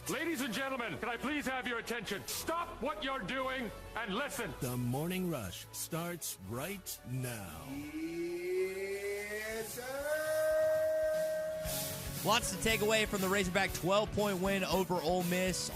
Ladies and gentlemen, can I please have your attention? Stop what you're doing and listen. The Morning Rush starts right now. Yes, sir. Lots to take away from the Razorback 12-point win over Ole Miss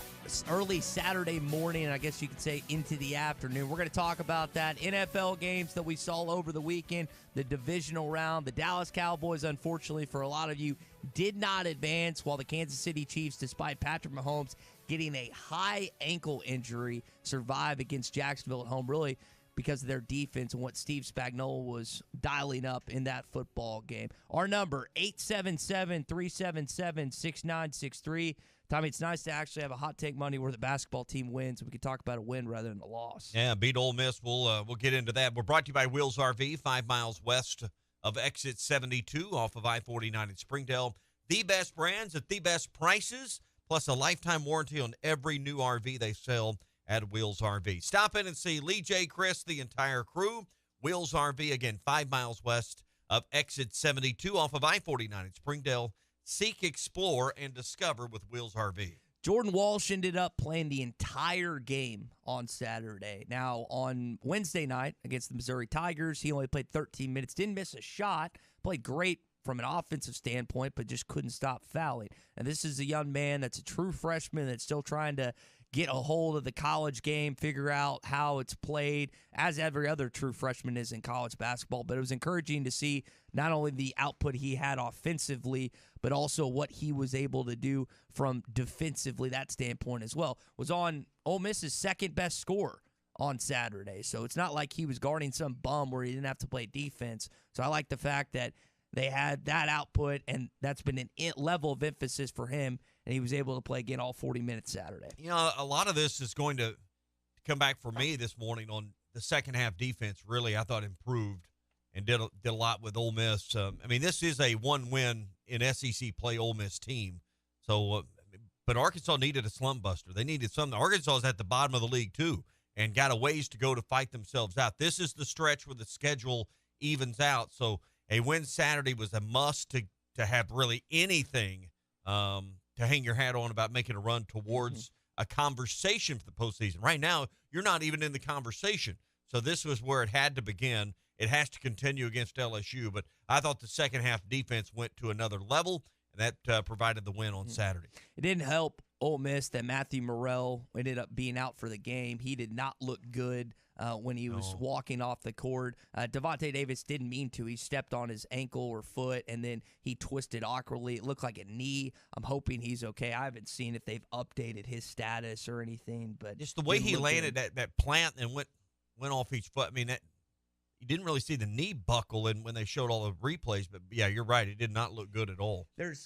early Saturday morning, and I guess you could say into the afternoon. We're going to talk about that. NFL games that we saw over the weekend, the divisional round. The Dallas Cowboys, unfortunately for a lot of you, did not advance, while the Kansas City Chiefs, despite Patrick Mahomes getting a high ankle injury, survive against Jacksonville at home, really because of their defense and what Steve Spagnuolo was dialing up in that football game. Our number, 877-377-6963. Tommy, it's nice to actually have a hot take Monday where the basketball team wins, so we can talk about a win rather than a loss. Yeah, beat Ole Miss. We'll get into that. We're brought to you by Wheels RV, 5 miles west of Exit 72 off of I-49 in Springdale. The best brands at the best prices, plus a lifetime warranty on every new RV they sell at Wheels RV. Stop in and see Lee J. Chris, the entire crew. Wheels RV, again, 5 miles west of Exit 72 off of I-49 in Springdale. Seek, explore, and discover with Wheels RV. Jordan Walsh ended up playing the entire game on Saturday. Now, on Wednesday night against the Missouri Tigers, he only played 13 minutes, didn't miss a shot, played great from an offensive standpoint, but just couldn't stop fouling. And this is a young man that's a true freshman that's still trying to get a hold of the college game, figure out how it's played, as every other true freshman is in college basketball. But it was encouraging to see not only the output he had offensively, but also what he was able to do from defensively, that standpoint as well. Was on Ole Miss's second best scorer on Saturday. So it's not like he was guarding some bum where he didn't have to play defense. So I like the fact that they had that output, and that's been an level of emphasis for him, and he was able to play again all 40 minutes Saturday. You know, a lot of this is going to come back for me this morning on the second half defense. Really, I thought improved and did a lot with Ole Miss. I mean, this is a one-win in SEC play Ole Miss team. So, but Arkansas needed a slump buster. They needed something. Arkansas is at the bottom of the league too, and got a ways to go to fight themselves out. This is the stretch where the schedule evens out. So a win Saturday was a must to have really anything to hang your hat on about making a run towards a conversation for the postseason. Right now, you're not even in the conversation. So this was where it had to begin. It has to continue against LSU. But I thought the second half defense went to another level, and that provided the win on Saturday. It didn't help Ole Miss that Matthew Morrell ended up being out for the game. He did not look good when he was walking off the court. Devontae Davis didn't mean to. He stepped on his ankle or foot, and then he twisted awkwardly. It looked like a knee. I'm hoping he's okay. I haven't seen if they've updated his status or anything. But just the way he landed that plant and went off each foot. I mean, you didn't really see the knee buckle when they showed all the replays. But, yeah, you're right. It did not look good at all. The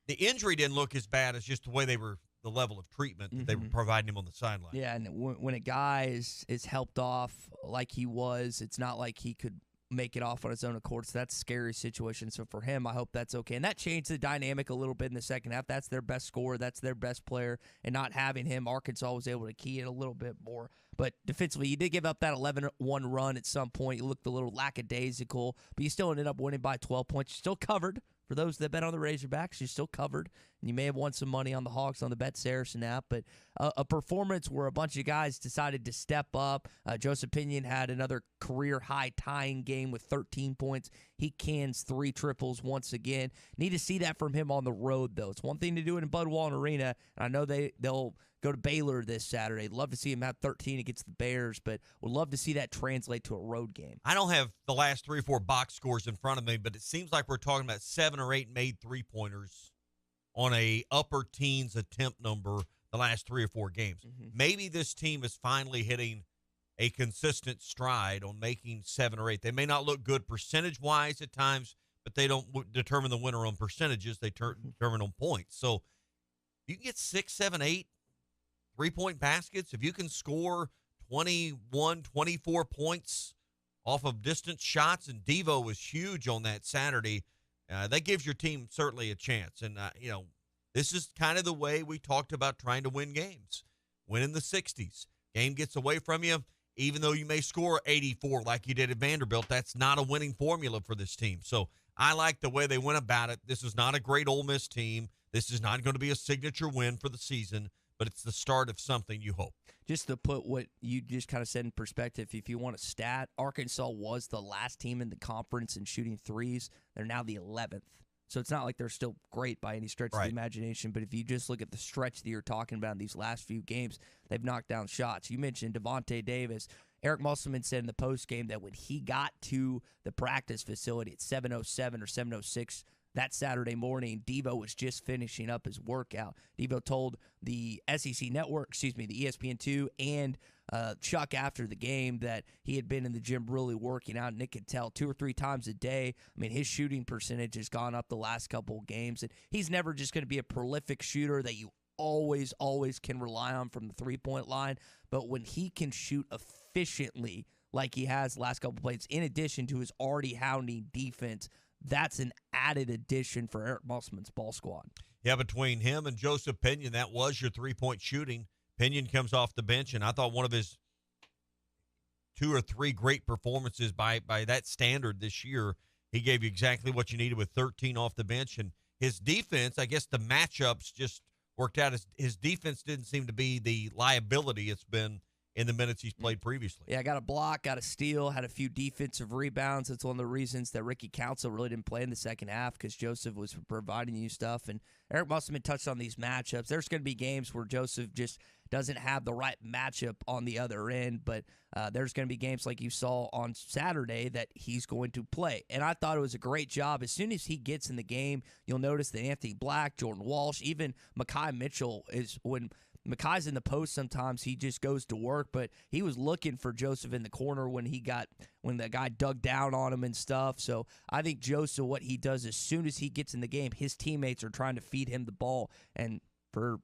injury didn't look as bad as just the way the level of treatment that they were providing him on the sideline. Yeah, and when a guy is helped off like he was, it's not like he could make it off on his own accord. So that's a scary situation. So for him, I hope that's okay. And that changed the dynamic a little bit in the second half. That's their best scorer. That's their best player. And not having him, Arkansas was able to key it a little bit more. But defensively, you did give up that 11-1 run at some point. You looked a little lackadaisical, but you still ended up winning by 12 points. You still covered. For those that bet on the Razorbacks, you're still covered. And you may have won some money on the Hawks on the Bet Saracen app. But a performance where a bunch of guys decided to step up. Joseph Pinion had another career-high tying game with 13 points. He cans 3 triples once again. Need to see that from him on the road, though. It's one thing to do it in Bud Walton Arena. And I know they'll go to Baylor this Saturday. Love to see him have 13 against the Bears, but would love to see that translate to a road game. I don't have the last 3 or 4 box scores in front of me, but it seems like we're talking about 7 or 8 made three-pointers on a upper teens attempt number the last 3 or 4 games. Maybe this team is finally hitting a consistent stride on making 7 or 8. They may not look good percentage-wise at times, but they don't determine the winner on percentages. They determine on points. So you can get 6, 7, 8 3-point baskets. If you can score 21, 24 points off of distance shots, and Devo was huge on that Saturday, that gives your team certainly a chance. And, this is kind of the way we talked about trying to win games. Win in the 60s. Game gets away from you, even though you may score 84 like you did at Vanderbilt. That's not a winning formula for this team. So I like the way they went about it. This is not a great Ole Miss team. This is not going to be a signature win for the season, but it's the start of something, you hope. Just to put what you just kind of said in perspective, if you want a stat, Arkansas was the last team in the conference in shooting threes. They're now the 11th. So it's not like they're still great by any stretch of the imagination, but if you just look at the stretch that you're talking about in these last few games, they've knocked down shots. You mentioned Devontae Davis. Eric Musselman said in the postgame that when he got to the practice facility at 7:07 or 7:06 that Saturday morning, Devo was just finishing up his workout. Devo told the SEC Network, the ESPN2, and Chuck after the game that he had been in the gym really working out. Nick could tell 2 or 3 times a day. I mean, his shooting percentage has gone up the last couple of games. And he's never just going to be a prolific shooter that you always can rely on from the three-point line. But when he can shoot efficiently like he has the last couple of plays, in addition to his already hounding defense, that's an added addition for Eric Musselman's ball squad. Yeah, between him and Joseph Pinion, that was your three-point shooting. Pinion comes off the bench, and I thought one of his 2 or 3 great performances by that standard this year. He gave you exactly what you needed with 13 off the bench. And his defense, I guess the matchups just worked out. His defense didn't seem to be the liability it's been in the minutes he's played previously. Yeah, got a block, got a steal, had a few defensive rebounds. That's one of the reasons that Ricky Council really didn't play in the second half, because Joseph was providing you stuff. And Eric Musselman touched on these matchups. There's going to be games where Joseph just doesn't have the right matchup on the other end, but there's going to be games like you saw on Saturday that he's going to play. And I thought it was a great job. As soon as he gets in the game, you'll notice that Anthony Black, Jordan Walsh, even Mekhi Mitchell, is when – Mekhi's in the post sometimes, he just goes to work, but he was looking for Joseph in the corner when the guy dug down on him and stuff. So I think Joseph, what he does as soon as he gets in the game, his teammates are trying to feed him the ball. And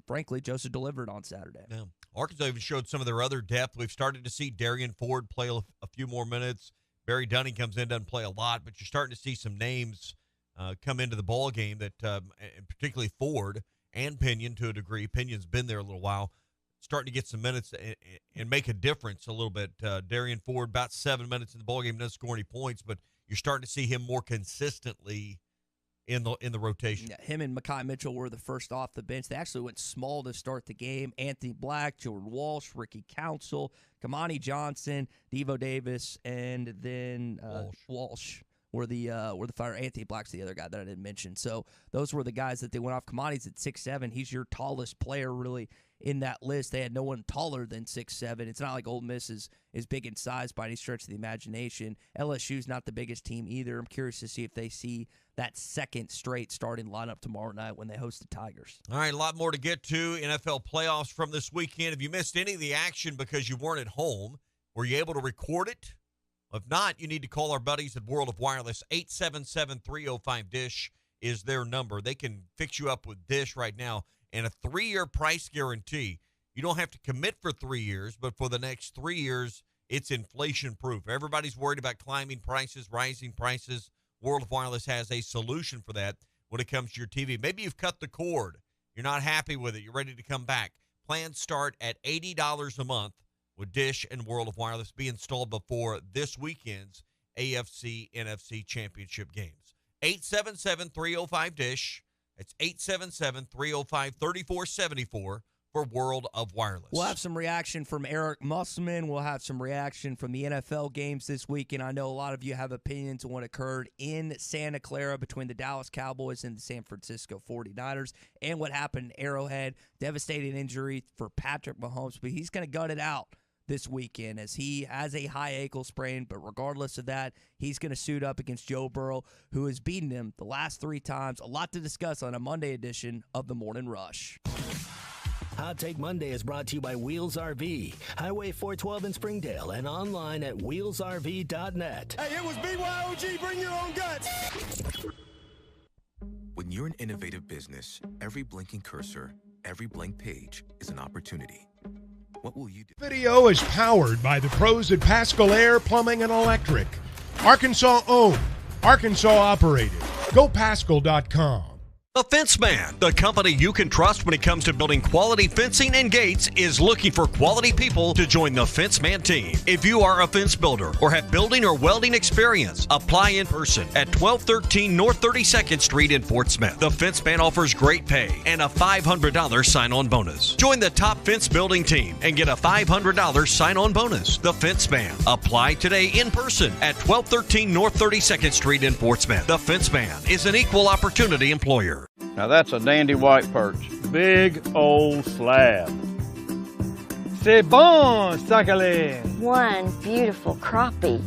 frankly, Joseph delivered on Saturday. Yeah. Arkansas even showed some of their other depth. We've started to see Darian Ford play a few more minutes. Barry Dunning comes in, doesn't play a lot, but you're starting to see some names come into the ball game that, and particularly Ford and Pinion to a degree. Pinion's been there a little while, starting to get some minutes and make a difference a little bit. Darian Ford, about 7 minutes in the ballgame, doesn't score any points, but you're starting to see him more consistently in the rotation. Yeah, him and Mekhi Mitchell were the first off the bench. They actually went small to start the game. Anthony Black, Jordan Walsh, Ricky Council, Kamani Johnson, Devo Davis, and then Walsh. Were the fire. Anthony Black's the other guy that I didn't mention. So those were the guys that they went off. Kamani's at 6'7". He's your tallest player really in that list. They had no one taller than 6'7". It's not like Ole Miss is big in size by any stretch of the imagination. LSU's not the biggest team either. I'm curious to see if they see that second straight starting lineup tomorrow night when they host the Tigers. All right, a lot more to get to. NFL playoffs from this weekend. If you missed any of the action because you weren't at home, were you able to record it? If not, you need to call our buddies at World of Wireless. 877-305-DISH is their number. They can fix you up with Dish right now, and a 3-year price guarantee. You don't have to commit for 3 years, but for the next 3 years, it's inflation-proof. Everybody's worried about climbing prices, rising prices. World of Wireless has a solution for that when it comes to your TV. Maybe you've cut the cord. You're not happy with it. You're ready to come back. Plans start at $80 a month. With Dish and World of Wireless be installed before this weekend's AFC-NFC championship games. 877-305-DISH. It's 877-305-3474 for World of Wireless. We'll have some reaction from Eric Musselman. We'll have some reaction from the NFL games this week, and I know a lot of you have opinions on what occurred in Santa Clara between the Dallas Cowboys and the San Francisco 49ers and what happened in Arrowhead. Devastating injury for Patrick Mahomes, but he's going to gut it out this weekend as he has a high ankle sprain, but regardless of that, he's going to suit up against Joe Burrow, who has beaten him the last 3 times. A lot to discuss on a Monday edition of The Morning Rush. Hot Take Monday is brought to you by Wheels RV, Highway 412 in Springdale, and online at wheelsrv.net. Hey, it was BYOG, bring your own guts. When you're an innovative business, every blinking cursor, every blank page is an opportunity. What will you do? Video is powered by the pros at Pascal Air Plumbing and Electric. Arkansas owned, Arkansas operated. GoPascal.com. The Fence Man, the company you can trust when it comes to building quality fencing and gates, is looking for quality people to join the Fence Man team. If you are a fence builder or have building or welding experience, apply in person at 1213 North 32nd Street in Fort Smith. The Fence Man offers great pay and a $500 sign-on bonus. Join the top fence building team and get a $500 sign-on bonus. The Fence Man. Apply today in person at 1213 North 32nd Street in Fort Smith. The Fence Man is an equal opportunity employer. Now that's a dandy white perch. Big old slab. C'est bon, sacalé. One beautiful crappie.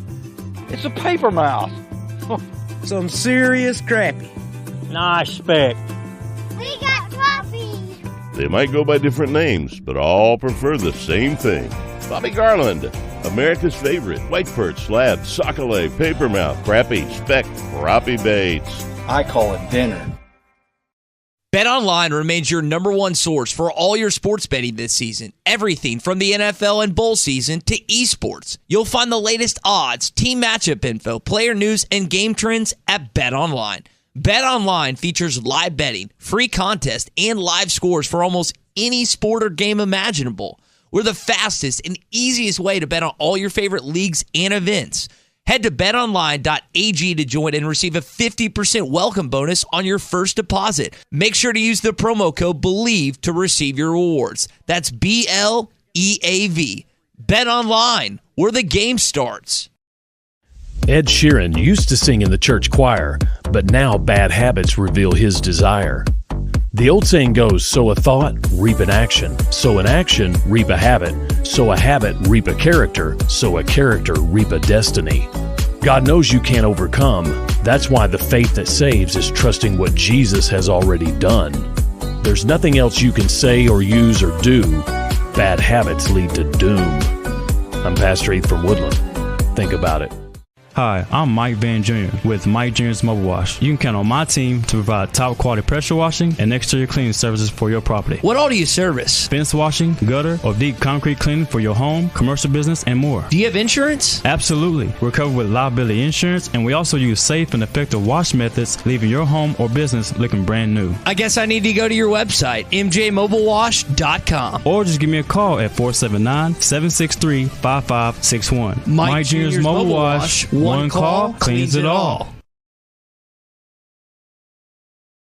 It's a paper mouse. Some serious crappie. Nice speck. We got crappie. They might go by different names, but all prefer the same thing. Bobby Garland, America's favorite white perch, slab, sockeye, papermouth, crappie, speck, crappie baits. I call it dinner. BetOnline remains your number one source for all your sports betting this season. Everything from the NFL and bowl season to esports. You'll find the latest odds, team matchup info, player news, and game trends at BetOnline. BetOnline features live betting, free contests, and live scores for almost any sport or game imaginable. We're the fastest and easiest way to bet on all your favorite leagues and events. Head to betonline.ag to join and receive a 50% welcome bonus on your first deposit. Make sure to use the promo code BELIEVE to receive your rewards. That's BLEAV. BetOnline, where the game starts. Ed Sheeran used to sing in the church choir, but now bad habits reveal his desire. The old saying goes, sow a thought, reap an action. Sow an action, reap a habit. Sow a habit, reap a character. Sow a character, reap a destiny. God knows you can't overcome. That's why the faith that saves is trusting what Jesus has already done. There's nothing else you can say or use or do. Bad habits lead to doom. I'm Pastor Heath from Woodland. Think about it. Hi, I'm Mike Van Jr. with Mike Jr.'s Mobile Wash. You can count on my team to provide top quality pressure washing and exterior cleaning services for your property. What all do you service? Fence washing, gutter, or deep concrete cleaning for your home, commercial business, and more. Do you have insurance? Absolutely. We're covered with liability insurance, and we also use safe and effective wash methods, leaving your home or business looking brand new. I guess I need to go to your website, mjmobilewash.com. Or just give me a call at 479-763-5561. Mike Jr.'s Mobile Wash. One call cleans it all.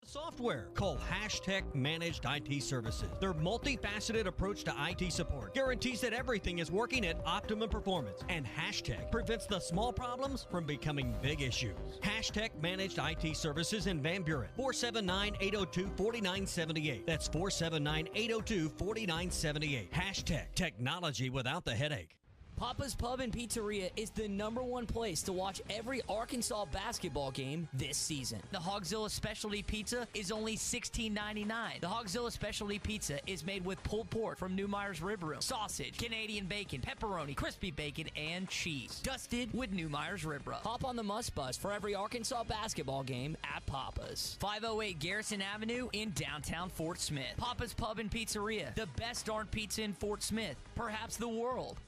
Software. Call Hashtag Managed IT Services. Their multifaceted approach to IT support guarantees that everything is working at optimum performance, and Hashtag prevents the small problems from becoming big issues. Hashtag Managed IT Services in Van Buren. 479-802-4978. That's 479-802-4978. Hashtag technology without the headache. Papa's Pub and Pizzeria is the #1 place to watch every Arkansas basketball game this season. The Hogzilla Specialty Pizza is only $16.99. The Hogzilla Specialty Pizza is made with pulled pork from Newmeyer's Rib Room, sausage, Canadian bacon, pepperoni, crispy bacon, and cheese. Dusted with Newmeyer's Rib Rub. Hop on the Must Bus for every Arkansas basketball game at Papa's. 508 Garrison Avenue in downtown Fort Smith. Papa's Pub and Pizzeria, the best darn pizza in Fort Smith, perhaps the world.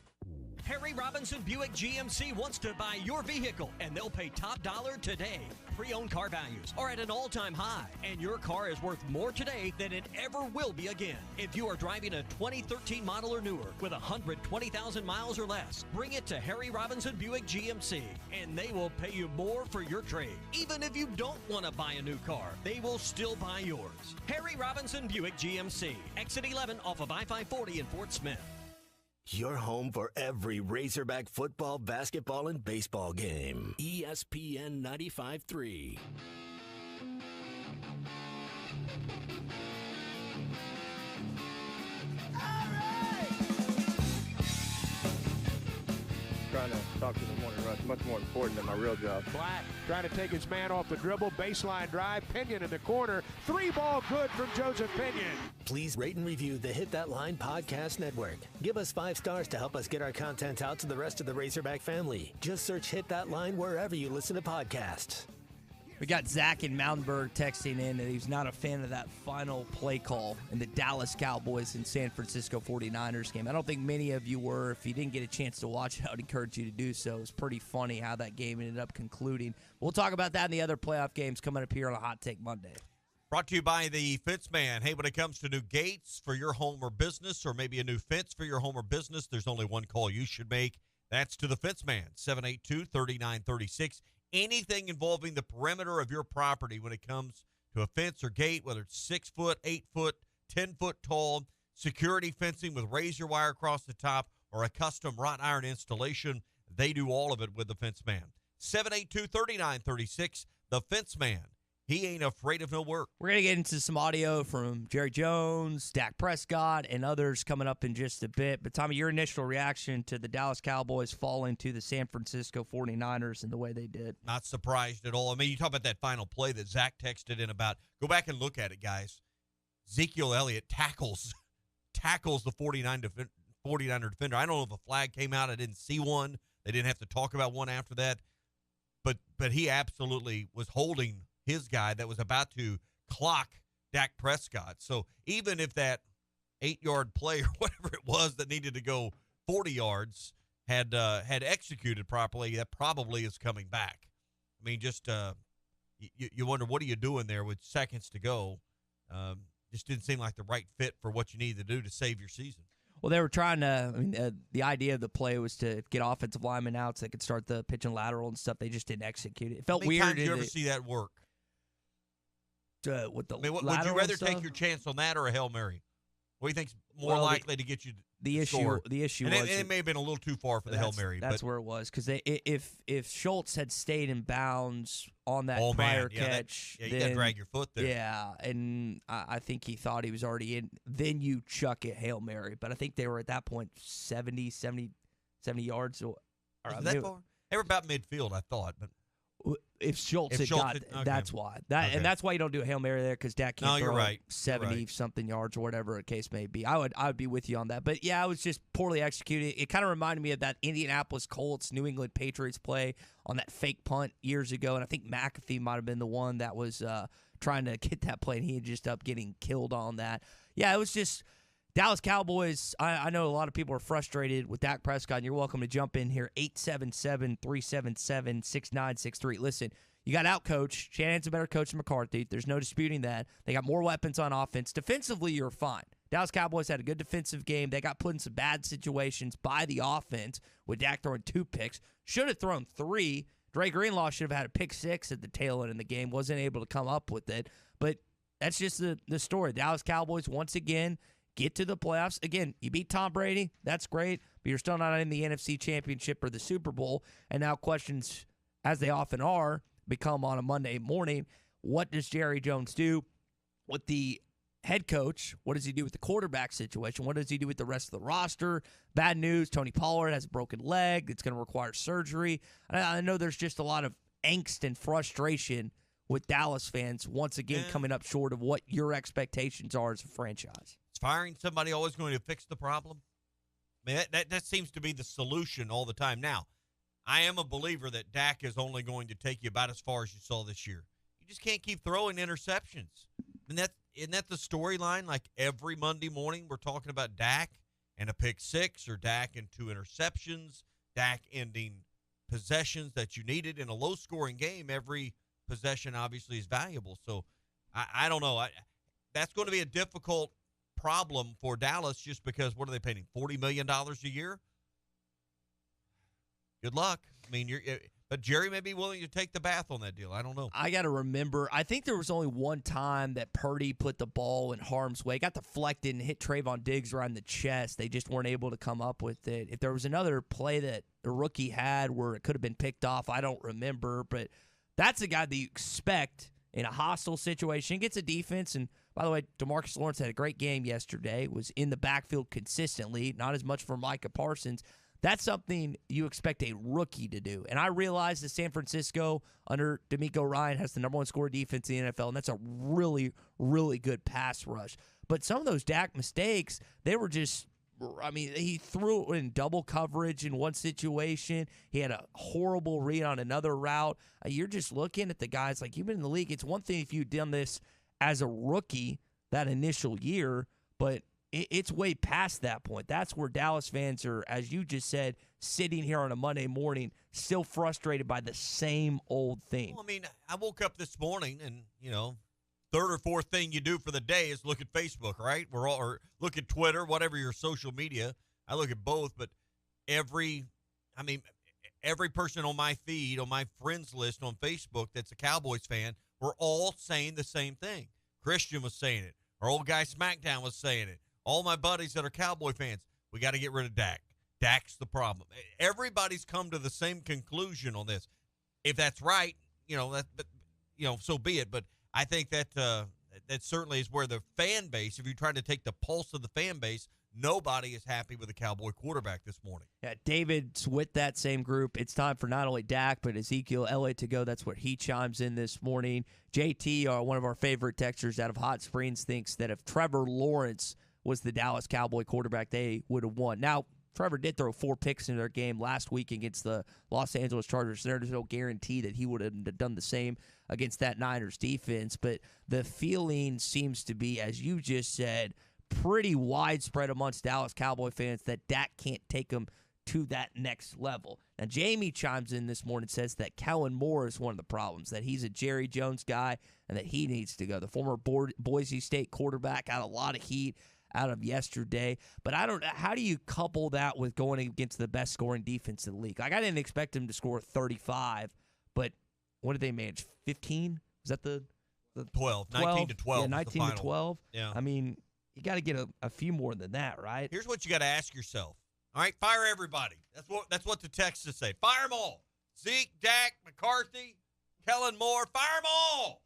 Harry Robinson Buick GMC wants to buy your vehicle, and they'll pay top dollar today. Pre-owned car values are at an all-time high, and your car is worth more today than it ever will be again. If you are driving a 2013 model or newer with 120,000 miles or less, bring it to Harry Robinson Buick GMC, and they will pay you more for your trade. Even if you don't want to buy a new car, they will still buy yours. Harry Robinson Buick GMC, exit 11 off of I-540 in Fort Smith. Your home for every Razorback football, basketball, and baseball game. ESPN 95.3. Trying to talk to the morning rush, much more important than my real job. Black trying to take his man off the dribble, baseline drive, Pinion in the corner, 3-ball good from Joseph Pinion. Please rate and review the Hit That Line Podcast Network. Give us 5 stars to help us get our content out to the rest of the Razorback family. Just search Hit That Line wherever you listen to podcasts. We got Zach in Mountainburg texting in that he's not a fan of that final play call in the Dallas Cowboys and San Francisco 49ers game. I don't think many of you were. If you didn't get a chance to watch it, I would encourage you to do so. It was pretty funny how that game ended up concluding. We'll talk about that in the other playoff games coming up here on a Hot Take Monday. Brought to you by the Fence Man. Hey, when it comes to new gates for your home or business, or maybe a new fence for your home or business, there's only one call you should make. That's to the Fence Man, 782-3936. Anything involving the perimeter of your property when it comes to a fence or gate, whether it's 6 foot, 8 foot, 10 foot tall, security fencing with razor wire across the top, or a custom wrought iron installation, they do all of it with the Fence Man. 782-3936, the Fence Man. He ain't afraid of no work. We're going to get into some audio from Jerry Jones, Dak Prescott, and others coming up in just a bit. But, Tommy, your initial reaction to the Dallas Cowboys falling to the San Francisco 49ers and the way they did? Not surprised at all. I mean, you talk about that final play that Zach texted in about. Go back and look at it, guys. Ezekiel Elliott tackles the 49er defender. I don't know if a flag came out. I didn't see one. They didn't have to talk about one after that. But he absolutely was holding his guy that was about to clock Dak Prescott. So even if that 8-yard play or whatever it was that needed to go 40 yards had executed properly, that probably is coming back. I mean, just you wonder, what are you doing there with seconds to go? Just didn't seem like the right fit for what you need to do to save your season. Well, they were trying to, I mean, the idea of the play was to get offensive linemen out so they could start the pitch and lateral and stuff. They just didn't execute it. It felt weird. How many times did you ever see that work? With the would you rather take your chance on that or a Hail Mary? What do you think's more likely to get you the score? The issue and was it may have been a little too far for the Hail Mary. That's where it was, because if Schultz had stayed in bounds on that prior catch, you got to drag your foot there. Yeah, and I think he thought he was already in. Then you chuck it Hail Mary, but I think they were at that point 70 yards. Or that far? They were about midfield, I thought, but. If Schultz had got it, that's why. And that's why you don't do a Hail Mary there, because Dak can't throw 70-something yards or whatever the case may be. I would be with you on that. But, yeah, it was just poorly executed. It kind of reminded me of that Indianapolis Colts, New England Patriots play on that fake punt years ago. And I think McAfee might have been the one that was trying to get that play, and he had just up getting killed on that. Yeah, it was just – Dallas Cowboys, I know a lot of people are frustrated with Dak Prescott, and you're welcome to jump in here, 877-377-6963. Listen, you got outcoached. Shanahan's a better coach than McCarthy. There's no disputing that. They got more weapons on offense. Defensively, you're fine. Dallas Cowboys had a good defensive game. They got put in some bad situations by the offense with Dak throwing 2 picks. Should have thrown 3. Dre Greenlaw should have had a pick 6 at the tail end of the game. Wasn't able to come up with it. But that's just the story. Dallas Cowboys, once again, get to the playoffs. Again, you beat Tom Brady. That's great. But you're still not in the NFC Championship or the Super Bowl. And now questions, as they often are, become on a Monday morning. What does Jerry Jones do with the head coach? What does he do with the quarterback situation? What does he do with the rest of the roster? Bad news, Tony Pollard has a broken leg. It's going to require surgery. I know there's just a lot of angst and frustration with Dallas fans, once again, coming up short of what your expectations are as a franchise. Is firing somebody always going to fix the problem? I mean, that seems to be the solution all the time. Now, I am a believer that Dak is only going to take you about as far as you saw this year. You just can't keep throwing interceptions. And isn't that the storyline? Like every Monday morning we're talking about Dak and a pick 6 or Dak and 2 interceptions, Dak ending possessions that you needed in a low-scoring game. Every possession obviously is valuable. So I don't know. That's going to be a difficult problem for Dallas just because what are they paying? $40 million a year? Good luck. I mean, but Jerry may be willing to take the bath on that deal. I don't know. I got to remember, I think there was only one time that Purdy put the ball in harm's way. Got deflected and hit Trayvon Diggs around the chest. They just weren't able to come up with it. If there was another play that the rookie had where it could have been picked off, I don't remember. But that's a guy that you expect in a hostile situation. Gets a defense. And, by the way, DeMarcus Lawrence had a great game yesterday. Was in the backfield consistently. Not as much for Micah Parsons. That's something you expect a rookie to do. And I realize that San Francisco, under DeMeco Ryan, has the number 1 scorer defense in the NFL, and that's a really, really good pass rush. But some of those Dak mistakes, they were just, I mean, he threw in double coverage in one situation. He had a horrible read on another route. You're just looking at the guys like, you've been in the league. It's one thing if you've done this as a rookie that initial year, but it's way past that point. That's where Dallas fans are, as you just said, sitting here on a Monday morning, still frustrated by the same old thing. Well, I mean, I woke up this morning and, third or fourth thing you do for the day is look at Facebook, right? Or look at Twitter, whatever your social media. I look at both, but every person on my feed, on my friends list on Facebook that's a Cowboys fan, we're all saying the same thing. Christian was saying it. Our old guy SmackDown was saying it. All my buddies that are Cowboy fans, we got to get rid of Dak. Dak's the problem. Everybody's come to the same conclusion on this. If that's right, so be it. But I think that that certainly is where the fan base, if you're trying to take the pulse of the fan base, nobody is happy with the Cowboy quarterback this morning. Yeah, David's with that same group. It's time for not only Dak, but Ezekiel Elliott to go. That's where he chimes in this morning. JT, one of our favorite texters out of Hot Springs, thinks that if Trevor Lawrence was the Dallas Cowboy quarterback, they would have won. Now, Trevor did throw 4 picks in their game last week against the Los Angeles Chargers. There's no guarantee that he would have done the same against that Niners defense. But the feeling seems to be, as you just said, pretty widespread amongst Dallas Cowboy fans that Dak can't take them to that next level. Now, Jamie chimes in this morning and says that Kellen Moore is one of the problems, that he's a Jerry Jones guy and that he needs to go. The former Boise State quarterback got a lot of heat out of yesterday. But I don't know, how do you couple that with going against the best scoring defense in the league? Like, I didn't expect him to score 35, but what did they manage? 15? Was that the 12? 19 to 12. Yeah, 19 to 12. Yeah. I mean, you got to get a few more than that, right? Here's what you got to ask yourself. All right, fire everybody. That's what the texts say. Fire them all. Zeke, Dak, McCarthy, Kellen Moore, fire them all.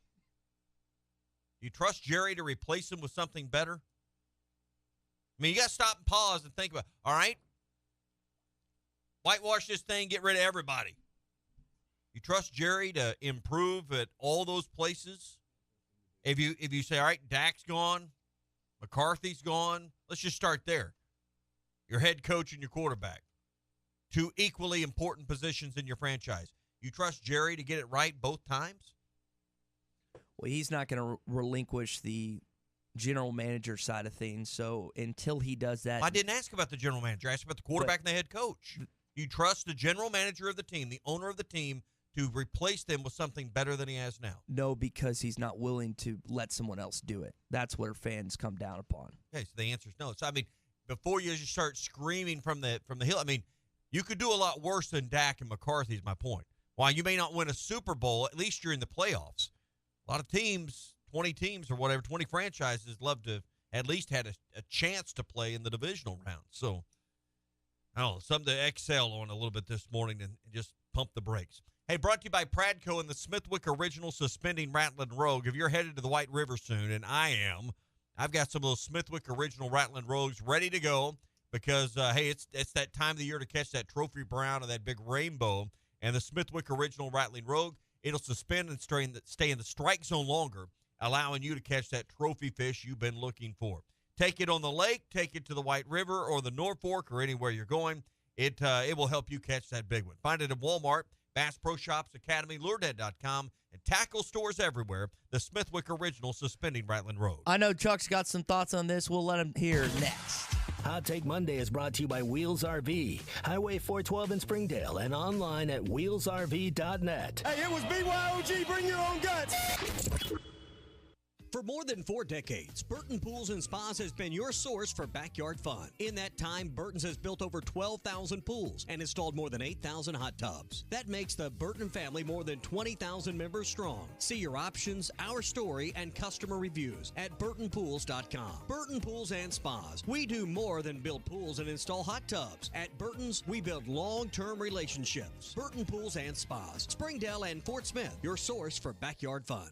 You trust Jerry to replace him with something better? I mean, you got to stop and pause and think about, all right, whitewash this thing, get rid of everybody. You trust Jerry to improve at all those places? If you say, all right, Dak's gone, McCarthy's gone, let's just start there. Your head coach and your quarterback, 2 equally important positions in your franchise. You trust Jerry to get it right both times? Well, he's not going to relinquish the general manager side of things. So until he does that. I didn't ask about the general manager. I asked about the quarterback and the head coach. You trust the general manager of the team, the owner of the team, to replace them with something better than he has now? No, because he's not willing to let someone else do it. That's where fans come down upon. Okay, so the answer is no. So, I mean, before you just start screaming from the hill, I mean, you could do a lot worse than Dak and McCarthy is my point. While you may not win a Super Bowl, at least you're in the playoffs. A lot of teams, 20 teams or whatever, 20 franchises love to at least had a chance to play in the divisional round. So, I don't know, something to excel on a little bit this morning and just pump the brakes. Hey, brought to you by Pradco and the Smithwick Original Suspending Rattling Rogue. If you're headed to the White River soon, and I am, I've got some of those Smithwick Original Rattling Rogues ready to go because, hey, it's that time of the year to catch that trophy brown or that big rainbow. And the Smithwick Original Rattling Rogue, it'll suspend and stay in the strike zone longer, allowing you to catch that trophy fish you've been looking for. Take it on the lake, take it to the White River or the North Fork or anywhere you're going. It will help you catch that big one. Find it at Walmart, Bass Pro Shops, Academy, LureNet.com, and tackle stores everywhere. The Smithwick Original Suspending Rattling Rogue. I know Chuck's got some thoughts on this. We'll let him hear next. Hot Take Monday is brought to you by Wheels RV, Highway 412 in Springdale, and online at wheelsrv.net. Hey, it was BYOG, bring your own guts. For more than 4 decades, Burton Pools and Spas has been your source for backyard fun. In that time, Burton's has built over 12,000 pools and installed more than 8,000 hot tubs. That makes the Burton family more than 20,000 members strong. See your options, our story, and customer reviews at burtonpools.com. Burton Pools and Spas. We do more than build pools and install hot tubs. At Burton's, we build long-term relationships. Burton Pools and Spas. Springdale and Fort Smith, your source for backyard fun.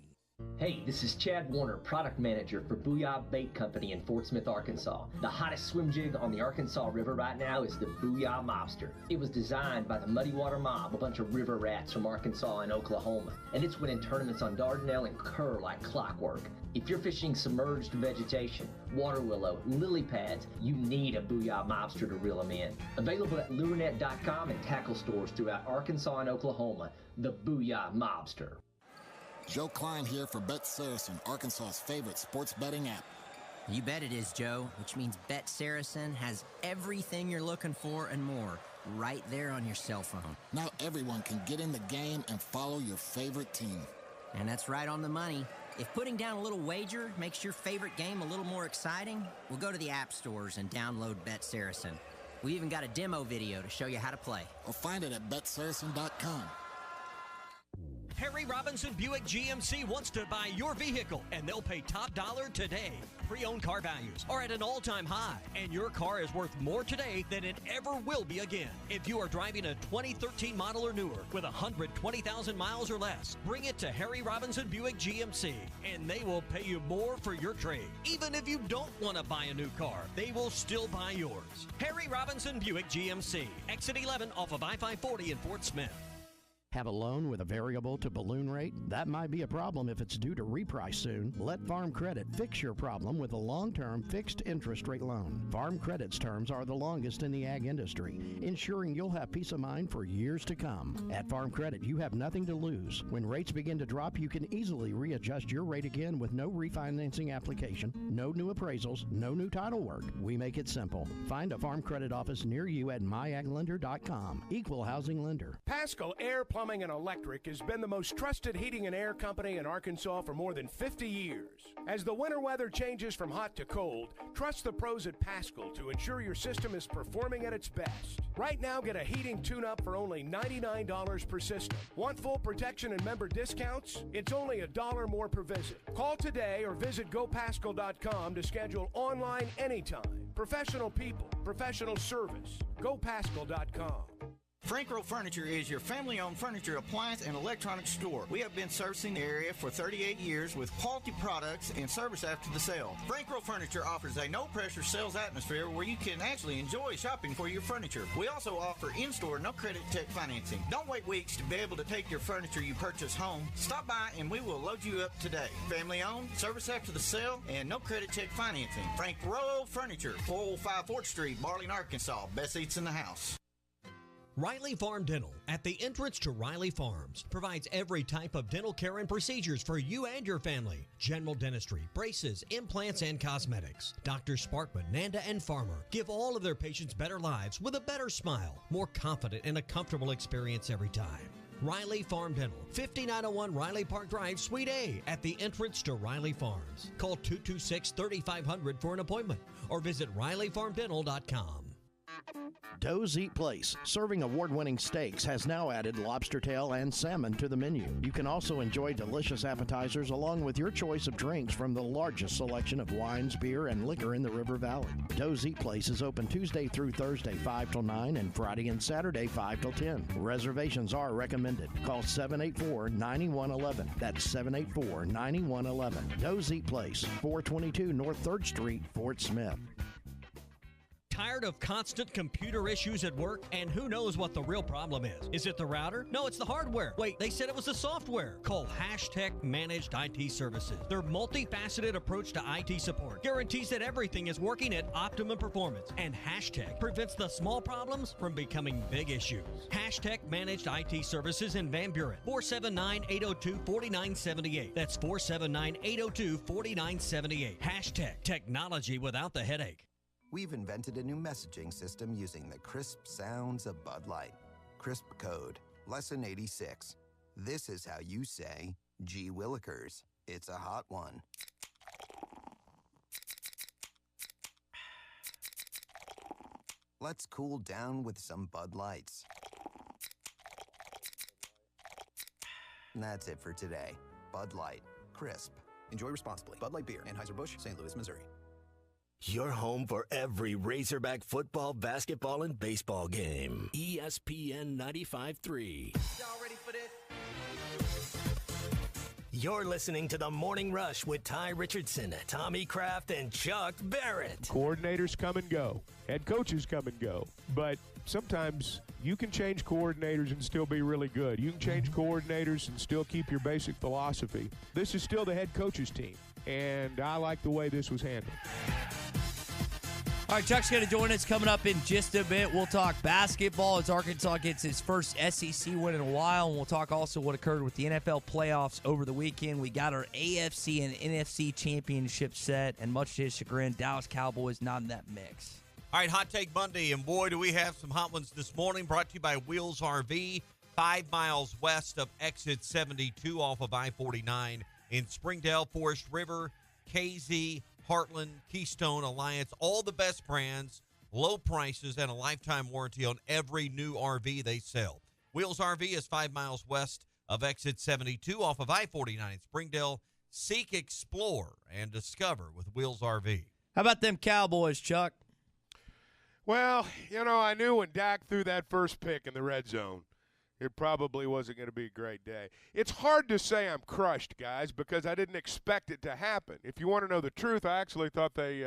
Hey, this is Chad Warner, product manager for Booyah Bait Company in Fort Smith, Arkansas. The hottest swim jig on the Arkansas River right now is the Booyah Mobster. It was designed by the Muddy Water Mob, a bunch of river rats from Arkansas and Oklahoma, and it's winning tournaments on Dardanelle and Kerr like clockwork. If you're fishing submerged vegetation, water willow, lily pads, you need a Booyah Mobster to reel them in. Available at LureNet.com and tackle stores throughout Arkansas and Oklahoma, the Booyah Mobster. Joe Klein here for Bet Saracen, Arkansas's favorite sports betting app. You bet it is, Joe, which means Bet Saracen has everything you're looking for and more right there on your cell phone. Now everyone can get in the game and follow your favorite team. And that's right on the money. If putting down a little wager makes your favorite game a little more exciting, we'll go to the app stores and download Bet Saracen. We even got a demo video to show you how to play. Or find it at betsaracen.com. Harry Robinson Buick GMC wants to buy your vehicle, and they'll pay top dollar today. Pre-owned car values are at an all-time high, and your car is worth more today than it ever will be again. If you are driving a 2013 model or newer with 120,000 miles or less, bring it to Harry Robinson Buick GMC, and they will pay you more for your trade. Even if you don't want to buy a new car, they will still buy yours. Harry Robinson Buick GMC, exit 11 off of I-540 in Fort Smith. Have a loan with a variable to balloon rate? That might be a problem if it's due to reprice soon. Let Farm Credit fix your problem with a long-term fixed interest rate loan. Farm Credit's terms are the longest in the ag industry, ensuring you'll have peace of mind for years to come. At Farm Credit, you have nothing to lose. When rates begin to drop, you can easily readjust your rate again with no refinancing application, no new appraisals, no new title work. We make it simple. Find a Farm Credit office near you at myaglender.com. Equal housing lender. Pascal Air Plumbing and Electric has been the most trusted heating and air company in Arkansas for more than 50 years. As the winter weather changes from hot to cold, trust the pros at Pascal to ensure your system is performing at its best. Right now, get a heating tune-up for only $99 per system. Want full protection and member discounts? It's only $1 more per visit. Call today or visit gopascal.com to schedule online anytime. Professional people, professional service. gopascal.com. Frank Rowe Furniture is your family-owned furniture, appliance, and electronics store. We have been servicing the area for 38 years with quality products and service after the sale. Frank Rowe Furniture offers a no-pressure sales atmosphere where you can actually enjoy shopping for your furniture. We also offer in-store, no-credit check financing. Don't wait weeks to be able to take your furniture you purchase home. Stop by and we will load you up today. Family-owned, service after the sale, and no-credit check financing. Frank Rowe Furniture, 405 4th Street, Marlin, Arkansas. Best seats in the house. Riley Farm Dental, at the entrance to Riley Farms, provides every type of dental care and procedures for you and your family. General dentistry, braces, implants, and cosmetics. Dr. Sparkman, Nanda, and Farmer give all of their patients better lives with a better smile, more confident, and a comfortable experience every time. Riley Farm Dental, 5901 Riley Park Drive, Suite A, at the entrance to Riley Farms. Call 226-3500 for an appointment or visit RileyFarmDental.com. Doe's Eat Place, serving award-winning steaks, has now added lobster tail and salmon to the menu. You can also enjoy delicious appetizers along with your choice of drinks from the largest selection of wines, beer, and liquor in the River Valley. Doe's Eat Place is open Tuesday through Thursday 5 till 9 and Friday and Saturday 5 till 10. Reservations are recommended. Call 784-9111. That's 784-9111. Doe's Eat Place, 422 North 3rd Street, Fort Smith. Tired of constant computer issues at work? And who knows what the real problem is? Is it the router? No, it's the hardware. Wait, they said it was the software. Call Hashtech Managed IT Services. Their multifaceted approach to IT support guarantees that everything is working at optimum performance. And Hashtech prevents the small problems from becoming big issues. Hashtech Managed IT Services in Van Buren. 479-802-4978. That's 479-802-4978. Hashtech Technology without the headache. We've invented a new messaging system using the crisp sounds of Bud Light. Crisp Code, Lesson 86. This is how you say, gee willikers, it's a hot one. Let's cool down with some Bud Lights. And that's it for today. Bud Light, crisp. Enjoy responsibly. Bud Light Beer, Anheuser-Busch, St. Louis, Missouri. Your home for every Razorback football, basketball, and baseball game. ESPN 95.3. Y'all ready for this? You're listening to The Morning Rush with Ty Richardson, Tommy Kraft, and Chuck Barrett. Coordinators come and go. Head coaches come and go. But sometimes you can change coordinators and still be really good. You can change coordinators and still keep your basic philosophy. This is still the head coach's team, and I like the way this was handled. All right, Chuck's going to join us coming up in just a bit. We'll talk basketball as Arkansas gets its first SEC win in a while, and we'll talk also what occurred with the NFL playoffs over the weekend. We got our AFC and NFC championship set, and much to his chagrin, Dallas Cowboys not in that mix. All right, Hot Take Monday, and boy, do we have some hot ones this morning, brought to you by Wheels RV, 5 miles west of exit 72 off of I-49 in Springdale, Forest River, KZ, Heartland, Keystone, Alliance, all the best brands, low prices, and a lifetime warranty on every new RV they sell. Wheels RV is 5 miles west of exit 72 off of I-49 in Springdale. Seek, explore, and discover with Wheels RV. How about them Cowboys, Chuck? Well, I knew when Dak threw that first pick in the red zone, it probably wasn't going to be a great day. It's hard to say I'm crushed, guys, because I didn't expect it to happen. If you want to know the truth, I actually thought they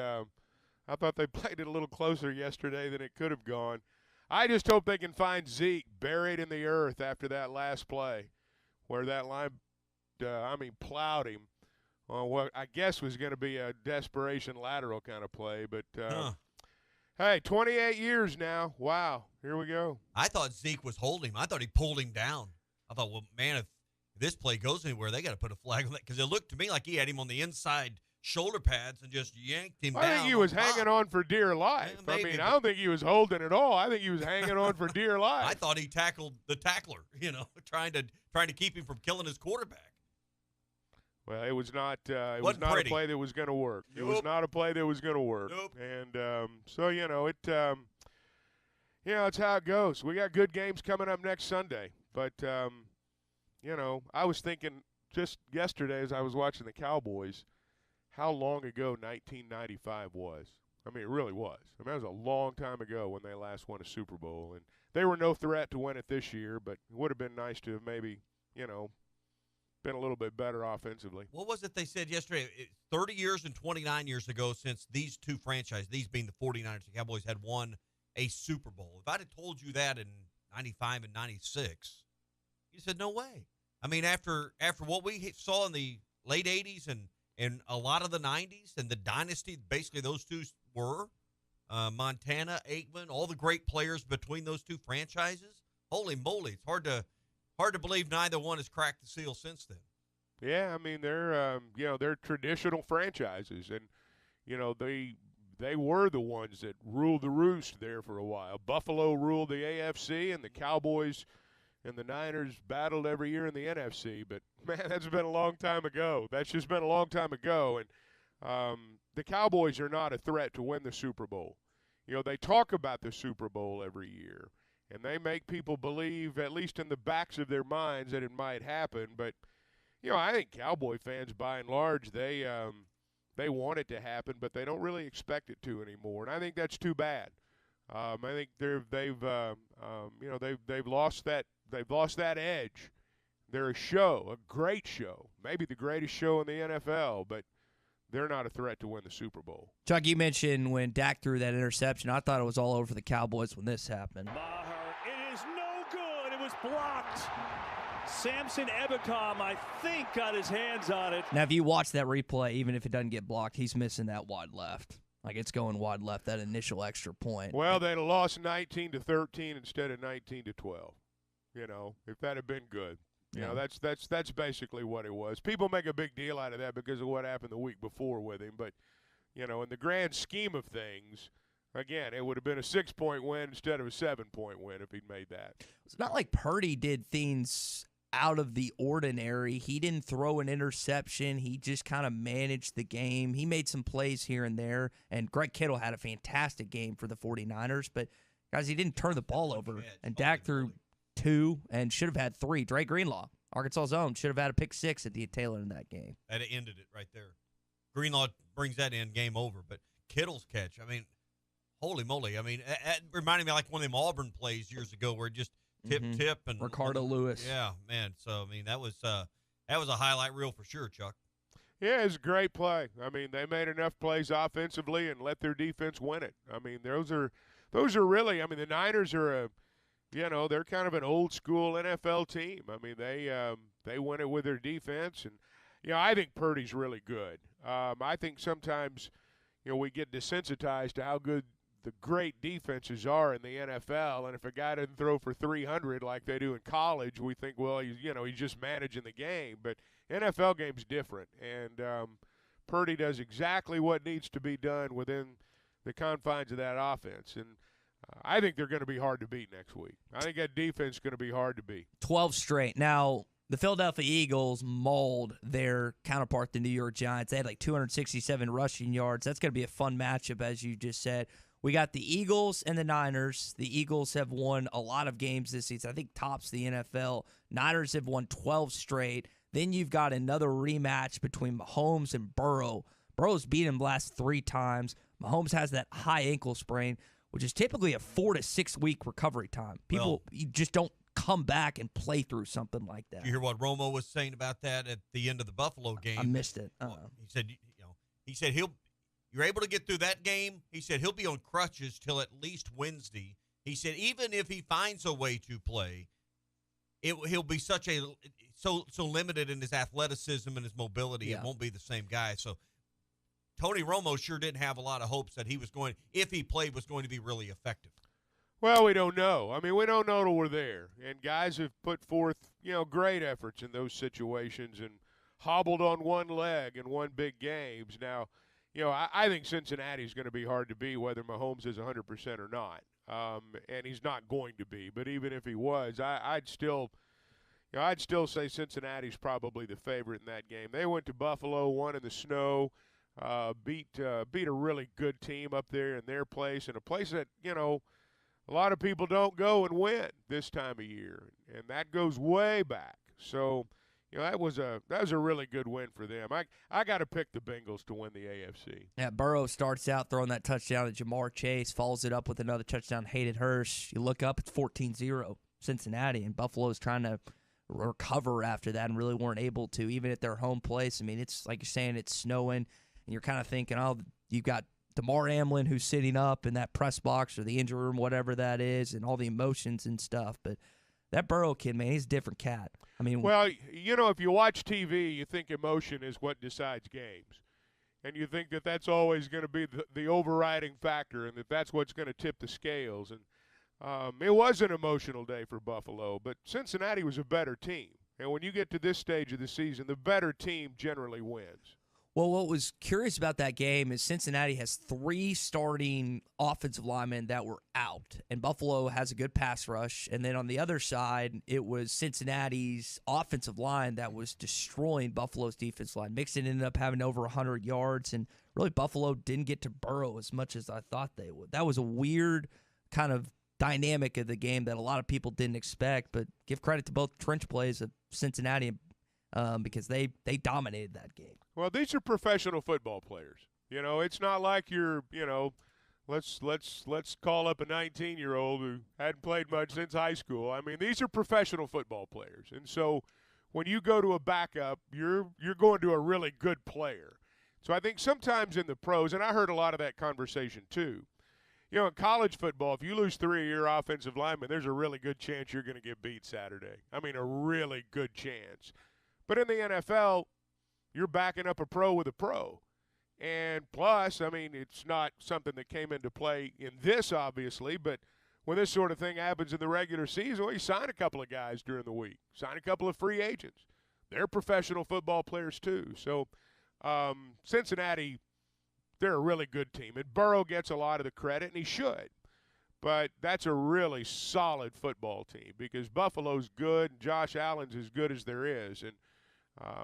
played it a little closer yesterday than it could have gone. I just hope they can find Zeke buried in the earth after that last play where that line, plowed him on what I guess was going to be a desperation lateral kind of play. But, hey, 28 years now. Wow, here we go. I thought Zeke was holding him. I thought he pulled him down. I thought, well, man, if this play goes anywhere, they got to put a flag on that because it looked to me like he had him on the inside shoulder pads and just yanked him down. I think he was hanging on for dear life. Yeah, maybe, I don't think he was holding at all. I think he was hanging on for dear life. I thought he tackled the tackler, trying to keep him from killing his quarterback. Well, it was not. It was not a play that was going to work. Nope. It was not a play that was going to work. Nope. And so it's how it goes. We got good games coming up next Sunday, but I was thinking just yesterday as I was watching the Cowboys, how long ago 1995 was. I mean, it really was. I mean, that was a long time ago when they last won a Super Bowl, and they were no threat to win it this year. But it would have been nice to have maybe been a little bit better offensively. What was it they said yesterday? 30 years and 29 years ago since these two franchises, these being the 49ers and Cowboys, had won a Super Bowl. If I'd have told you that in 95 and 96, you said, no way. I mean, after what we saw in the late 80s and a lot of the 90s and the dynasty, basically those two were, Montana, Aikman, all the great players between those two franchises, holy moly, it's hard to believe neither one has cracked the seal since then. Yeah, I mean they're traditional franchises, and they were the ones that ruled the roost there for a while. Buffalo ruled the AFC, and the Cowboys and the Niners battled every year in the NFC. But man, that's been a long time ago. That's just been a long time ago, and the Cowboys are not a threat to win the Super Bowl. They talk about the Super Bowl every year. And they make people believe, at least in the backs of their minds, that it might happen. But, I think Cowboy fans, by and large, they want it to happen, but they don't really expect it to anymore. And I think that's too bad. I think they've lost that edge. They're a show, a great show, maybe the greatest show in the NFL, but they're not a threat to win the Super Bowl. Chuck, you mentioned when Dak threw that interception, I thought it was all over the Cowboys when this happened. It is no good. It was blocked. Samson Ebukam, I think, got his hands on it. Now, if you watch that replay, even if it doesn't get blocked, he's missing that wide left. Like, it's going wide left, that initial extra point. Well, they'd have lost 19-13 instead of 19-12. If that had been good. That's basically what it was. People make a big deal out of that because of what happened the week before with him. But, in the grand scheme of things, again, it would have been a 6-point win instead of a 7-point win if he'd made that. It's not like Purdy did things out of the ordinary. He didn't throw an interception. He just kind of managed the game. He made some plays here and there. And Greg Kittle had a fantastic game for the 49ers. But, guys, he didn't turn the ball over. And Dak threw 2 and should have had 3. Dre Greenlaw, Arkansas's own, should have had a pick 6 at the tail end of that game. That ended it right there. Greenlaw brings that in, game over. But Kittle's catch, I mean, holy moly. I mean, it reminded me like one of them Auburn plays years ago where it just tip and Ricardo Lewis. Yeah, man. So, I mean, that was a highlight reel for sure, Chuck. Yeah, it's a great play. I mean, they made enough plays offensively and let their defense win it. I mean, those are really, I mean, the Niners are they're kind of an old school NFL team. I mean, they win it with their defense, and I think Purdy's really good. I think sometimes we get desensitized to how good the great defenses are in the NFL, and if a guy doesn't throw for 300 like they do in college, we think, well, he's just managing the game. But NFL game's different, and Purdy does exactly what needs to be done within the confines of that offense. And I think they're going to be hard to beat next week. I think that defense is going to be hard to beat. 12 straight. Now, The Philadelphia Eagles mauled their counterpart, the New York Giants. They had like 267 rushing yards. That's going to be a fun matchup, as you just said. We got the Eagles and the Niners. The Eagles have won a lot of games this season. I think tops the NFL. Niners have won 12 straight. Then you've got another rematch between Mahomes and Burrow. Burrow's beat him last 3 times. Mahomes has that high ankle sprain, which is typically a 4 to 6 week recovery time. You just don't come back and play through something like that. You hear what Romo was saying about that at the end of the Buffalo game? I missed it. He said you're able to get through that game. He said he'll be on crutches till at least Wednesday. He said even if he finds a way to play, he'll be so limited in his athleticism and his mobility. Yeah. It won't be the same guy. So Tony Romo sure didn't have a lot of hopes that he was going, if he played, was going to be really effective. Well, we don't know. I mean, we don't know till we're there. And guys have put forth, great efforts in those situations and hobbled on one leg and won big games. Now, I think Cincinnati's going to be hard to beat whether Mahomes is 100% or not. And he's not going to be. But even if he was, I'd still say Cincinnati's probably the favorite in that game. They went to Buffalo, won in the snow, beat a really good team up there in their place, and a place that, a lot of people don't go and win this time of year, and that goes way back. So, that was a really good win for them. I got to pick the Bengals to win the AFC. Yeah, Burrow starts out throwing that touchdown to Jamar Chase, follows it up with another touchdown to Hayden Hurst. You look up, it's 14-0 Cincinnati, and Buffalo's trying to recover after that and really weren't able to, even at their home place. I mean, it's like you're saying, it's snowing, and you're kind of thinking, you've got DeMar Hamlin who's sitting up in that press box or the injury room, whatever that is, and all the emotions and stuff. But that Burrow kid, man, he's a different cat. I mean, well, if you watch TV, you think emotion is what decides games. And you think that that's always going to be the overriding factor and that that's what's going to tip the scales. And it was an emotional day for Buffalo, but Cincinnati was a better team. And when you get to this stage of the season, the better team generally wins. Well, what was curious about that game is Cincinnati has 3 starting offensive linemen that were out, and Buffalo has a good pass rush. And then on the other side, it was Cincinnati's offensive line that was destroying Buffalo's defense line. Mixon ended up having over 100 yards, and really Buffalo didn't get to Burrow as much as I thought they would. That was a weird kind of dynamic of the game that a lot of people didn't expect, but give credit to both trench plays of Cincinnati because they dominated that game. Well, these are professional football players. It's not like you're, let's call up a 19-year-old who hadn't played much since high school. I mean, these are professional football players. And so when you go to a backup, you're going to a really good player. So I think sometimes in the pros, and I heard a lot of that conversation too, in college football, if you lose 3 of your offensive linemen, there's a really good chance you're going to get beat Saturday. I mean, a really good chance. But in the NFL, you're backing up a pro with a pro. And plus, I mean, it's not something that came into play in this, obviously, but when this sort of thing happens in the regular season, you sign a couple of guys during the week, sign a couple of free agents. They're professional football players too. So Cincinnati, they're a really good team. And Burrow gets a lot of the credit, and he should. But that's a really solid football team because Buffalo's good and Josh Allen's as good as there is. And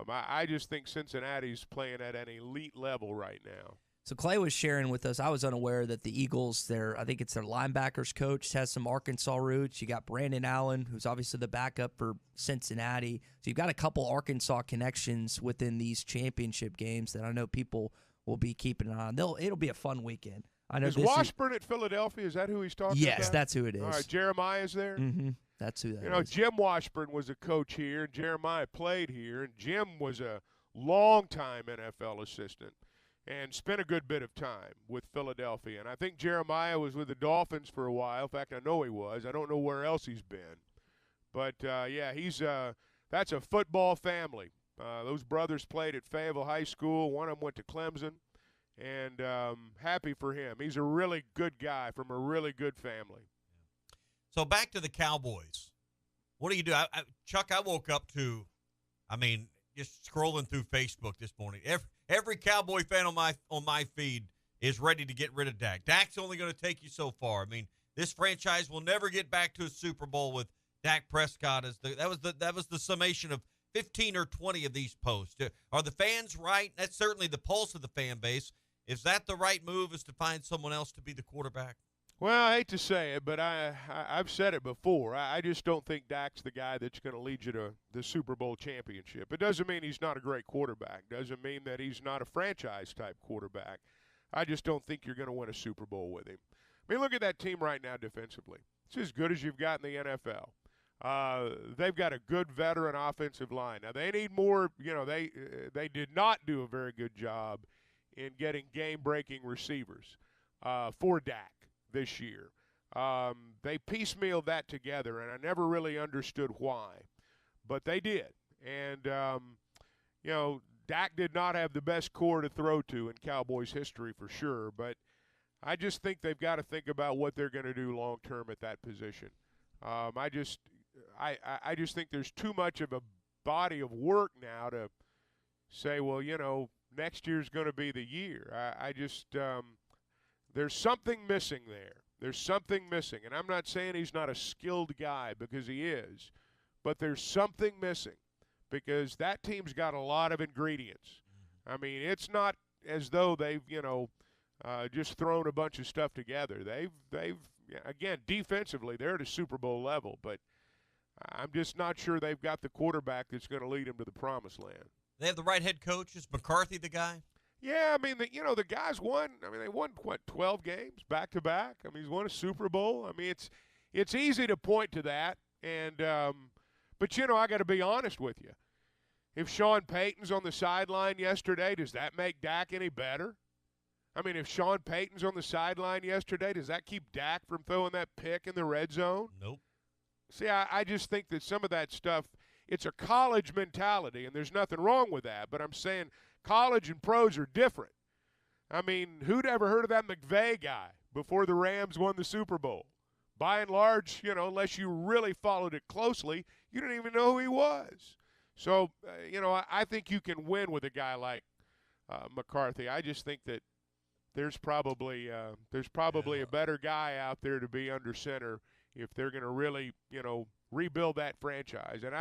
I just think Cincinnati's playing at an elite level right now. So Clay was sharing with us, I was unaware that the Eagles, I think it's their linebackers coach, has some Arkansas roots. You got Brandon Allen, who's obviously the backup for Cincinnati. So you've got a couple Arkansas connections within these championship games that I know people will be keeping an eye on. It'll be a fun weekend. I know. Is Washburn at Philadelphia? Is that who he's talking about? Yes, that's who it is. All right, Jeremiah's there? Mm-hmm. That's who that is. Jim Washburn was a coach here, and Jeremiah played here, and Jim was a long-time NFL assistant and spent a good bit of time with Philadelphia. And I think Jeremiah was with the Dolphins for a while. In fact, I know he was. I don't know where else he's been. But, he's that's a football family. Those brothers played at Fayetteville High School. One of them went to Clemson. And happy for him. He's a really good guy from a really good family. So back to the Cowboys. What do you do? Chuck, I woke up to, just scrolling through Facebook this morning. Every Cowboy fan on my feed is ready to get rid of Dak. Dak's only going to take you so far. I mean, this franchise will never get back to a Super Bowl with Dak Prescott. That was the summation of 15 or 20 of these posts. Are the fans right? That's certainly the pulse of the fan base. Is that the right move, is to find someone else to be the quarterback? Well, I hate to say it, but I've said it before. I just don't think Dak's the guy that's going to lead you to the Super Bowl championship. It doesn't mean he's not a great quarterback. Doesn't mean that he's not a franchise-type quarterback. I just don't think you're going to win a Super Bowl with him. I mean, look at that team right now defensively. It's as good as you've got in the NFL. They've got a good veteran offensive line. Now, they need more. They did not do a very good job in getting game-breaking receivers for Dak this year. They piecemealed that together, and I never really understood why. But they did. And, Dak did not have the best core to throw to in Cowboys history for sure. But I just think they've got to think about what they're going to do long-term at that position. I just think there's too much of a body of work now to say, well, next year's going to be the year. There's something missing there. There's something missing. And I'm not saying he's not a skilled guy, because he is. But there's something missing, because that team's got a lot of ingredients. I mean, it's not as though they've, just thrown a bunch of stuff together. They've again, defensively, they're at a Super Bowl level. But I'm just not sure they've got the quarterback that's going to lead them to the promised land. They have the right head coach. Is McCarthy the guy? Yeah, I mean, the guys won. I mean, they won, 12 games back-to-back? I mean, he's won a Super Bowl. I mean, it's easy to point to that. And but, I got to be honest with you. If Sean Payton's on the sideline yesterday, does that make Dak any better? I mean, if Sean Payton's on the sideline yesterday, does that keep Dak from throwing that pick in the red zone? Nope. See, I just think that some of that stuff, it's a college mentality, and there's nothing wrong with that. But I'm saying college and pros are different. I mean, who'd ever heard of that McVay guy before the Rams won the Super Bowl? By and large, unless you really followed it closely, you didn't even know who he was. So, I think you can win with a guy like McCarthy. I just think that there's probably a better guy out there to be under center if they're going to really, rebuild that franchise. And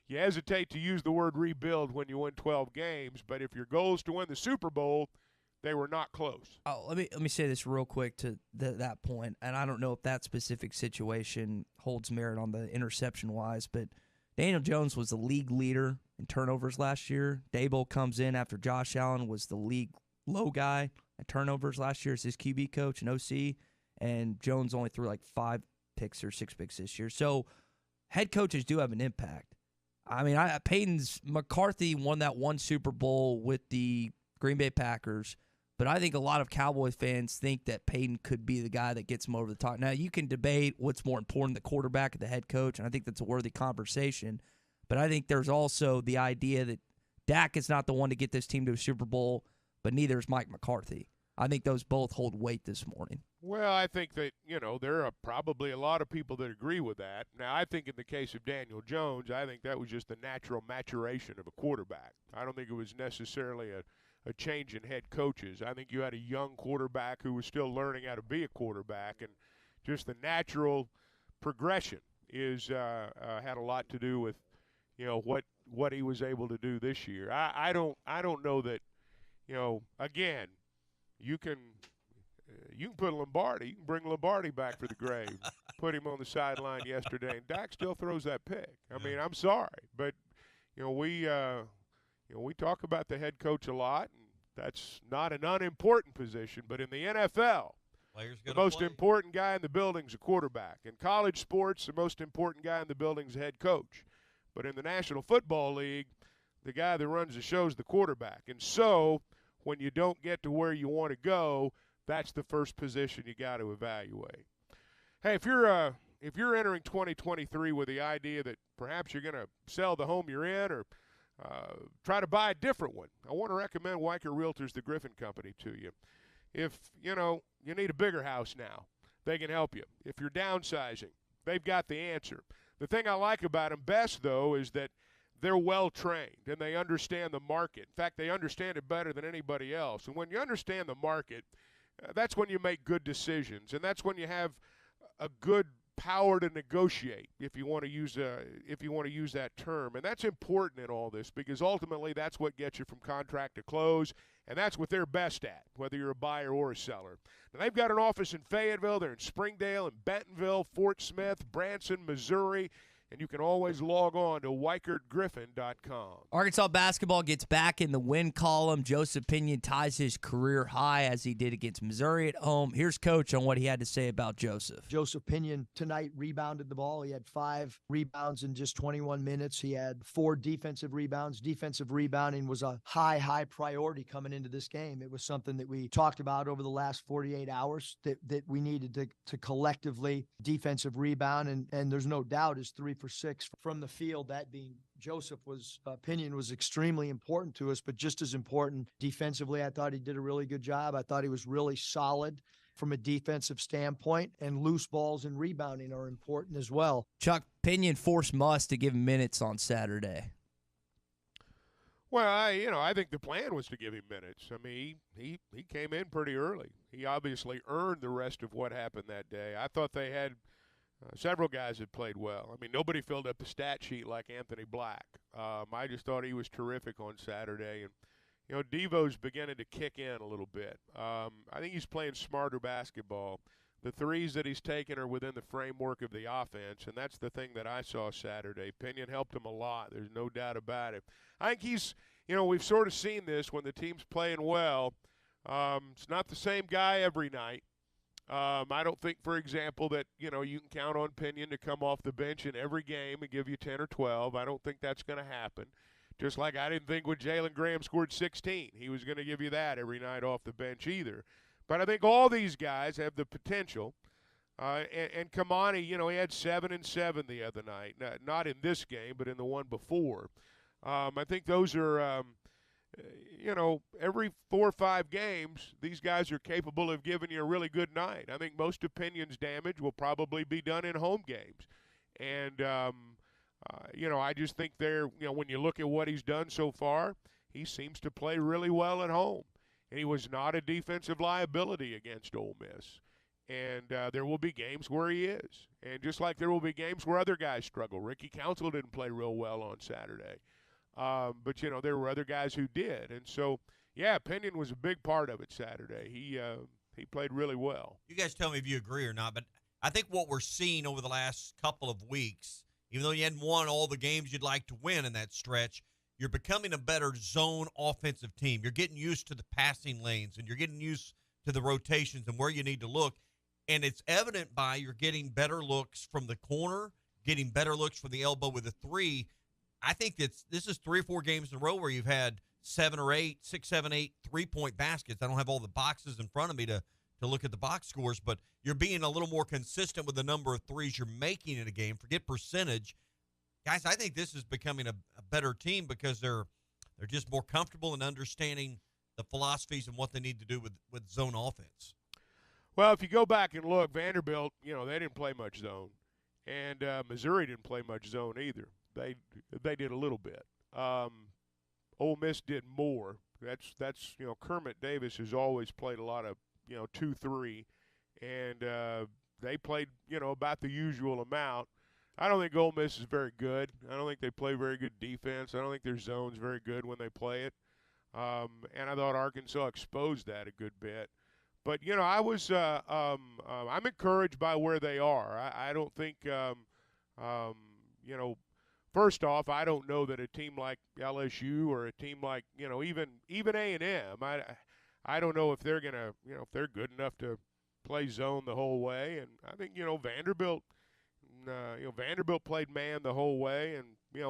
you hesitate to use the word rebuild when you win 12 games, but if your goal is to win the Super Bowl, they were not close. Oh, let me say this real quick to that point, and I don't know if that specific situation holds merit on the interception-wise, but Daniel Jones was the league leader in turnovers last year. Dable comes in after Josh Allen was the league low guy at turnovers last year as his QB coach and OC, and Jones only threw like 5 picks or 6 picks this year. So head coaches do have an impact. I mean, McCarthy won that one Super Bowl with the Green Bay Packers, but I think a lot of Cowboys fans think that Payton could be the guy that gets him over the top. Now, you can debate what's more important, the quarterback or the head coach, and I think that's a worthy conversation. But I think there's also the idea that Dak is not the one to get this team to a Super Bowl, but neither is Mike McCarthy. I think those both hold weight this morning. Well, I think that, there are probably a lot of people that agree with that. Now, I think in the case of Daniel Jones, I think that was just the natural maturation of a quarterback. I don't think it was necessarily a change in head coaches. I think you had a young quarterback who was still learning how to be a quarterback, and just the natural progression had a lot to do with, what he was able to do this year. I don't know that, again, you can put Lombardi. You can bring Lombardi back for the grave. Put him on the sideline yesterday, and Dak still throws that pick. I mean, I'm sorry, but we talk about the head coach a lot, and that's not an unimportant position. But in the NFL, the most important guy in the building is a quarterback. In college sports, the most important guy in the building is a head coach. But in the National Football League, the guy that runs the show is the quarterback. And so when you don't get to where you want to go, that's the first position you got to evaluate. Hey, if you're entering 2023 with the idea that perhaps you're going to sell the home you're in or try to buy a different one, I want to recommend Weicker Realtors, the Griffin Company, to you. If, you need a bigger house now, they can help you. If you're downsizing, they've got the answer. The thing I like about them best, though, is that they're well-trained and they understand the market. In fact, they understand it better than anybody else. And when you understand the market, that's when you make good decisions, and that's when you have a good power to negotiate, if you want to use that term. And that's important in all this, because ultimately that's what gets you from contract to close, and that's what they're best at, whether you're a buyer or a seller. Now, they've got an office in Fayetteville, they're in Springdale, and Bentonville, Fort Smith, Branson, Missouri, and you can always log on to WeichertGriffin.com. Arkansas basketball gets back in the win column. Joseph Pinion ties his career high as he did against Missouri at home. Here's Coach on what he had to say about Joseph. Joseph Pinion tonight rebounded the ball. He had 5 rebounds in just 21 minutes. He had 4 defensive rebounds. Defensive rebounding was a high priority coming into this game. It was something that we talked about over the last 48 hours that we needed to collectively defensive rebound. And there's no doubt his 3 for 6 from the field, that being Joseph Pinion was extremely important to us, but just as important defensively. I thought he did a really good job. I thought he was really solid from a defensive standpoint, and loose balls and rebounding are important as well. Chuck, Pinion forced Muss to give him minutes on Saturday. Well, I think the plan was to give him minutes. I mean, he came in pretty early. He obviously earned the rest of what happened that day. I thought they had several guys that played well. I mean, nobody filled up the stat sheet like Anthony Black. I just thought he was terrific on Saturday. And, Devo's beginning to kick in a little bit. I think he's playing smarter basketball. The threes that he's taken are within the framework of the offense, and that's the thing that I saw Saturday. Pinion helped him a lot. There's no doubt about it. I think he's, we've sort of seen this when the team's playing well. It's not the same guy every night. I don't think, for example, that, you can count on Pinion to come off the bench in every game and give you 10 or 12. I don't think that's going to happen. Just like I didn't think when Jalen Graham scored 16, he was going to give you that every night off the bench either. But I think all these guys have the potential. And Kamani, he had 7 and 7 the other night. Not in this game, but in the one before. I think those are every 4 or 5 games, these guys are capable of giving you a really good night. I think most of Pinion's damage will probably be done in home games. And, I just think when you look at what he's done so far, he seems to play really well at home. And he was not a defensive liability against Ole Miss. And there will be games where he is. And just like there will be games where other guys struggle. Ricky Council didn't play real well on Saturday. But, there were other guys who did. And so, Pinion was a big part of it Saturday. He played really well. You guys tell me if you agree or not, but I think what we're seeing over the last couple of weeks, even though you hadn't won all the games you'd like to win in that stretch, you're becoming a better zone offensive team. You're getting used to the passing lanes, and you're getting used to the rotations and where you need to look. And it's evident by you're getting better looks from the corner, getting better looks from the elbow with the 3. I think this is 3 or 4 games in a row where you've had 7 or 8, 6, 7, 8 3-point baskets. I don't have all the boxes in front of me to look at the box scores, but you're being a little more consistent with the number of threes you're making in a game. Forget percentage. Guys, I think this is becoming a better team because they're just more comfortable in understanding the philosophies and what they need to do with zone offense. Well, if you go back and look, Vanderbilt, they didn't play much zone. And Missouri didn't play much zone either. They did a little bit. Ole Miss did more. That's Kermit Davis has always played a lot of 2-3, and they played about the usual amount. I don't think Ole Miss is very good. I don't think they play very good defense. I don't think their zone's very good when they play it. And I thought Arkansas exposed that a good bit. But I was I'm encouraged by where they are. I don't think first off, I don't know that a team like LSU or a team like, even A&M, I don't know if they're going to, if they're good enough to play zone the whole way. And I think, Vanderbilt played man the whole way, and,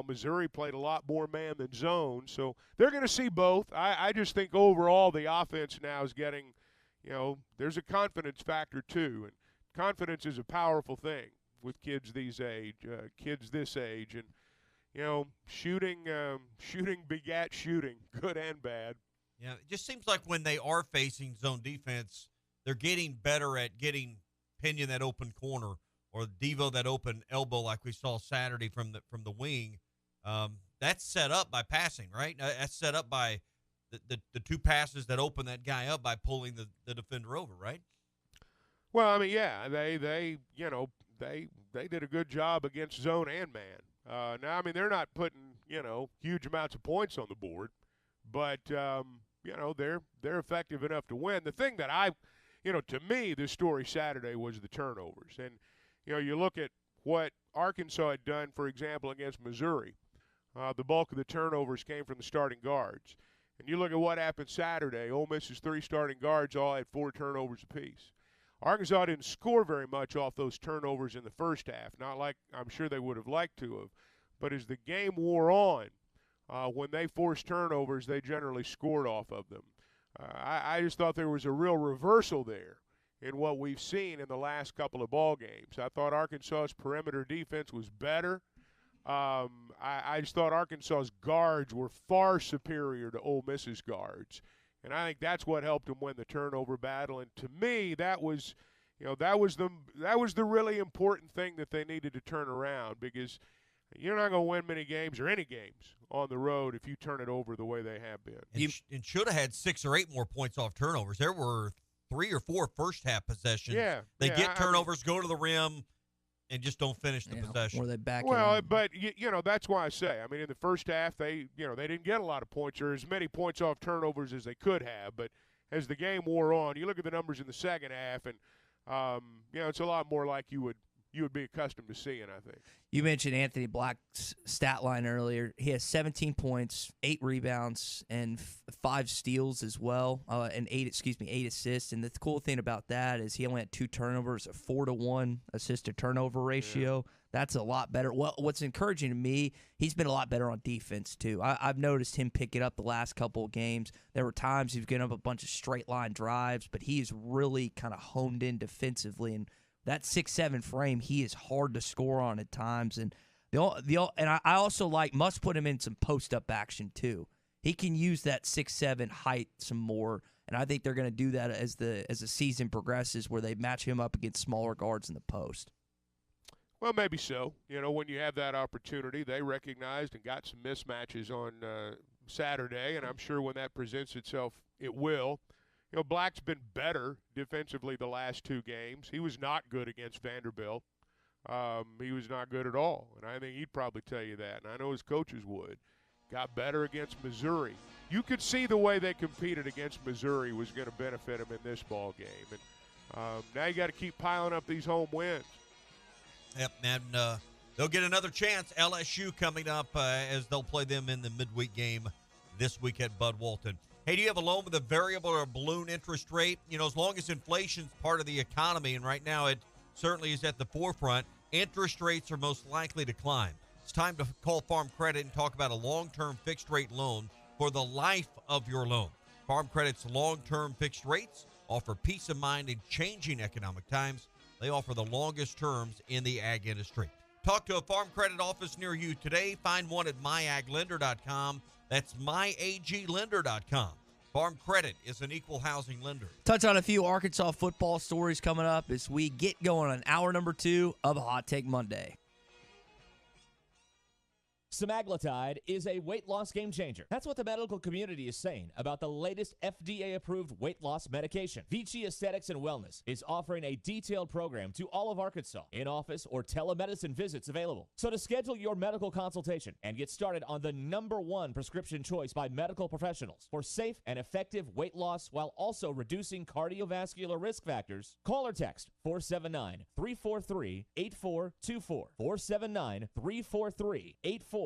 Missouri played a lot more man than zone. So they're going to see both. I just think overall the offense now is getting, there's a confidence factor too. And confidence is a powerful thing with kids this age. And, shooting begat shooting, good and bad. Yeah, it just seems like when they are facing zone defense, they're getting better at getting Pinion that open corner or Devo that open elbow like we saw Saturday from the wing. That's set up by passing, right? That's set up by the 2 passes that open that guy up by pulling the defender over, right? Well, I mean, yeah, they they did a good job against zone and man. Now, I mean, they're not putting, huge amounts of points on the board, but, they're effective enough to win. The thing that to me, this story Saturday was the turnovers. And, you look at what Arkansas had done, for example, against Missouri. The bulk of the turnovers came from the starting guards. And you look at what happened Saturday, Ole Miss's 3 starting guards all had 4 turnovers apiece. Arkansas didn't score very much off those turnovers in the first half, not like I'm sure they would have liked to have. But as the game wore on, when they forced turnovers, they generally scored off of them. I just thought there was a real reversal there in what we've seen in the last couple of ball games. I thought Arkansas's perimeter defense was better. I just thought Arkansas's guards were far superior to Ole Miss's guards, and I think that's what helped them win the turnover battle. And to me, that was the really important thing that they needed to turn around, because you're not going to win many games or any games on the road if you turn it over the way they have been. And should have had 6 or 8 more points off turnovers. There were 3 or 4 first half possessions. They get turnovers, go to the rim, and just don't finish the possession. Or they back well, in. But that's why I say. I mean, in the first half, they didn't get a lot of points or as many points off turnovers as they could have. But as the game wore on, you look at the numbers in the second half, and it's a lot more like you would be accustomed to seeing, I think. You mentioned Anthony Black's stat line earlier. He has 17 points, 8 rebounds, and 5 steals as well, and 8 assists. And the cool thing about that is he only had 2 turnovers, a 4-to-1 assist-to-turnover ratio. Yeah. That's a lot better. Well, what's encouraging to me, he's been a lot better on defense, too. I've noticed him pick it up the last couple of games. There were times he's getting up a bunch of straight-line drives, but he's really kind of honed in defensively. And that 6'7" frame, he is hard to score on at times. And I also must put him in some post-up action, too. He can use that 6'7" height some more, and I think they're going to do that as the season progresses, where they match him up against smaller guards in the post. Well, maybe so. When you have that opportunity, they recognized and got some mismatches on Saturday, and I'm sure when that presents itself, it will. Black's been better defensively the last 2 games. He was not good against Vanderbilt. He was not good at all, and I think he'd probably tell you that, and I know his coaches would. Got better against Missouri. You could see the way they competed against Missouri was going to benefit him in this ball game. And now you got to keep piling up these home wins. Yep, and they'll get another chance. LSU coming up as they'll play them in the midweek game this week at Bud Walton. Hey, do you have a loan with a variable or a balloon interest rate? As long as inflation's part of the economy, and right now it certainly is at the forefront, interest rates are most likely to climb. It's time to call Farm Credit and talk about a long-term fixed-rate loan for the life of your loan. Farm Credit's long-term fixed rates offer peace of mind in changing economic times. They offer the longest terms in the ag industry. Talk to a Farm Credit office near you today. Find one at myaglender.com. That's myaglender.com. Farm Credit is an equal housing lender. Touch on a few Arkansas football stories coming up as we get going on hour number 2 of Hot Take Monday. Semaglutide is a weight loss game changer. That's what the medical community is saying about the latest FDA-approved weight loss medication. Vici Aesthetics and Wellness is offering a detailed program to all of Arkansas, in-office or telemedicine visits available. So to schedule your medical consultation and get started on the #1 prescription choice by medical professionals for safe and effective weight loss while also reducing cardiovascular risk factors, call or text 479-343-8424. 479-343-8424.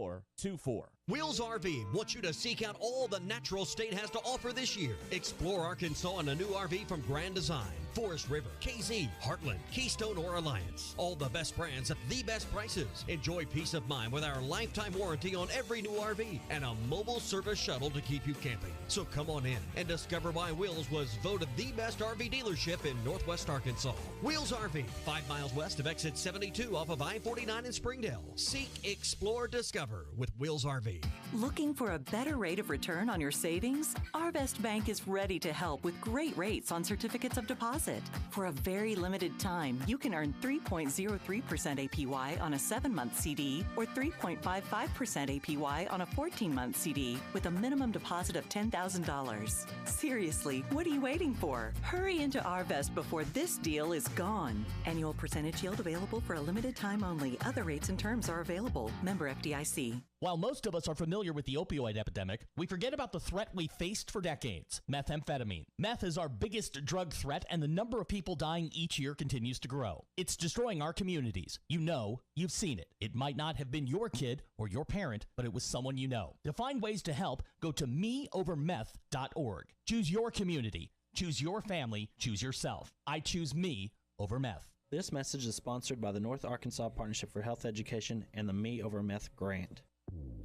Wheels RV wants you to seek out all the natural state has to offer this year. Explore Arkansas in a new RV from Grand Design, Forest River, KZ, Heartland, Keystone, or Alliance. All the best brands at the best prices. Enjoy peace of mind with our lifetime warranty on every new RV and a mobile service shuttle to keep you camping. So come on in and discover why Wheels was voted the best RV dealership in Northwest Arkansas. Wheels RV, 5 miles west of exit 72 off of I-49 in Springdale. Seek, explore, discover with Wheels RV. GMC. Looking for a better rate of return on your savings? Arvest Bank is ready to help with great rates on certificates of deposit. For a very limited time, you can earn 3.03% APY on a 7-month CD or 3.55% APY on a 14-month CD with a minimum deposit of $10,000. Seriously, what are you waiting for? Hurry into Arvest before this deal is gone. Annual percentage yield available for a limited time only. Other rates and terms are available. Member FDIC. While most of us are familiar with the opioid epidemic, we forget about the threat we faced for decades, methamphetamine. Meth is our biggest drug threat, and the number of people dying each year continues to grow. It's destroying our communities. You know, you've seen it. It might not have been your kid or your parent, but it was someone you know. To find ways to help, go to meovermeth.org. Choose your community. Choose your family. Choose yourself. I choose me over meth. This message is sponsored by the North Arkansas Partnership for Health Education and the Me Over Meth grant.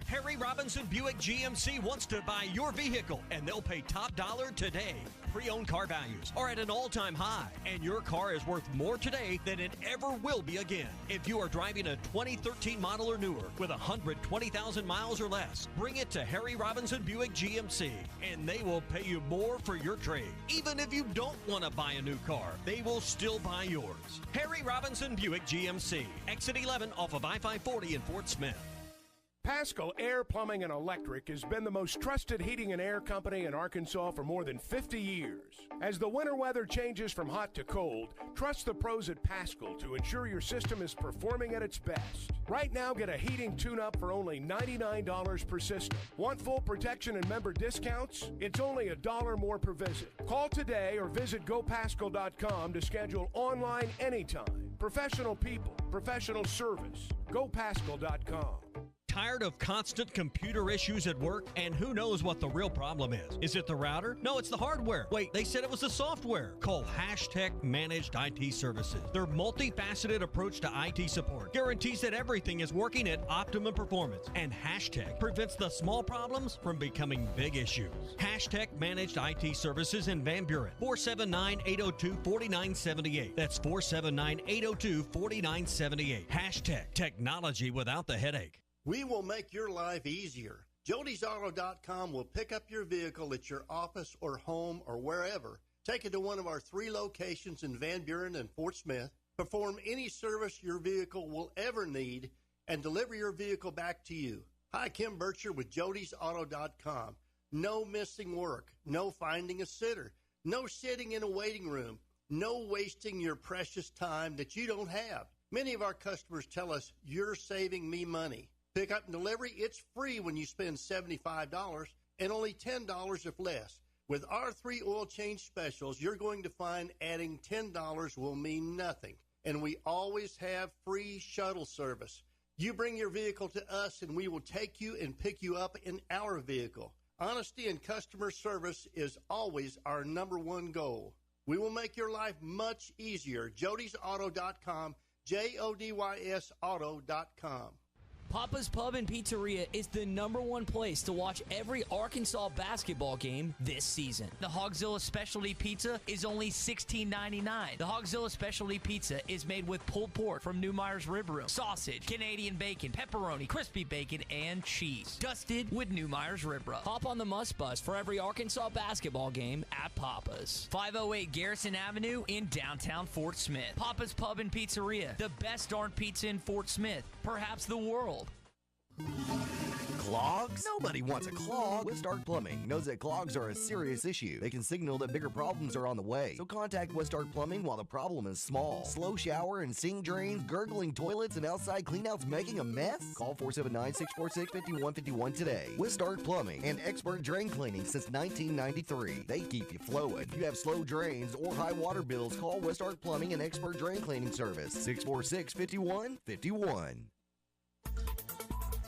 Harry Robinson Buick GMC wants to buy your vehicle, and they'll pay top dollar today. Pre-owned car values are at an all-time high, and your car is worth more today than it ever will be again. If you are driving a 2013 model or newer with 120,000 miles or less, bring it to Harry Robinson Buick GMC, and they will pay you more for your trade. Even if you don't want to buy a new car, they will still buy yours. Harry Robinson Buick GMC, exit 11 off of I-540 in Fort Smith. Paschal Air, Plumbing, and Electric has been the most trusted heating and air company in Arkansas for more than 50 years. As the winter weather changes from hot to cold, trust the pros at Paschal to ensure your system is performing at its best. Right now, get a heating tune-up for only $99 per system. Want full protection and member discounts? It's only $1 more per visit. Call today or visit GoPaschal.com to schedule online anytime. Professional people, professional service. GoPaschal.com. Tired of constant computer issues at work? And who knows what the real problem is? Is it the router? No, it's the hardware. Wait, they said it was the software. Call Hashtech Managed IT Services. Their multifaceted approach to IT support guarantees that everything is working at optimum performance. And Hashtech prevents the small problems from becoming big issues. Hashtech Managed IT Services in Van Buren. 479-802-4978. That's 479-802-4978. Hashtech Technology without the headache. We will make your life easier. Jody'sAuto.com will pick up your vehicle at your office or home or wherever, take it to one of our 3 locations in Van Buren and Fort Smith, perform any service your vehicle will ever need, and deliver your vehicle back to you. Hi, Kim Bircher with Jody'sAuto.com. No missing work, no finding a sitter, no sitting in a waiting room, no wasting your precious time that you don't have. Many of our customers tell us, you're saving me money. Pickup and delivery, it's free when you spend $75 and only $10 if less. With our 3 oil change specials, you're going to find adding $10 will mean nothing. And we always have free shuttle service. You bring your vehicle to us and we will take you and pick you up in our vehicle. Honesty and customer service is always our #1 goal. We will make your life much easier. Jody'sAuto.com, JODYS Auto.com. Papa's Pub and Pizzeria is the #1 place to watch every Arkansas basketball game this season. The Hogzilla Specialty Pizza is only $16.99. The Hogzilla Specialty Pizza is made with pulled pork from Neumeyer's Rib Room, sausage, Canadian bacon, pepperoni, crispy bacon, and cheese. Dusted with Neumeyer's Rib Rub. Hop on the Must Bus for every Arkansas basketball game at Papa's. 508 Garrison Avenue in downtown Fort Smith. Papa's Pub and Pizzeria, the best darn pizza in Fort Smith, perhaps the world. Clogs? Nobody wants a clog. Westark Plumbing knows that clogs are a serious issue. They can signal that bigger problems are on the way. So contact Westark Plumbing while the problem is small. Slow shower and sink drains, gurgling toilets, and outside cleanouts making a mess? Call 479-646-5151 today. Westark Plumbing and expert drain cleaning since 1993. They keep you flowing. If you have slow drains or high water bills, call Westark Plumbing and expert drain cleaning service. 646-5151.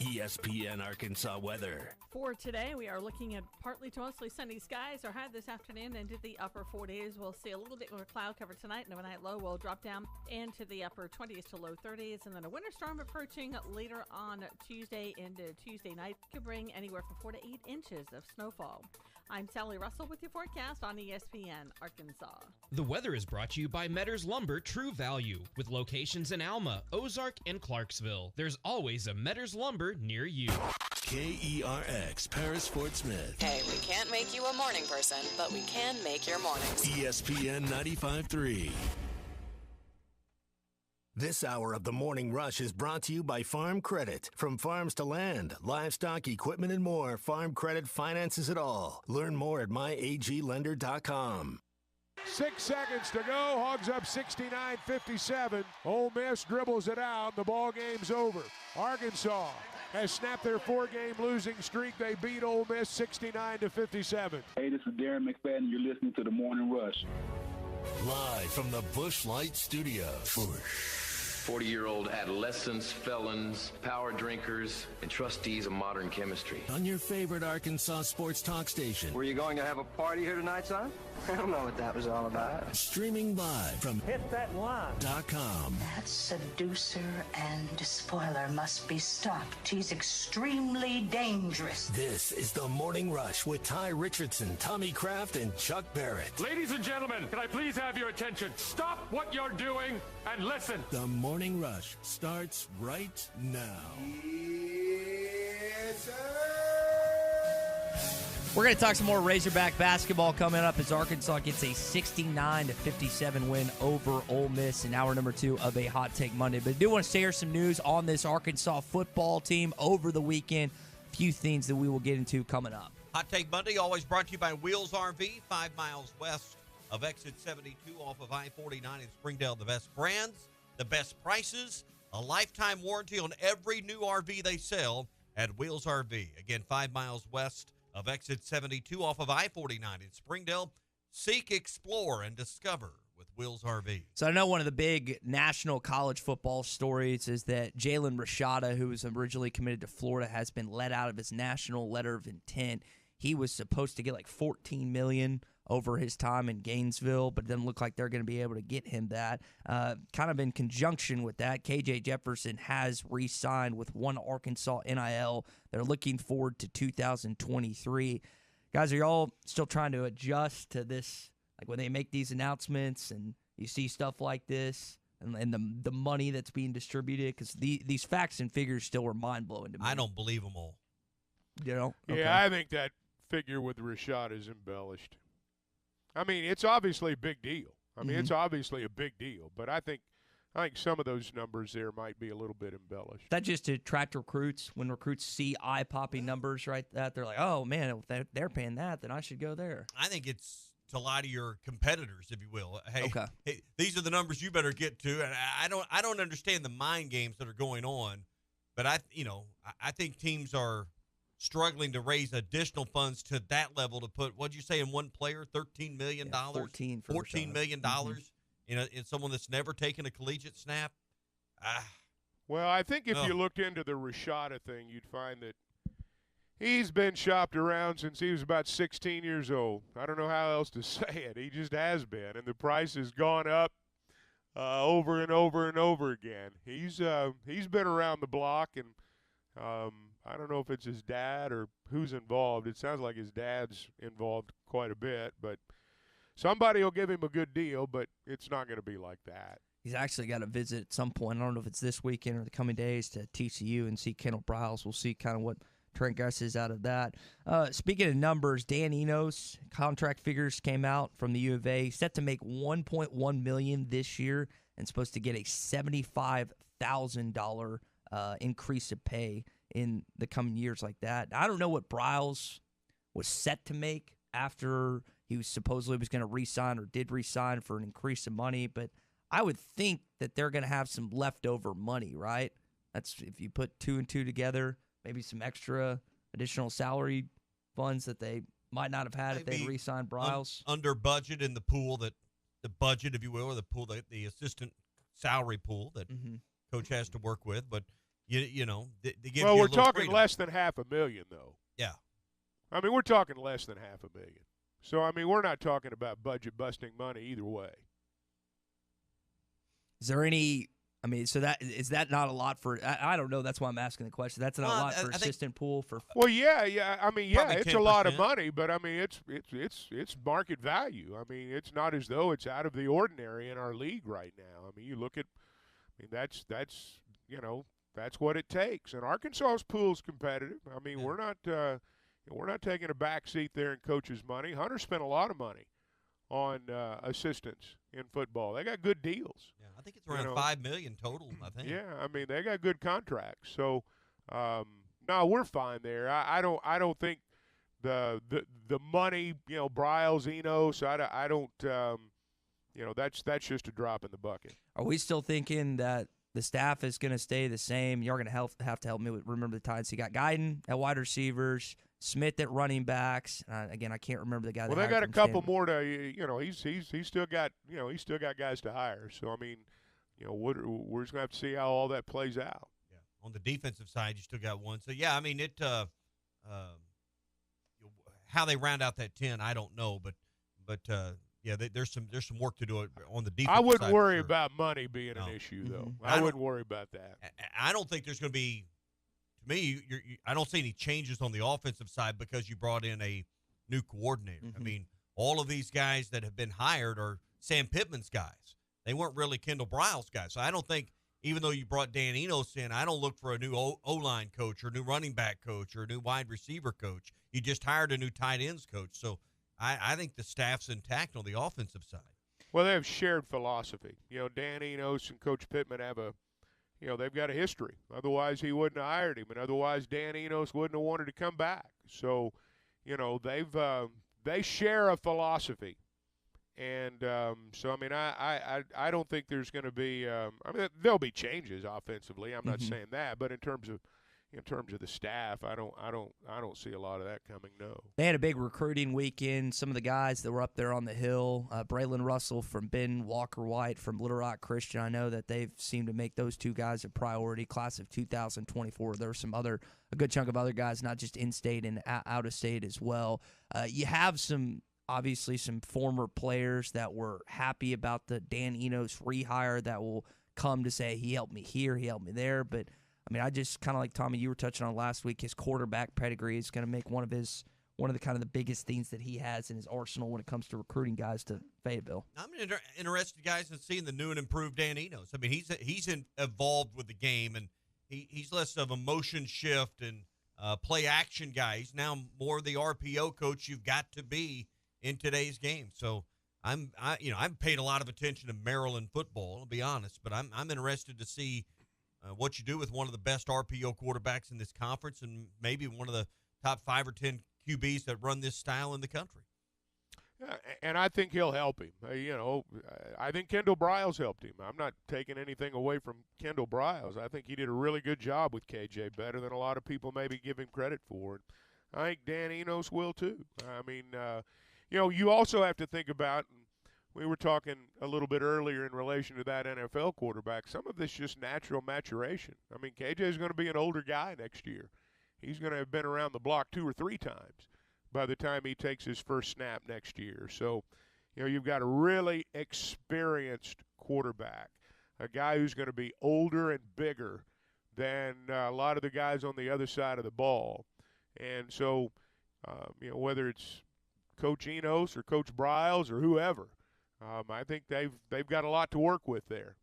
ESPN Arkansas weather. For today, we are looking at partly to mostly sunny skies. Our high this afternoon into the upper 40s. We'll see a little bit more cloud cover tonight, and overnight low will drop down into the upper 20s to low 30s. And then a winter storm approaching later on Tuesday into Tuesday night could bring anywhere from 4 to 8 inches of snowfall. I'm Sally Russell with your forecast on ESPN Arkansas. The weather is brought to you by Metters Lumber True Value, with locations in Alma, Ozark, and Clarksville. There's always a Metters Lumber center near you. KERX, Paris Fort Smith. Hey, we can't make you a morning person, but we can make your mornings. ESPN 95.3. This hour of the Morning Rush is brought to you by Farm Credit. From farms to land, livestock, equipment, and more, Farm Credit finances it all. Learn more at myaglender.com. 6 seconds to go. Hogs up 69-57. Ole Miss dribbles it out. The ball game's over. Arkansas has snapped their 4-game losing streak. They beat Ole Miss 69-57. Hey, this is Darren McFadden. You're listening to the Morning Rush. Live from the Busch Light Studios. 40-year-old adolescents, felons, power drinkers, and trustees of modern chemistry. On your favorite Arkansas sports talk station. Were you going to have a party here tonight, son? I don't know what that was all about. Streaming live from HitThatLine.com. That seducer and spoiler must be stopped. He's extremely dangerous. This is the Morning Rush with Ty Richardson, Tommy Kraft, and Chuck Barrett. Ladies and gentlemen, can I please have your attention? Stop what you're doing and listen. The Morning Rush starts right now. Yes, sir. We're going to talk some more Razorback basketball coming up as Arkansas gets a 69-57 win over Ole Miss in hour number 2 of a Hot Take Monday. But I do want to share some news on this Arkansas football team over the weekend. A few things that we will get into coming up. Hot Take Monday, always brought to you by Wheels RV, 5 miles west of Exit 72 off of I-49 in Springdale. The best brands, the best prices, a lifetime warranty on every new RV they sell at Wheels RV. Again, 5 miles west of Exit 72 off of I-49 in Springdale. Seek, explore, and discover with Wheels RV. So I know one of the big national college football stories is that Jalen Rashada, who was originally committed to Florida, has been let out of his national letter of intent. He was supposed to get like $14 million over his time in Gainesville, but it doesn't look like they're going to be able to get him that. Kind of in conjunction with that, KJ Jefferson has re-signed with one Arkansas NIL. They're looking forward to 2023. Guys, are y'all still trying to adjust to this? Like when they make these announcements and you see stuff like this and the money that's being distributed? Because these facts and figures still are mind-blowing to me. I don't believe them all. You know? Okay. Yeah, I think that figure with Rashad is embellished. I mean, it's obviously a big deal. I mean, it's obviously a big deal. But I think some of those numbers there might be a little bit embellished. That just to attract recruits. When recruits see eye-popping numbers like that, they're like, oh, man, if they're paying that, then I should go there. I think it's to lie to your competitors, if you will. Hey, these are the numbers you better get to. And I don't understand the mind games that are going on. But I think teams are struggling to raise additional funds to that level to put, what'd you say, in one player, $13 million? Yeah, $14 million in someone that's never taken a collegiate snap? Well, I think if you looked into the Rashada thing, you'd find that he's been shopped around since he was about 16 years old. I don't know how else to say it. He just has been, and the price has gone up over and over and over again. He's been around the block, and I don't know if it's his dad or who's involved. It sounds like his dad's involved quite a bit, but somebody will give him a good deal, but it's not going to be like that. He's actually got to visit at some point. I don't know if it's this weekend or the coming days to TCU and see Kendall Briles. We'll see kind of what Trent guesses out of that. Speaking of numbers, Dan Enos contract figures came out from the U of A, set to make $1.1 million this year and supposed to get a $75,000 increase of pay in the coming years like that. I don't know what Briles was set to make after he was supposedly was going to re-sign or did re-sign for an increase of money, but I would think that they're going to have some leftover money, right? That's if you put 2 and 2 together, maybe some extra additional salary funds that they might not have had if they re-signed Briles. Under budget in the pool, the budget, if you will, or the pool, the assistant salary pool that coach has to work with, but you know, they give well, you we're a little talking freedom. less than $500,000, though. Yeah. I mean, we're talking less than $500,000. So, I mean, we're not talking about budget-busting money either way. Is there any – I mean, so that is that not a lot for – I don't know. That's why I'm asking the question. That's not a lot for assistant pool for – Well, yeah. I mean, yeah, it's 10%. a lot of money, but, I mean, it's market value. I mean, it's not as though it's out of the ordinary in our league right now. I mean, you look at – I mean, that's you know, that's what it takes. And Arkansas's pool's competitive. I mean, we're not taking a back seat there in coach's money. Hunter spent a lot of money on assistants in football. They got good deals. Yeah, I think it's around $5 million total, I think. Yeah, I mean, they got good contracts. So, no, we're fine there. I don't think the money, Briles, Enos, I don't that's just a drop in the bucket. Are we still thinking that the staff is going to stay the same? You're going to have to help me remember the Titans. You got Guyton at wide receivers, Smith at running backs. Again, I can't remember the guy. Well, they got a couple more to. He's still got guys to hire. So I mean, we're just going to have to see how all that plays out. Yeah. On the defensive side, you still got one. So yeah, I mean it. How they round out that 10, I don't know, but. Yeah, there's some work to do on the defense. I wouldn't worry about money being an issue, though. I wouldn't worry about that. I don't think there's going to be. To me, I don't see any changes on the offensive side because you brought in a new coordinator. I mean, all of these guys that have been hired are Sam Pittman's guys. They weren't really Kendall Briles' guys. So I don't think, even though you brought Dan Enos in, I don't look for a new O-line coach or new running back coach or a new wide receiver coach. You just hired a new tight ends coach. So I think the staff's intact on the offensive side. Well, they have shared philosophy. Dan Enos and Coach Pittman have they've got a history. Otherwise, he wouldn't have hired him, and otherwise, Dan Enos wouldn't have wanted to come back. So, they share a philosophy, and so I mean, I don't think there's going to be. There'll be changes offensively. I'm not saying that, but in terms of the staff, I don't see a lot of that coming. No. They had a big recruiting weekend. Some of the guys that were up there on the hill, Braylon Russell from Ben, Walker White from Little Rock Christian. I know that they've seemed to make those two guys a priority. Class of 2024. There were a good chunk of other guys, not just in-state and out of state as well. You have obviously some former players that were happy about the Dan Enos rehire that will come to say he helped me here, he helped me there, but. I mean, I just kind of like Tommy, you were touching on last week, his quarterback pedigree is going to make one of the kind of the biggest things that he has in his arsenal when it comes to recruiting guys to Fayetteville. I'm interested, guys, in seeing the new and improved Dan Enos. I mean, he's evolved with the game, and he's less of a motion shift and play action guy. He's now more the RPO coach you've got to be in today's game. So I've paid a lot of attention to Maryland football, I'll be honest, but I'm interested to see what you do with one of the best RPO quarterbacks in this conference and maybe one of the top 5 or 10 QBs that run this style in the country. Yeah, and I think he'll help him. I think Kendall Briles helped him. I'm not taking anything away from Kendall Briles. I think he did a really good job with KJ, better than a lot of people maybe give him credit for. I think Dan Enos will too. I mean, you also have to think about – we were talking a little bit earlier in relation to that NFL quarterback. Some of this just natural maturation. I mean, KJ is going to be an older guy next year. He's going to have been around the block 2 or 3 times by the time he takes his first snap next year. So, you've got a really experienced quarterback, a guy who's going to be older and bigger than a lot of the guys on the other side of the ball. And so, whether it's Coach Enos or Coach Briles or whoever, I think they've got a lot to work with there.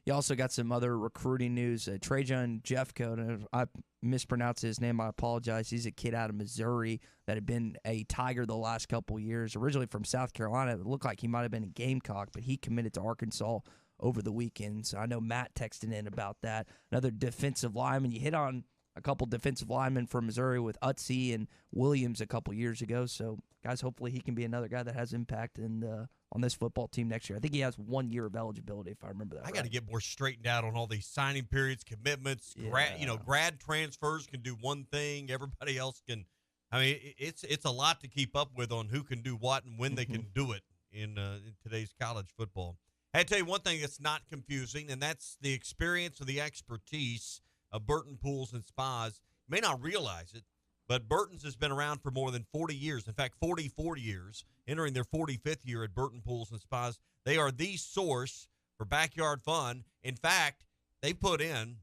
You also got some other recruiting news. Trajan Jeffcoat, and I mispronounced his name, I apologize. He's a kid out of Missouri that had been a Tiger the last couple years. Originally from South Carolina, it looked like he might have been a Gamecock, but he committed to Arkansas over the weekend. So I know Matt texted in about that. Another defensive lineman. You hit on a couple defensive linemen from Missouri with Utsi and Williams a couple years ago. So, guys, hopefully he can be another guy that has impact on this football team next year. I think he has 1 year of eligibility, if I remember that. I got to get more straightened out on all these signing periods, commitments. Yeah. Grad transfers can do one thing. Everybody else can. I mean, it's a lot to keep up with on who can do what and when they can do it in today's college football. I tell you one thing that's not confusing, and that's the experience or the expertise of Burton Pools and Spas. You may not realize it, but Burton's has been around for more than 40 years. In fact, 44 years, entering their 45th year at Burton Pools and Spas. They are the source for backyard fun. In fact, they put in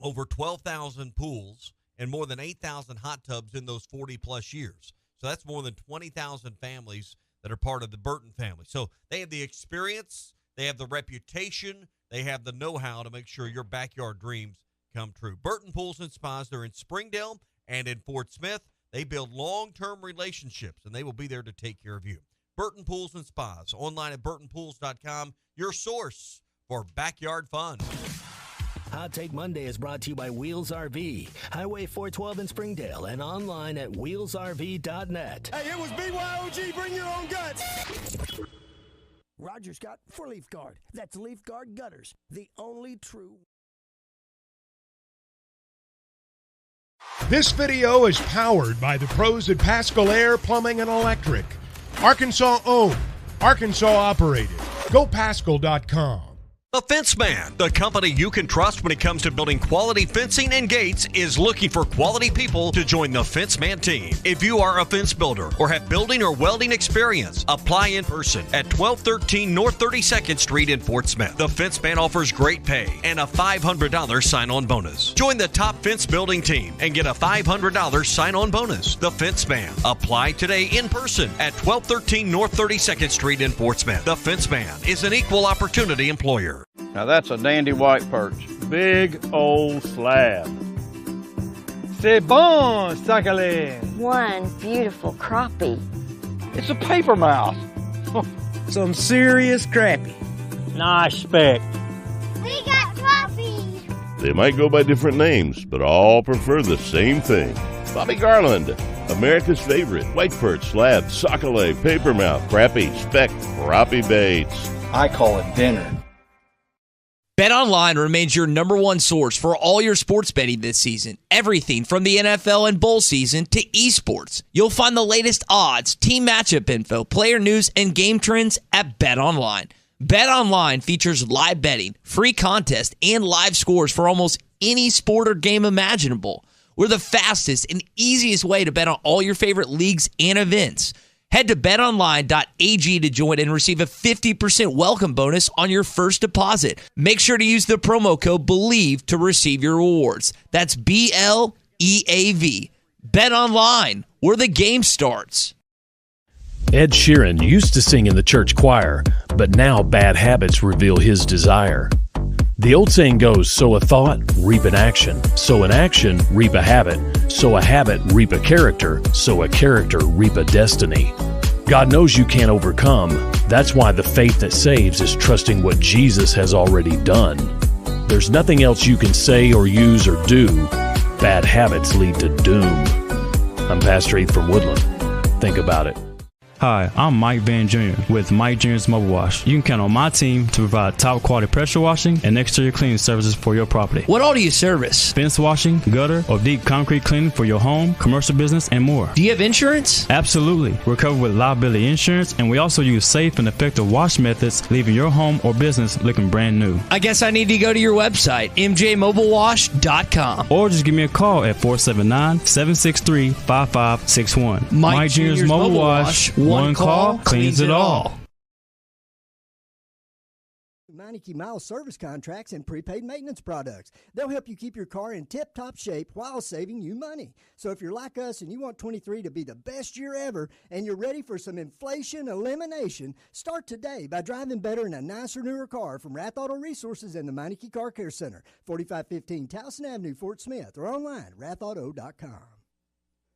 over 12,000 pools and more than 8,000 hot tubs in those 40-plus years. So that's more than 20,000 families that are part of the Burton family. So they have the experience, they have the reputation, they have the know-how to make sure your backyard dreams come true. Burton Pools and Spas, they're in Springdale and in Fort Smith. They build long-term relationships, and they will be there to take care of you. Burton Pools and Spas, online at burtonpools.com, your source for backyard fun. Hot Take Monday is brought to you by Wheels RV, Highway 412 in Springdale, and online at wheelsrv.net. Hey, it was BYOG, bring your own guts. Roger Scott for Leaf Guard. That's Leaf Guard Gutters, the only true. This video is powered by the pros at Pascal Air Plumbing and Electric. Arkansas owned, Arkansas operated. GoPascal.com. The Fence Man, the company you can trust when it comes to building quality fencing and gates, is looking for quality people to join the Fence Man team. If you are a fence builder or have building or welding experience, apply in person at 1213 North 32nd Street in Fort Smith. The Fence Man offers great pay and a $500 sign-on bonus. Join the top fence building team and get a $500 sign-on bonus. The Fence Man. Apply today in person at 1213 North 32nd Street in Fort Smith. The Fence Man is an equal opportunity employer. Now that's a dandy white perch. Big old slab. C'est bon, Sacalin. One beautiful crappie. It's a paper mouse. Some serious crappie. Nice speck. We got crappies. They might go by different names, but all prefer the same thing. Bobby Garland, America's favorite white perch, slab, sockeye, paper mouth, crappie, speck, crappie baits. I call it dinner. BetOnline remains your number one source for all your sports betting this season. Everything from the NFL and bowl season to esports. You'll find the latest odds, team matchup info, player news, and game trends at BetOnline. BetOnline features live betting, free contests, and live scores for almost any sport or game imaginable. We're the fastest and easiest way to bet on all your favorite leagues and events. Head to betonline.ag to join and receive a 50% welcome bonus on your first deposit. Make sure to use the promo code BELIEVE to receive your rewards. That's BLEAV. BetOnline, where the game starts. Ed Sheeran used to sing in the church choir, but now bad habits reveal his desire. The old saying goes, sow a thought, reap an action. Sow an action, reap a habit. Sow a habit, reap a character. Sow a character, reap a destiny. God knows you can't overcome. That's why the faith that saves is trusting what Jesus has already done. There's nothing else you can say or use or do. Bad habits lead to doom. I'm Pastor Heath from Woodland. Think about it. Hi, I'm Mike Van Jr. with Mike Jr.'s Mobile Wash. You can count on my team to provide top quality pressure washing and exterior cleaning services for your property. What all do you service? Fence washing, gutter, or deep concrete cleaning for your home, commercial business, and more. Do you have insurance? Absolutely. We're covered with liability insurance, and we also use safe and effective wash methods, leaving your home or business looking brand new. I guess I need to go to your website, mjmobilewash.com. Or just give me a call at 479-763-5561. Mike Jr.'s Mobile Wash. One call cleans it all. Meineke Miles service contracts and prepaid maintenance products. They'll help you keep your car in tip-top shape while saving you money. So if you're like us and you want 23 to be the best year ever and you're ready for some inflation elimination, start today by driving better in a nicer, newer car from Rath Auto Resources and the Meineke Car Care Center, 4515 Towson Avenue, Fort Smith, or online at rathauto.com.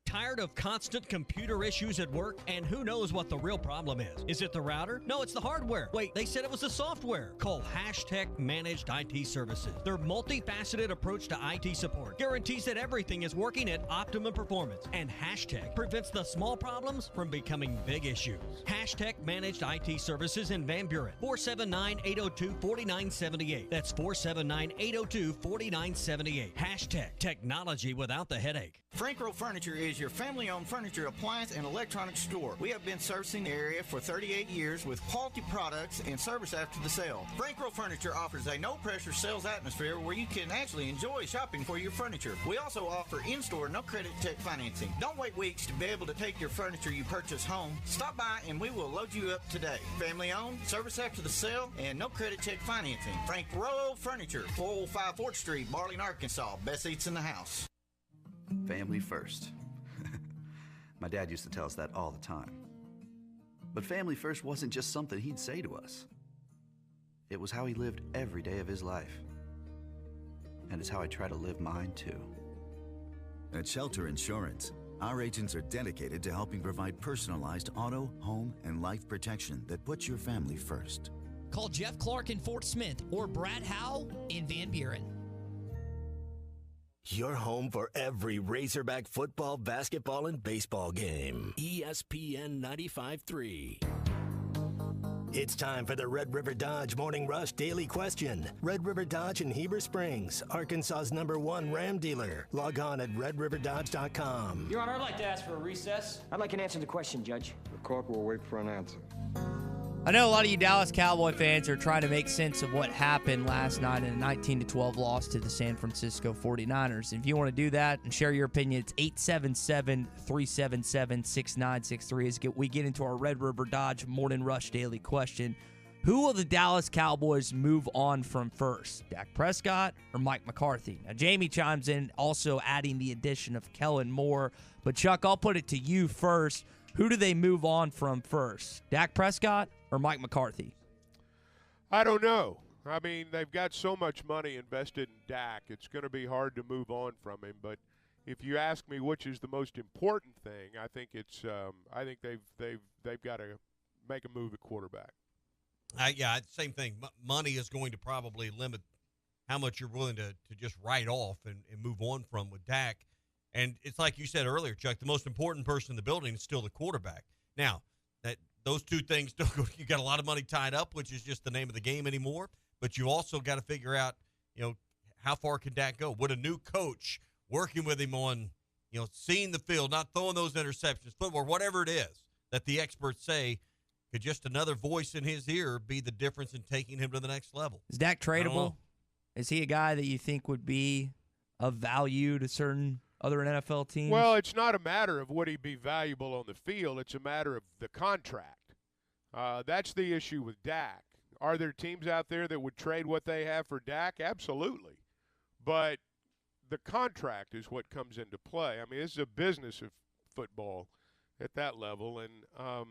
Tired of constant computer issues at work? And who knows what the real problem is? Is it the router? No, it's the hardware. Wait, they said it was the software. Call Hashtag Managed IT Services. Their multifaceted approach to IT support guarantees that everything is working at optimum performance. And Hashtag prevents the small problems from becoming big issues. Hashtag Managed IT Services in Van Buren. 479-802-4978. That's 479-802-4978. Hashtag Technology without the headache. Frank Rowe Furniture is your family-owned furniture, appliance, and electronics store. We have been servicing the area for 38 years with quality products and service after the sale. Frank Rowe Furniture offers a no-pressure sales atmosphere where you can actually enjoy shopping for your furniture. We also offer in-store, no-credit check financing. Don't wait weeks to be able to take your furniture you purchase home. Stop by and we will load you up today. Family-owned, service after the sale, and no-credit check financing. Frank Rowe Furniture, 405 4th Street, Barling, Arkansas. Best seats in the house. Family first. My dad used to tell us that all the time. But family first wasn't just something he'd say to us. It was how he lived every day of his life. and it's how I try to live mine, too. At Shelter Insurance, our agents are dedicated to helping provide personalized auto, home, and life protection that puts your family first. Call Jeff Clark in Fort Smith or Brad Howe in Van Buren. Your home for every Razorback football, basketball, and baseball game. ESPN 95.3. It's time for the Red River Dodge Morning Rush Daily Question. Red River Dodge in Heber Springs, Arkansas's #1 Ram dealer. Log on at redriverdodge.com. Your Honor, I'd like to ask for a recess. I'd like an answer to the question, Judge. The court will wait for an answer. I know a lot of you Dallas Cowboy fans are trying to make sense of what happened last night in a 19-12 loss to the San Francisco 49ers. If you want to do that and share your opinion, it's 877-377-6963 as we get into our Red River Dodge Morning Rush Daily Question. Who will the Dallas Cowboys move on from first, Dak Prescott or Mike McCarthy? Now, Jamie chimes in, also adding the addition of Kellen Moore. But, Chuck, I'll put it to you first. Who do they move on from first, Dak Prescott or Mike McCarthy? I don't know. I mean, they've got so much money invested in Dak, it's going to be hard to move on from him. But if you ask me which is the most important thing, I think it's I think they've got to make a move at quarterback. Yeah, same thing. Money is going to probably limit how much you're willing to just write off and move on from with Dak. And it's like you said earlier, Chuck, the most important person in the building is still the quarterback. Now, those two things don't go. You got a lot of money tied up, which is just the name of the game anymore. But you also got to figure out, how far can Dak go? Would a new coach working with him on, seeing the field, not throwing those interceptions, footwork, whatever it is that the experts say, could just another voice in his ear be the difference in taking him to the next level? Is Dak tradable? Is he a guy that you think would be of value to certain other NFL teams? Well, it's not a matter of would he be valuable on the field. It's a matter of the contract. That's the issue with Dak. Are there teams out there that would trade what they have for Dak? Absolutely. But the contract is what comes into play. I mean, this is a business of football at that level. And, I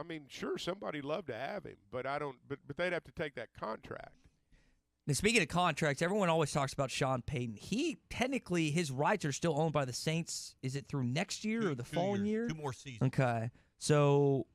mean, sure, somebody'd love to have him, but but they'd have to take that contract. Now, speaking of contracts, everyone always talks about Sean Payton. Technically, his rights are still owned by the Saints. Is it through next year or the following year? 2 more seasons. Okay. So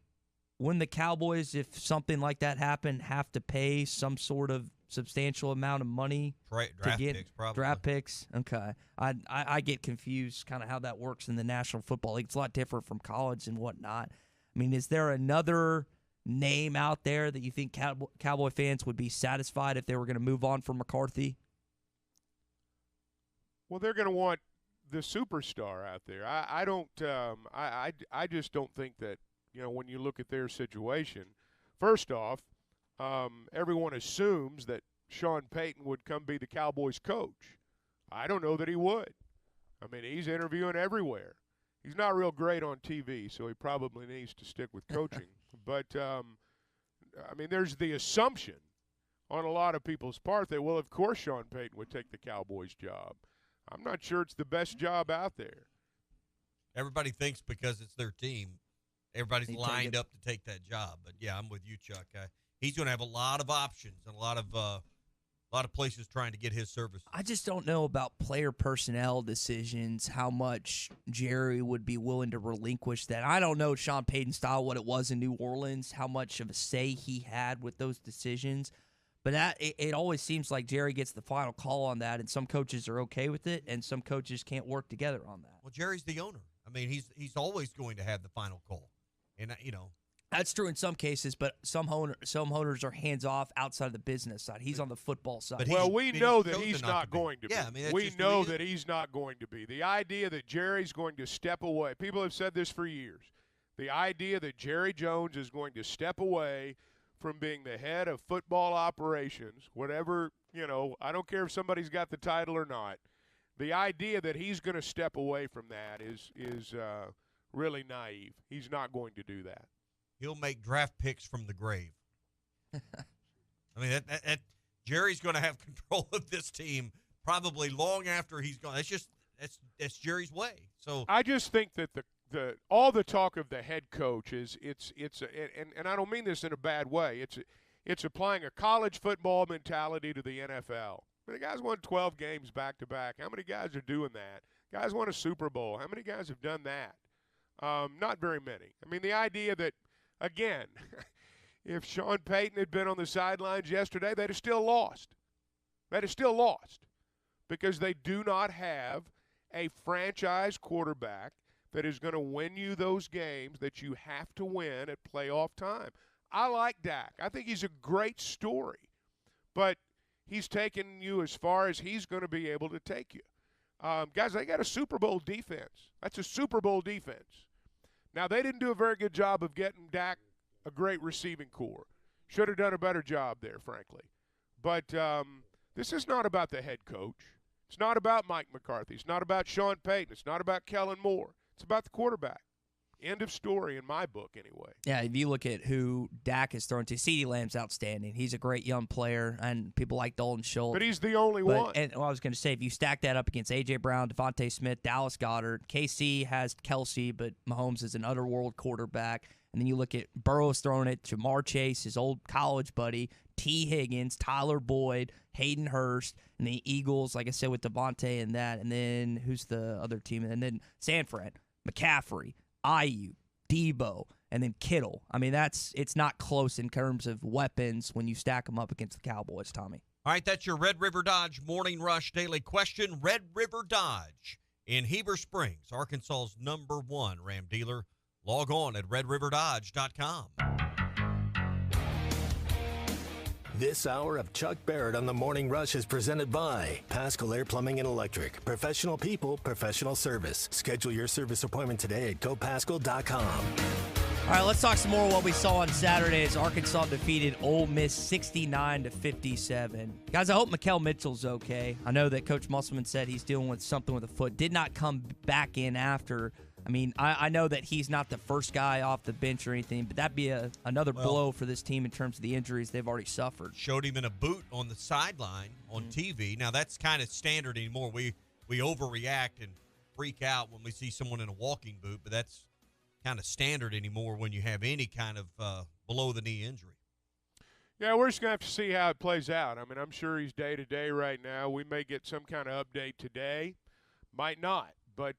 when the Cowboys, if something like that happened, have to pay some sort of substantial amount of money draft picks, probably. Draft picks? Okay. I get confused kind of how that works in the National Football League. It's a lot different from college and whatnot. I mean, is there another name out there that you think Cowboy fans would be satisfied if they were going to move on from McCarthy? Well, they're going to want the superstar out there. I just don't think that, when you look at their situation, first off, everyone assumes that Sean Payton would come be the Cowboys coach. I don't know that he would. I mean, he's interviewing everywhere. He's not real great on TV, so he probably needs to stick with coaching. But, I mean, there's the assumption on a lot of people's part that, well, of course Sean Payton would take the Cowboys job. I'm not sure it's the best job out there. Everybody thinks because it's their team, everybody's lined up to take that job. But, yeah, I'm with you, Chuck. He's going to have a lot of options and a lot of places trying to get his service. I just don't know about player personnel decisions, how much Jerry would be willing to relinquish that. I don't know Sean Payton's style, what it was in New Orleans, how much of a say he had with those decisions. But it always seems like Jerry gets the final call on that, and some coaches are okay with it, and some coaches can't work together on that. Well, Jerry's the owner. I mean, he's always going to have the final call. And, That's true in some cases, but some owners are hands off outside of the business side. He's on the football side. Well, we know that he's not going to be. Yeah, I mean, we know that he's not going to be. The idea that Jerry's going to step away, people have said this for years. The idea that Jerry Jones is going to step away from being the head of football operations, whatever, I don't care if somebody's got the title or not. The idea that he's going to step away from that is really naive. He's not going to do that. He'll make draft picks from the grave. I mean, that Jerry's going to have control of this team probably long after he's gone. That's Jerry's way. So I just think that all the talk of the head coach is and I don't mean this in a bad way. It's applying a college football mentality to the NFL. I mean, the guys won 12 games back-to-back. How many guys are doing that? Guys won a Super Bowl. How many guys have done that? Not very many. I mean, the idea that, again, if Sean Payton had been on the sidelines yesterday, they'd have still lost. They'd have still lost because they do not have a franchise quarterback that is going to win you those games that you have to win at playoff time. I like Dak. I think he's a great story, but he's taken you as far as he's going to be able to take you. Guys, they got a Super Bowl defense. That's a Super Bowl defense. Now, they didn't do a very good job of getting Dak a great receiving core. Should have done a better job there, frankly. But this is not about the head coach. It's not about Mike McCarthy. It's not about Sean Payton. It's not about Kellen Moore. It's about the quarterback. End of story in my book, anyway. Yeah, if you look at who Dak has thrown to, CeeDee Lamb's outstanding. He's a great young player, and people like Dalton Schultz. But he's the only one. And I was going to say, if you stack that up against A.J. Brown, Devontae Smith, Dallas Goedert, KC has Kelsey, but Mahomes is an otherworld quarterback. And then you look at Burrow's throwing it, Jamar Chase, his old college buddy, T. Higgins, Tyler Boyd, Hayden Hurst, and the Eagles, like I said, with Devontae and that. And then who's the other team? And then San Fran, McCaffrey, Ayuk, Debo, and then Kittle. I mean, it's not close in terms of weapons when you stack them up against the Cowboys, Tommy. All right, that's your Red River Dodge Morning Rush Daily Question. Red River Dodge in Heber Springs, Arkansas's #1 Ram dealer. Log on at redriverdodge.com. This hour of Chuck Barrett on the Morning Rush is presented by Pascal Air Plumbing and Electric. Professional people, professional service. Schedule your service appointment today at gopascal.com. All right, let's talk some more of what we saw on Saturday as Arkansas defeated Ole Miss 69-57. Guys, I hope Makel Mitchell's okay. I know that Coach Musselman said he's dealing with something with a foot. Did not come back in after. I mean, I know that he's not the first guy off the bench or anything, but that'd be another blow for this team in terms of the injuries they've already suffered. Showed him in a boot on the sideline on TV. Now, that's kind of standard anymore. We overreact and freak out when we see someone in a walking boot, but that's kind of standard anymore when you have any kind of below-the-knee injury. Yeah, we're just going to have to see how it plays out. I mean, I'm sure he's day-to-day right now. We may get some kind of update today. Might not. But,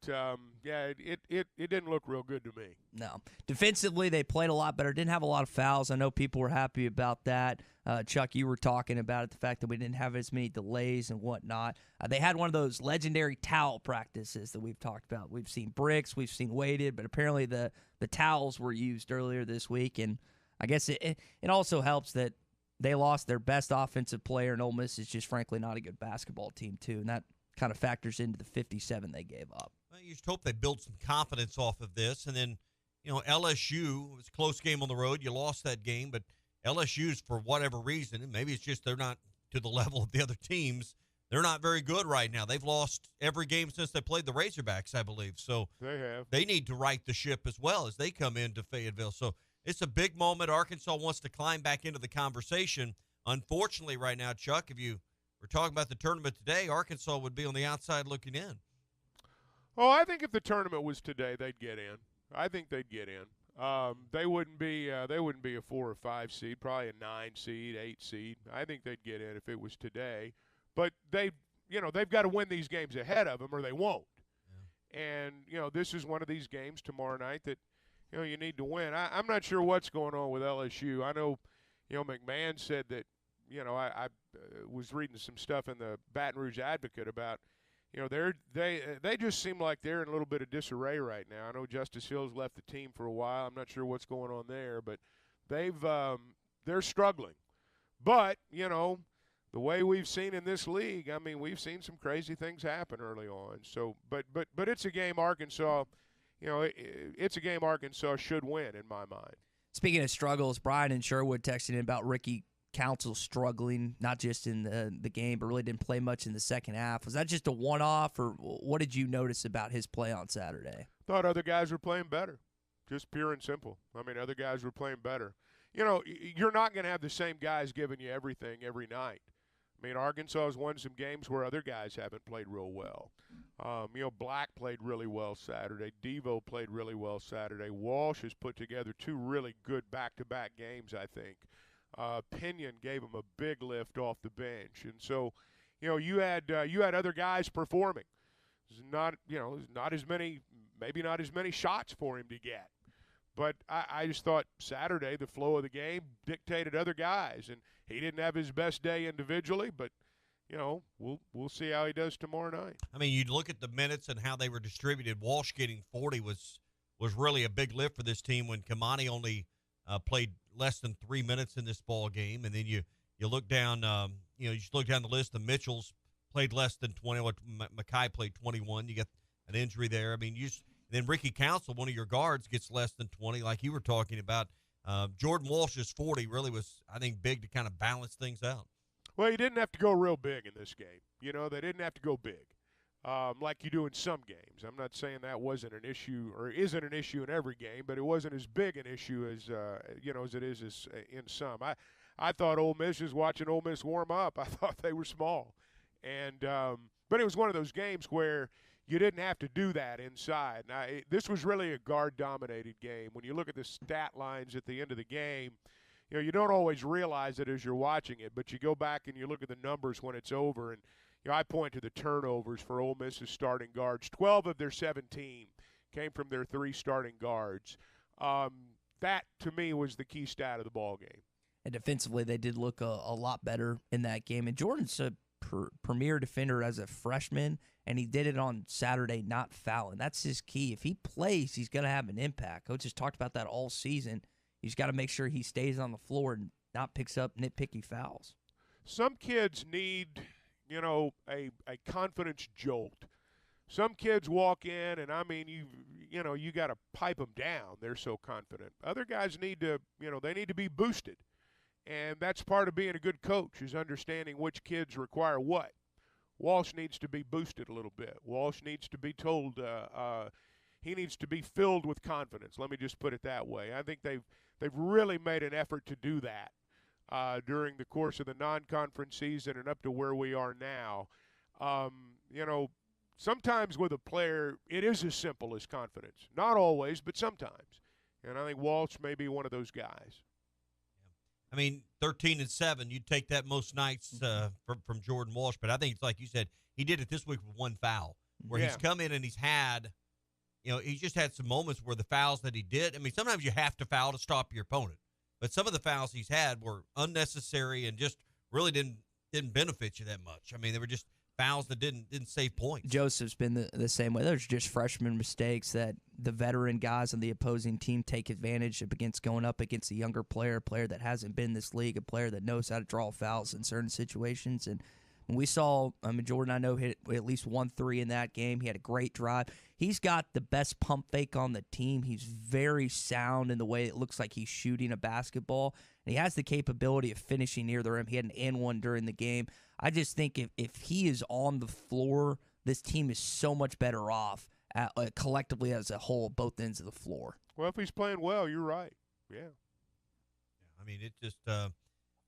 yeah, it didn't look real good to me. No. Defensively, they played a lot better. Didn't have a lot of fouls. I know people were happy about that. Chuck, you were talking about it, the fact that we didn't have as many delays and whatnot. They had one of those legendary towel practices that we've talked about. We've seen bricks, we've seen weighted, but apparently the towels were used earlier this week. And I guess it also helps that they lost their best offensive player, and Ole Miss is just frankly not a good basketball team, too. And that kind of factors into the 57 they gave up. Well, you just hope they build some confidence off of this. And then, LSU, it was a close game on the road. You lost that game, but LSU's, for whatever reason, and maybe it's just they're not to the level of the other teams, they're not very good right now. They've lost every game since they played the Razorbacks, I believe. So they need to right the ship as well as they come into Fayetteville. So it's a big moment. Arkansas wants to climb back into the conversation. Unfortunately, right now, Chuck, if you we're talking about the tournament today, Arkansas would be on the outside looking in. Oh, I think if the tournament was today, they'd get in. I think they'd get in. They wouldn't be a 4 or 5 seed, probably a 9 seed, 8 seed. I think they'd get in if it was today. But they've got to win these games ahead of them or they won't. Yeah. And this is one of these games tomorrow night that you need to win. I'm not sure what's going on with LSU. I know McMahon said that. I was reading some stuff in the Baton Rouge Advocate about, they just seem like they're in a little bit of disarray right now. I know Justice Hills left the team for a while. I'm not sure what's going on there, but they're struggling. But the way we've seen in this league, I mean, we've seen some crazy things happen early on. So, but it's a game Arkansas, it's a game Arkansas should win in my mind. Speaking of struggles, Brian and Sherwood texted in about Ricky Council struggling, not just in the game, but really didn't play much in the second half. Was that just a one-off, or what did you notice about his play on Saturday? Thought other guys were playing better, just pure and simple. I mean, other guys were playing better. You're not going to have the same guys giving you everything every night. I mean, Arkansas has won some games where other guys haven't played real well. Black played really well Saturday. Devo played really well Saturday. Walsh has put together 2 really good back-to-back games, I think. Pinion gave him a big lift off the bench, and so you had other guys performing. There's not as many, maybe not as many shots for him to get. But I just thought Saturday, the flow of the game dictated other guys, and he didn't have his best day individually, but we'll see how he does tomorrow night. I mean, you look at the minutes and how they were distributed. Walsh getting 40 was really a big lift for this team when Kamani only played less than 3 minutes in this ball game, and then you look down, you just look down the list. The Mitchells played less than 20. Mackay played 21. You got an injury there. I mean, then Ricky Council, one of your guards, gets less than 20, like you were talking about. Jordan Walsh's 40 really was, I think, big to kind of balance things out. Well, he didn't have to go real big in this game. They didn't have to go big like you do in some games. I'm not saying that wasn't an issue or isn't an issue in every game, but it wasn't as big an issue as as it is in some. I thought Ole Miss, just watching Ole Miss warm up, I thought they were small. And but it was one of those games where you didn't have to do that inside. Now, this was really a guard-dominated game. When you look at the stat lines at the end of the game, you don't always realize it as you're watching it, but you go back and you look at the numbers when it's over. And I point to the turnovers for Ole Miss's starting guards. 12 of their 17 came from their 3 starting guards. That, to me, was the key stat of the ball game. And defensively, they did look a lot better in that game. And Jordan's a premier defender as a freshman, and he did it on Saturday, not fouling. That's his key. If he plays, he's going to have an impact. Coach has talked about that all season. He's got to make sure he stays on the floor and not picks up nitpicky fouls. Some kids need, a confidence jolt. Some kids walk in, and I mean, you got to pipe them down. They're so confident. Other guys need to, they need to be boosted. And that's part of being a good coach, is understanding which kids require what. Walsh needs to be boosted a little bit. Walsh needs to be told he needs to be filled with confidence. Let me just put it that way. I think they've really made an effort to do that during the course of the non-conference season and up to where we are now. Sometimes with a player, it is as simple as confidence. Not always, but sometimes. And I think Walsh may be one of those guys. I mean, 13-7, you'd take that most nights from Jordan Walsh. But I think it's like you said, he did it this week with 1 foul, where he's come in and he's had, he's just had some moments where the fouls that he did. I mean, sometimes you have to foul to stop your opponent. But some of the fouls he's had were unnecessary and just really didn't benefit you that much. I mean, they were just fouls that didn't save points. Joseph's been the same way. There's just freshman mistakes that the veteran guys on the opposing team take advantage of against going up against a younger player that hasn't been in this league, a player that knows how to draw fouls in certain situations. And when we saw, Jordan, I know, hit at least 1 3 in that game. He had a great drive. He's got the best pump fake on the team. He's very sound in the way it looks like he's shooting a basketball. And he has the capability of finishing near the rim. He had an and-one during the game. I just think if he is on the floor, this team is so much better off collectively as a whole, both ends of the floor. Well, if he's playing well, you're right. Yeah. I mean, it just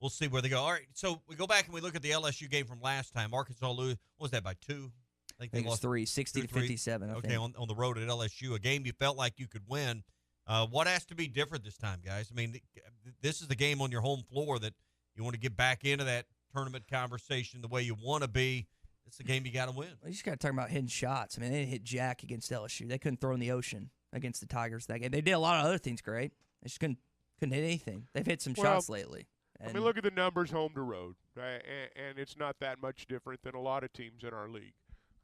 we'll see where they go. All right, so we go back and we look at the LSU game from last time. Arkansas lose. What was that, by 2? I think it was 3, 60-57. Okay, on the road at LSU, a game you felt like you could win. What has to be different this time, guys? I mean, this is the game on your home floor that you want to get back into that tournament conversation the way you want to be. It's the game you got to win. Well, you just got to talk about hitting shots. I mean, they didn't hit jack against LSU. They couldn't throw in the ocean against the Tigers that game. They did a lot of other things great. They just couldn't hit anything. They've hit some shots lately. I mean, look at the numbers home to road, and it's not that much different than a lot of teams in our league.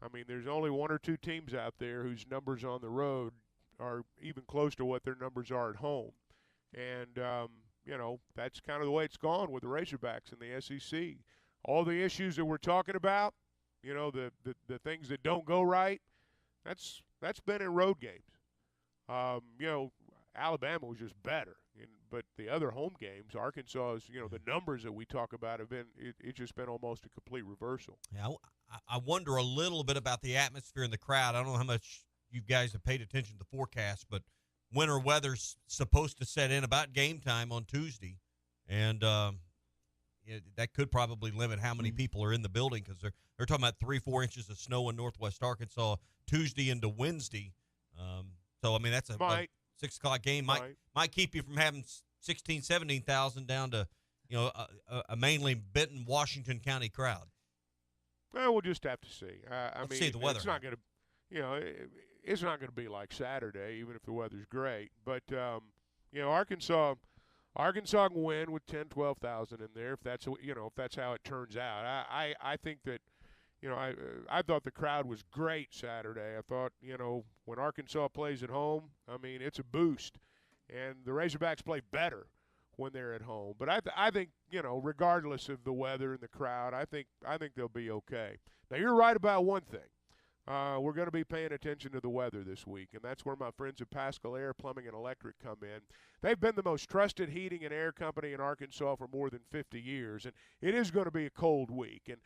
I mean, there's only 1 or 2 teams out there whose numbers on the road are even close to what their numbers are at home. And, that's kind of the way it's gone with the Razorbacks in the SEC. All the issues that we're talking about, the things that don't go right, that's been in road games. Alabama was just better. But the other home games, Arkansas's, the numbers that we talk about have been, it's just been almost a complete reversal. Yeah, I wonder a little bit about the atmosphere in the crowd. I don't know how much you guys have paid attention to the forecast, but winter weather's supposed to set in about game time on Tuesday. And that could probably limit how many people are in the building, because they're talking about 3-4 inches of snow in northwest Arkansas Tuesday into Wednesday. So, I mean, that's a 6 o'clock game. Might keep you from having 16,000, 17,000 down to, a mainly Benton, Washington County crowd? Well, we'll just have to see. Let's see the weather. It's not going to, it's not going to be like Saturday, even if the weather's great. But Arkansas can win with 10, 12,000 in there if that's how it turns out. I think that. I thought the crowd was great Saturday. I thought, when Arkansas plays at home, it's a boost. And the Razorbacks play better when they're at home. But I think, regardless of the weather and the crowd, I think they'll be okay. Now, you're right about one thing. We're going to be paying attention to the weather this week, and that's where my friends at Paschal Air Plumbing and Electric come in. They've been the most trusted heating and air company in Arkansas for more than 50 years, and it is going to be a cold week. And,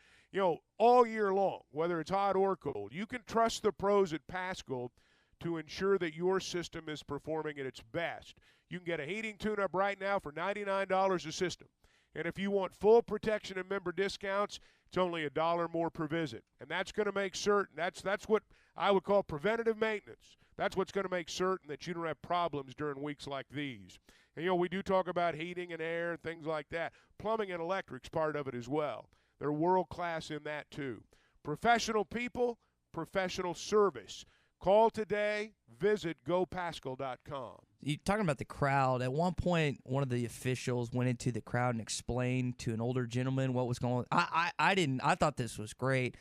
all year long, whether it's hot or cold, you can trust the pros at Paschal to ensure that your system is performing at its best. You can get a heating tune-up right now for $99 a system. And if you want full protection and member discounts, it's only $1 more per visit. And that's going to make certain, that's what I would call preventative maintenance. That's what's going to make certain that you don't have problems during weeks like these. And, we do talk about heating and air and things like that. Plumbing and electric's part of it as well. They're world-class in that too. Professional people, professional service. Call today. Visit gopaschal.com. You're talking about the crowd. At one point, one of the officials went into the crowd and explained to an older gentleman what was going on. I didn't. I thought this was great.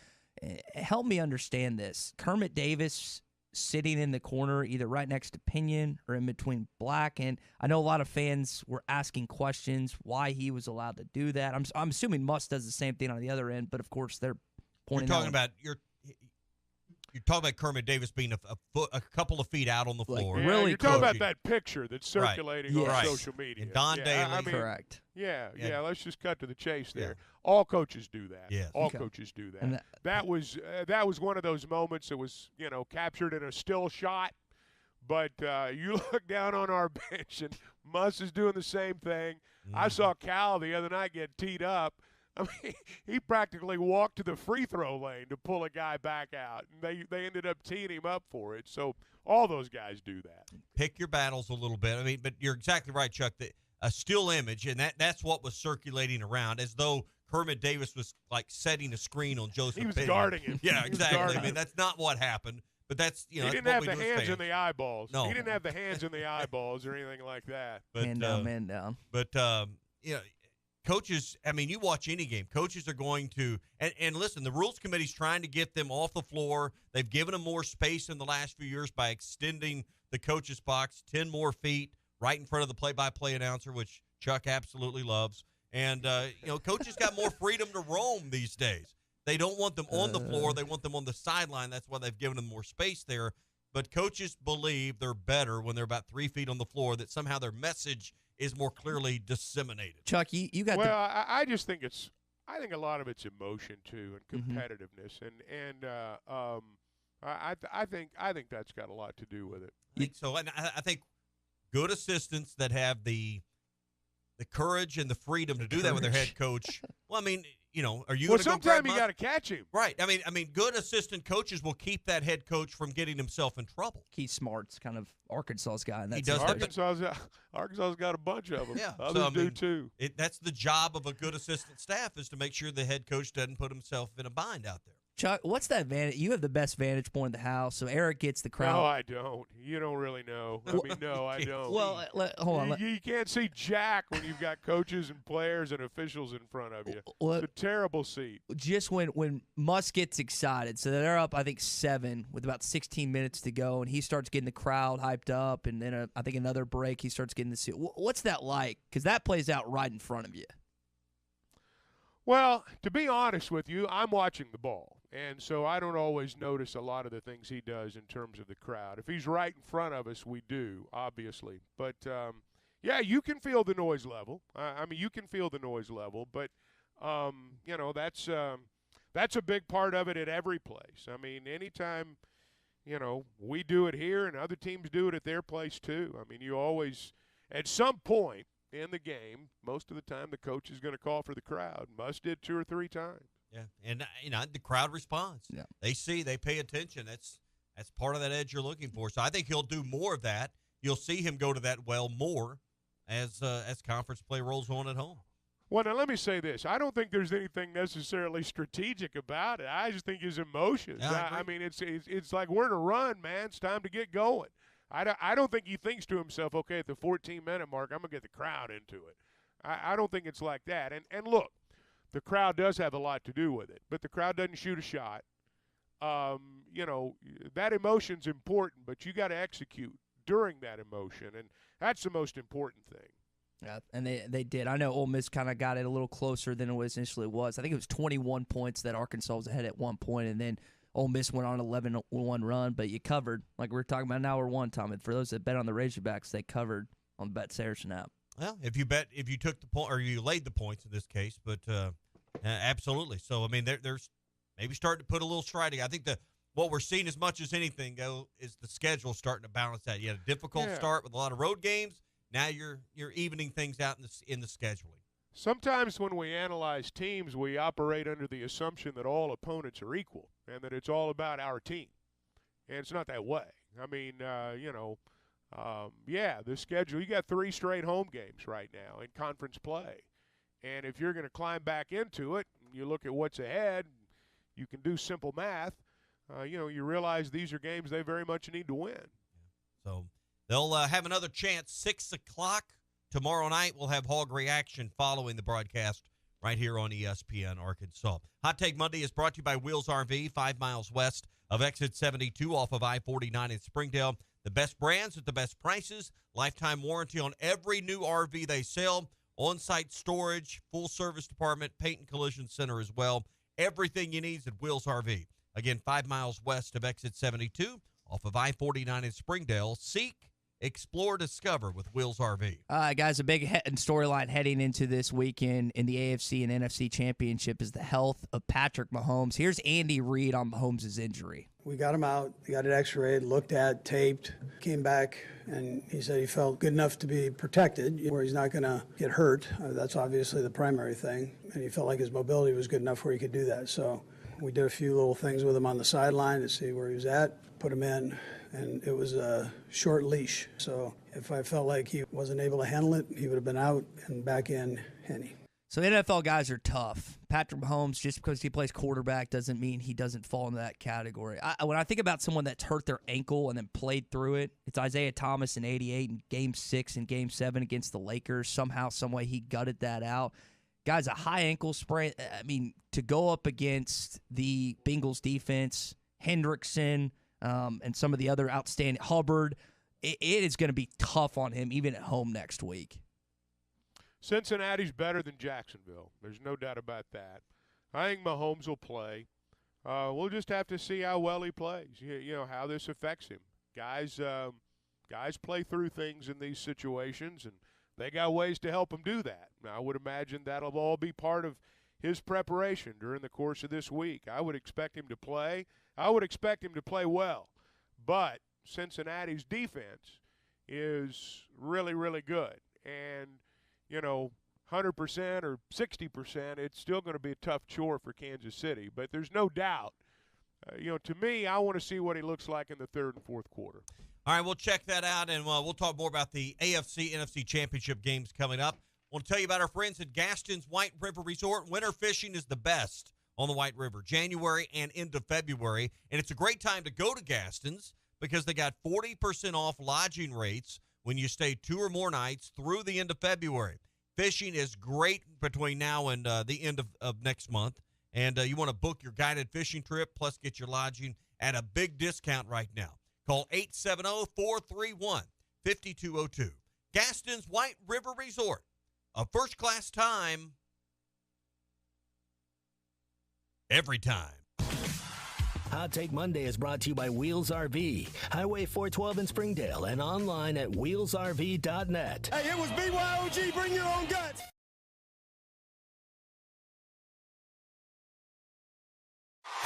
Help me understand this. Kermit Davis sitting in the corner, either right next to Pinion or in between Black. And I know a lot of fans were asking questions why he was allowed to do that. I'm assuming Muss does the same thing on the other end, but of course they're pointing out. You're talking about Kermit Davis being a couple of feet out on the floor. Yeah, really you're talking about that picture that's circulating on social media. And Don Daly. Correct. Yeah, let's just cut to the chase there. Yeah. All coaches do that. Yes. All coaches do that. And that was one of those moments that was, captured in a still shot. But you look down on our bench, and Muss is doing the same thing. Mm-hmm. I saw Cal the other night get teed up. He practically walked to the free throw lane to pull a guy back out, and they ended up teeing him up for it. So all those guys do that. Pick your battles a little bit. But you're exactly right, Chuck. A still image, and that's what was circulating around, as though Kermit Davis was like setting a screen on Joseph. He was Pinion. guarding him. Yeah, exactly. That's not what happened. But that's he didn't have the hands in the eyeballs. No, he didn't have the hands in the eyeballs or anything like that. But, man down. But coaches, you watch any game. Coaches are going to and listen, the rules committee's trying to get them off the floor. They've given them more space in the last few years by extending the coaches' box 10 more feet right in front of the play-by-play announcer, which Chuck absolutely loves. And coaches got more freedom to roam these days. They don't want them on the floor. They want them on the sideline. That's why they've given them more space there. But coaches believe they're better when they're about 3 feet on the floor, that somehow their message is more clearly disseminated. Chuck, you got I just think I think a lot of it's emotion too, and competitiveness, I think that's got a lot to do with it. I think so, and I think good assistants that have the courage and the freedom to do that with their head coach. Well, are you? Well, sometimes you got to catch him. Right. Good assistant coaches will keep that head coach from getting himself in trouble. Keith Smart's kind of Arkansas's guy. And he does. Arkansas's got a bunch of them. Yeah. Others do too. That's the job of a good assistant staff, is to make sure the head coach doesn't put himself in a bind out there. Chuck, what's that vantage? You have the best vantage point in the house, so Eric gets the crowd. No, I don't. You don't really know. No, I don't. Well, hold on. You can't see jack when you've got coaches and players and officials in front of you. It's a terrible seat. Just when Muss gets excited, so they're up, I think, 7 with about 16 minutes to go, and he starts getting the crowd hyped up, and then I think another break, he starts getting the seat. What's that like? Because that plays out right in front of you. Well, to be honest with you, I'm watching the ball, and so I don't always notice a lot of the things he does in terms of the crowd. If he's right in front of us, we do, obviously. But, you can feel the noise level. You can feel the noise level, but, that's a big part of it at every place. Anytime, we do it here and other teams do it at their place too. You always, at some point in the game, most of the time the coach is going to call for the crowd. Muss did 2 or 3 times. Yeah, and the crowd responds. Yeah. They pay attention. That's part of that edge you're looking for. So I think he'll do more of that. You'll see him go to that well more as conference play rolls on at home. Well, now let me say this. I don't think there's anything necessarily strategic about it. I just think his emotions. Yeah, I mean, it's like we're in a run, man. It's time to get going. I don't think he thinks to himself, okay, at the 14-minute mark, I'm going to get the crowd into it. I don't think it's like that. And look, the crowd does have a lot to do with it, but the crowd doesn't shoot a shot. You know, that emotion's important, but you got to execute during that emotion, and that's the most important thing. Yeah, and they did. I know Ole Miss kind of got it a little closer than it initially was. I think it was 21 points that Arkansas was ahead at one point, and then Ole Miss went on an 11-1 run, but you covered, like we were talking about in hour one, Tom. And for those that bet on the Razorbacks, they covered on the Bet Saracen app. Well, if you took the point, or you laid the points in this case, but absolutely. So, I mean, there's maybe starting to put a little stride. I think what we're seeing as much as anything, is the schedule starting to balance that. You had a difficult start with a lot of road games. Now you're evening things out in the scheduling. Sometimes when we analyze teams, we operate under the assumption that all opponents are equal and that it's all about our team. And it's not that way. I mean, the schedule, you got 3 straight home games right now in conference play. And if you're going to climb back into it, you look at what's ahead, you can do simple math, you realize these are games they very much need to win. So they'll have another chance, 6 o'clock tomorrow night. We'll have Hog Reaction following the broadcast right here on ESPN Arkansas. Hot Take Monday is brought to you by Wheels RV, 5 miles west of Exit 72 off of I-49 in Springdale. The best brands at the best prices, lifetime warranty on every new RV they sell, on-site storage, full service department, paint and collision center as well. Everything you need is at Wheels RV. Again, 5 miles west of Exit 72 off of I-49 in Springdale. Seek, explore, discover with Wheels RV. All right, guys, a big storyline heading into this weekend in the AFC and NFC Championship is the health of Patrick Mahomes. Here's Andy Reid on Mahomes' injury. We got him out, got it x-rayed, looked at, taped, came back, and he said he felt good enough to be protected, where he's not going to get hurt. That's obviously the primary thing. And he felt like his mobility was good enough where he could do that. So we did a few little things with him on the sideline to see where he was at, put him in, and it was a short leash. So if I felt like he wasn't able to handle it, he would have been out and back in Henny. So NFL guys are tough. Patrick Mahomes, just because he plays quarterback doesn't mean he doesn't fall into that category. When I think about someone that's hurt their ankle and then played through it, it's Isaiah Thomas in '88 in Game 6 and Game 7 against the Lakers. Somehow, someway, he gutted that out. Guys, a high ankle sprain, I mean, to go up against the Bengals defense, Hendrickson, and some of the other outstanding, Hubbard, it is going to be tough on him even at home next week. Cincinnati's better than Jacksonville. There's no doubt about that. I think Mahomes will play. We'll just have to see how well he plays, how this affects him. Guys play through things in these situations, and they got ways to help him do that. Now, I would imagine that'll all be part of his preparation during the course of this week. I would expect him to play. I would expect him to play well. But Cincinnati's defense is really, really good. And 100% or 60%, it's still going to be a tough chore for Kansas City. But there's no doubt. To me, I want to see what he looks like in the third and fourth quarter. All right, we'll check that out, and we'll talk more about the AFC, NFC Championship games coming up. I want to tell you about our friends at Gaston's White River Resort. Winter fishing is the best on the White River, January and into February. And it's a great time to go to Gaston's because they got 40% off lodging rates when you stay 2 or more nights through the end of February. Fishing is great between now and the end of next month. And you want to book your guided fishing trip plus get your lodging at a big discount right now. Call 870-431-5202. Gaston's White River Resort. A first-class time every time. Hot Take Monday is brought to you by Wheels RV, Highway 412 in Springdale, and online at wheelsrv.net. Hey, it was BYOG, bring your own guts.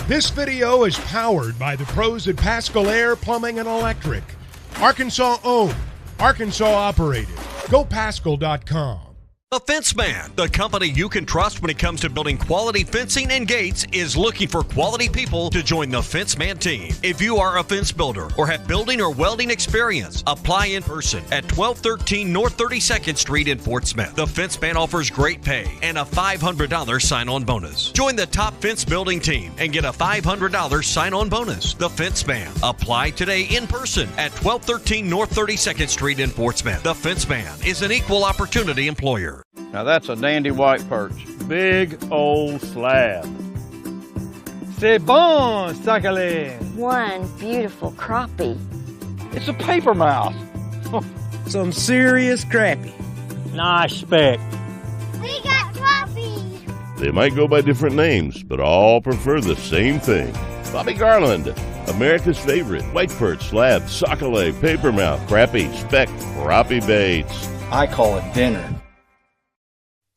This video is powered by the pros at Pascal Air Plumbing and Electric. Arkansas owned, Arkansas operated. GoPascal.com. The Fence Man, the company you can trust when it comes to building quality fencing and gates, is looking for quality people to join the Fence Man team. If you are a fence builder or have building or welding experience, apply in person at 1213 North 32nd Street in Fort Smith. The Fence Man offers great pay and a $500 sign-on bonus. Join the top fence building team and get a $500 sign-on bonus. The Fence Man. Apply today in person at 1213 North 32nd Street in Fort Smith. The Fence Man is an equal opportunity employer. Now that's a dandy white perch. Big old slab. C'est bon, sacalé. One beautiful crappie. It's a paper mouth. Some serious crappie. Nice speck. We got crappie. They might go by different names, but all prefer the same thing. Bobby Garland, America's favorite white perch, slab, sockeye, papermouth, crappie, speck, crappie baits. I call it dinner.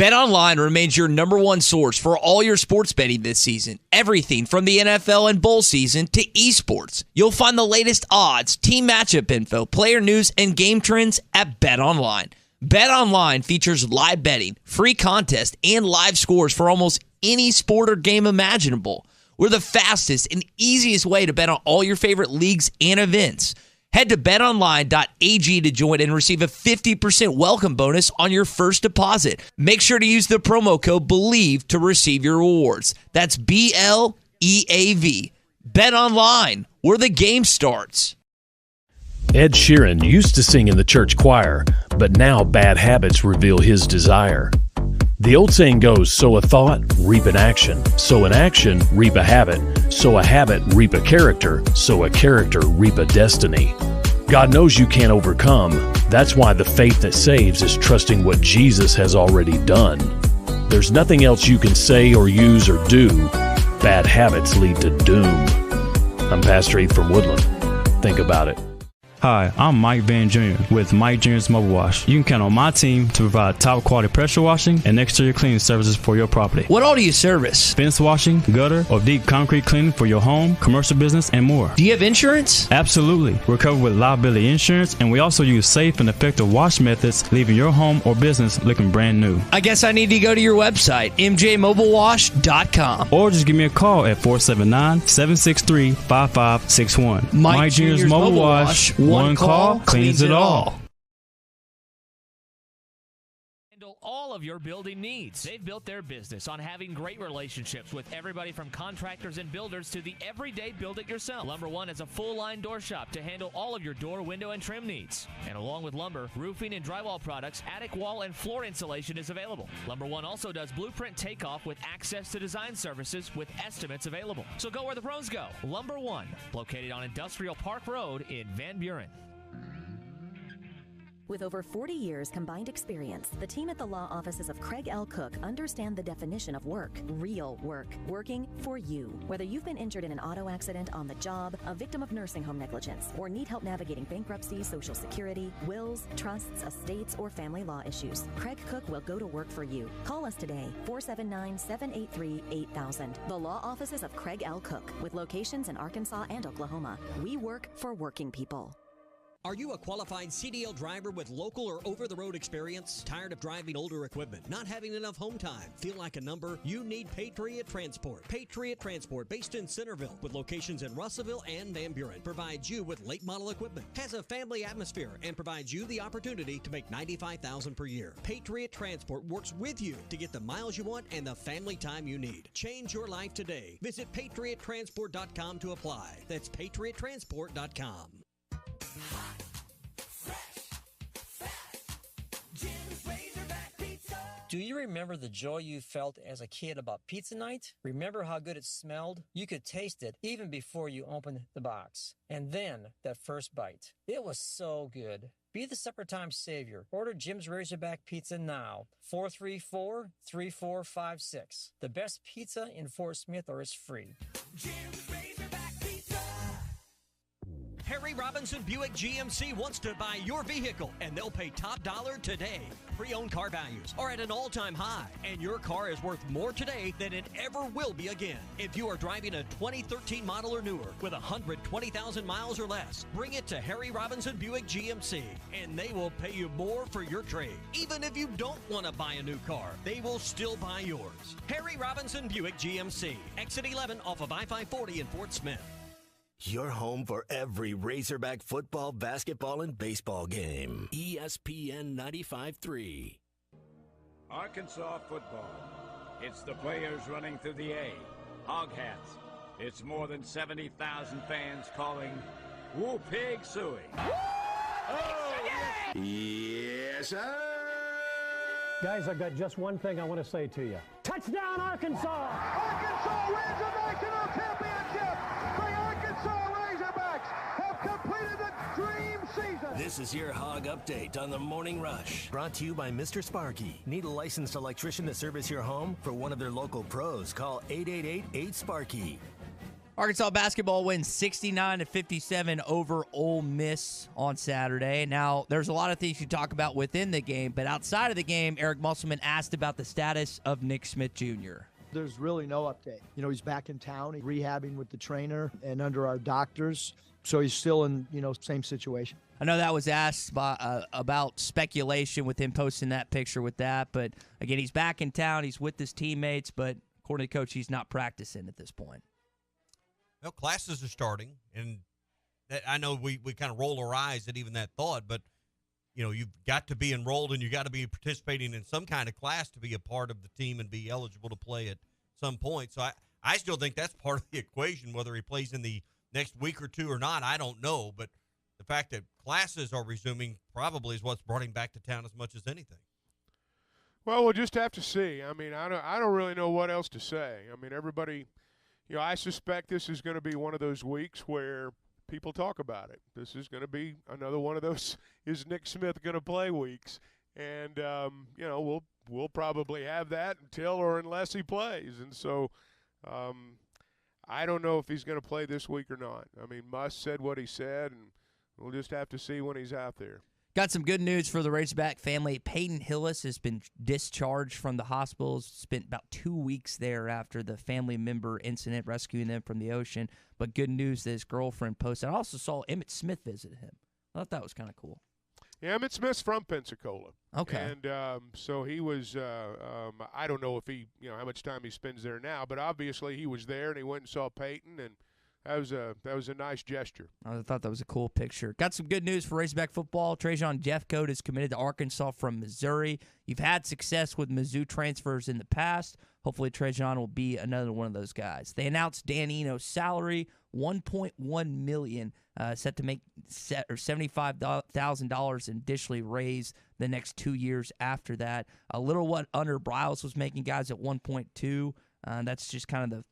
BetOnline remains your number one source for all your sports betting this season. Everything from the NFL and bowl season to esports. You'll find the latest odds, team matchup info, player news, and game trends at BetOnline. BetOnline features live betting, free contests, and live scores for almost any sport or game imaginable. We're the fastest and easiest way to bet on all your favorite leagues and events. Head to betonline.ag to join and receive a 50% welcome bonus on your first deposit. Make sure to use the promo code BELIEVE to receive your rewards. That's BLEAV. BetOnline, where the game starts. Ed Sheeran used to sing in the church choir, but now bad habits reveal his desire. The old saying goes, sow a thought, reap an action. Sow an action, reap a habit. Sow a habit, reap a character. Sow a character, reap a destiny. God knows you can't overcome. That's why the faith that saves is trusting what Jesus has already done. There's nothing else you can say or use or do. Bad habits lead to doom. I'm Pastor Heath from Woodland. Think about it. Hi, I'm Mike Van Jr. with Mike Jr.'s Mobile Wash. You can count on my team to provide top quality pressure washing and exterior cleaning services for your property. What all do you service? Fence washing, gutter, or deep concrete cleaning for your home, commercial business, and more. Do you have insurance? Absolutely. We're covered with liability insurance, and we also use safe and effective wash methods, leaving your home or business looking brand new. I guess I need to go to your website, mjmobilewash.com. Or just give me a call at 479-763-5561. Mike Jr.'s Mobile Wash. One call cleans it all. Handle all of your building needs. They've built their business on having great relationships with everybody from contractors and builders to the everyday build-it-yourself. Lumber One is a full-line door shop to handle all of your door, window, and trim needs. And along with lumber, roofing and drywall products, attic wall and floor insulation is available. Lumber One also does blueprint takeoff with access to design services with estimates available. So go where the pros go. Lumber One, located on Industrial Park Road in Van Buren. With over 40 years combined experience, the team at the law offices of Craig L. Cook understand the definition of work, real work, working for you. Whether you've been injured in an auto accident, on the job, a victim of nursing home negligence, or need help navigating bankruptcy, Social Security, wills, trusts, estates, or family law issues, Craig Cook will go to work for you. Call us today, 479-783-8000. The law offices of Craig L. Cook, with locations in Arkansas and Oklahoma. We work for working people. Are you a qualified CDL driver with local or over-the-road experience? Tired of driving older equipment? Not having enough home time? Feel like a number? You need Patriot Transport. Patriot Transport, based in Centerville, with locations in Russellville and Van Buren, provides you with late model equipment, has a family atmosphere, and provides you the opportunity to make $95,000 per year. Patriot Transport works with you to get the miles you want and the family time you need. Change your life today. Visit PatriotTransport.com to apply. That's PatriotTransport.com. Do you remember the joy you felt as a kid about pizza night? Remember how good it smelled? You could taste it even before you opened the box. And then that first bite. It was so good. Be the supper time savior. Order Jim's Razorback Pizza now. 434-3456. The best pizza in Fort Smith, or it's free. Jim's Razorback Pizza. Harry Robinson Buick GMC wants to buy your vehicle, and they'll pay top dollar today. Pre-owned car values are at an all-time high, and your car is worth more today than it ever will be again. If you are driving a 2013 model or newer with 120,000 miles or less, bring it to Harry Robinson Buick GMC, and they will pay you more for your trade. Even if you don't want to buy a new car, they will still buy yours. Harry Robinson Buick GMC, exit 11 off of I-540 in Fort Smith. Your home for every Razorback football, basketball, and baseball game. ESPN 95.3. Arkansas football. It's the players running through the A. Hog hats. It's more than 70,000 fans calling Woo Pig Suey. Yes, sir. Guys, I've got just one thing I want to say to you. Touchdown, Arkansas! Arkansas wins the national championship. The Arkansas Razorbacks have completed the dream season. This is your Hog Update on the Morning Rush. Brought to you by Mr. Sparky. Need a licensed electrician to service your home? For one of their local pros, call 888-8-SPARKY. Arkansas basketball wins 69-57 over Ole Miss on Saturday. Now, there's a lot of things you talk about within the game, but outside of the game, Eric Musselman asked about the status of Nick Smith Jr. There's really no update. You know, he's back in town, he's rehabbing with the trainer and under our doctors, so he's still in, same situation. I know that was asked about speculation with him posting that picture with that, but again, he's back in town, he's with his teammates, but according to Coach, he's not practicing at this point. Well, classes are starting, and I know we kind of roll our eyes at even that thought, but, you've got to be enrolled and you got to be participating in some kind of class to be a part of the team and be eligible to play at some point. So I still think that's part of the equation, whether he plays in the next week or two or not, I don't know. But the fact that classes are resuming probably is what's brought him back to town as much as anything. Well, we'll just have to see. I mean, I don't really know what else to say. I mean, everybody – I suspect this is going to be one of those weeks where people talk about it. This is going to be another one of those is Nick Smith going to play weeks. And, we'll probably have that until or unless he plays. And so I don't know if he's going to play this week or not. I mean, Muss said what he said, and we'll just have to see when he's out there. Got some good news for the Razorback family. Peyton Hillis has been discharged from the hospital. Spent about 2 weeks there after the family member incident, rescuing them from the ocean. But good news that his girlfriend posted. I also saw Emmitt Smith visit him. I thought that was kind of cool. Yeah, Emmitt Smith's from Pensacola. Okay. And so he was, I don't know if he, how much time he spends there now, but obviously he was there and he went and saw Peyton, and that was a nice gesture. I thought that was a cool picture. Got some good news for Razorback football. Trajan Jeffcoat is committed to Arkansas from Missouri. You've had success with Mizzou transfers in the past. Hopefully Trajan will be another one of those guys. They announced Dan Eno's salary, $1.1 million, set to make $75,000 and additionally raise the next 2 years after that. A little what Hunter Briles was making guys at 1.2. That's just kind of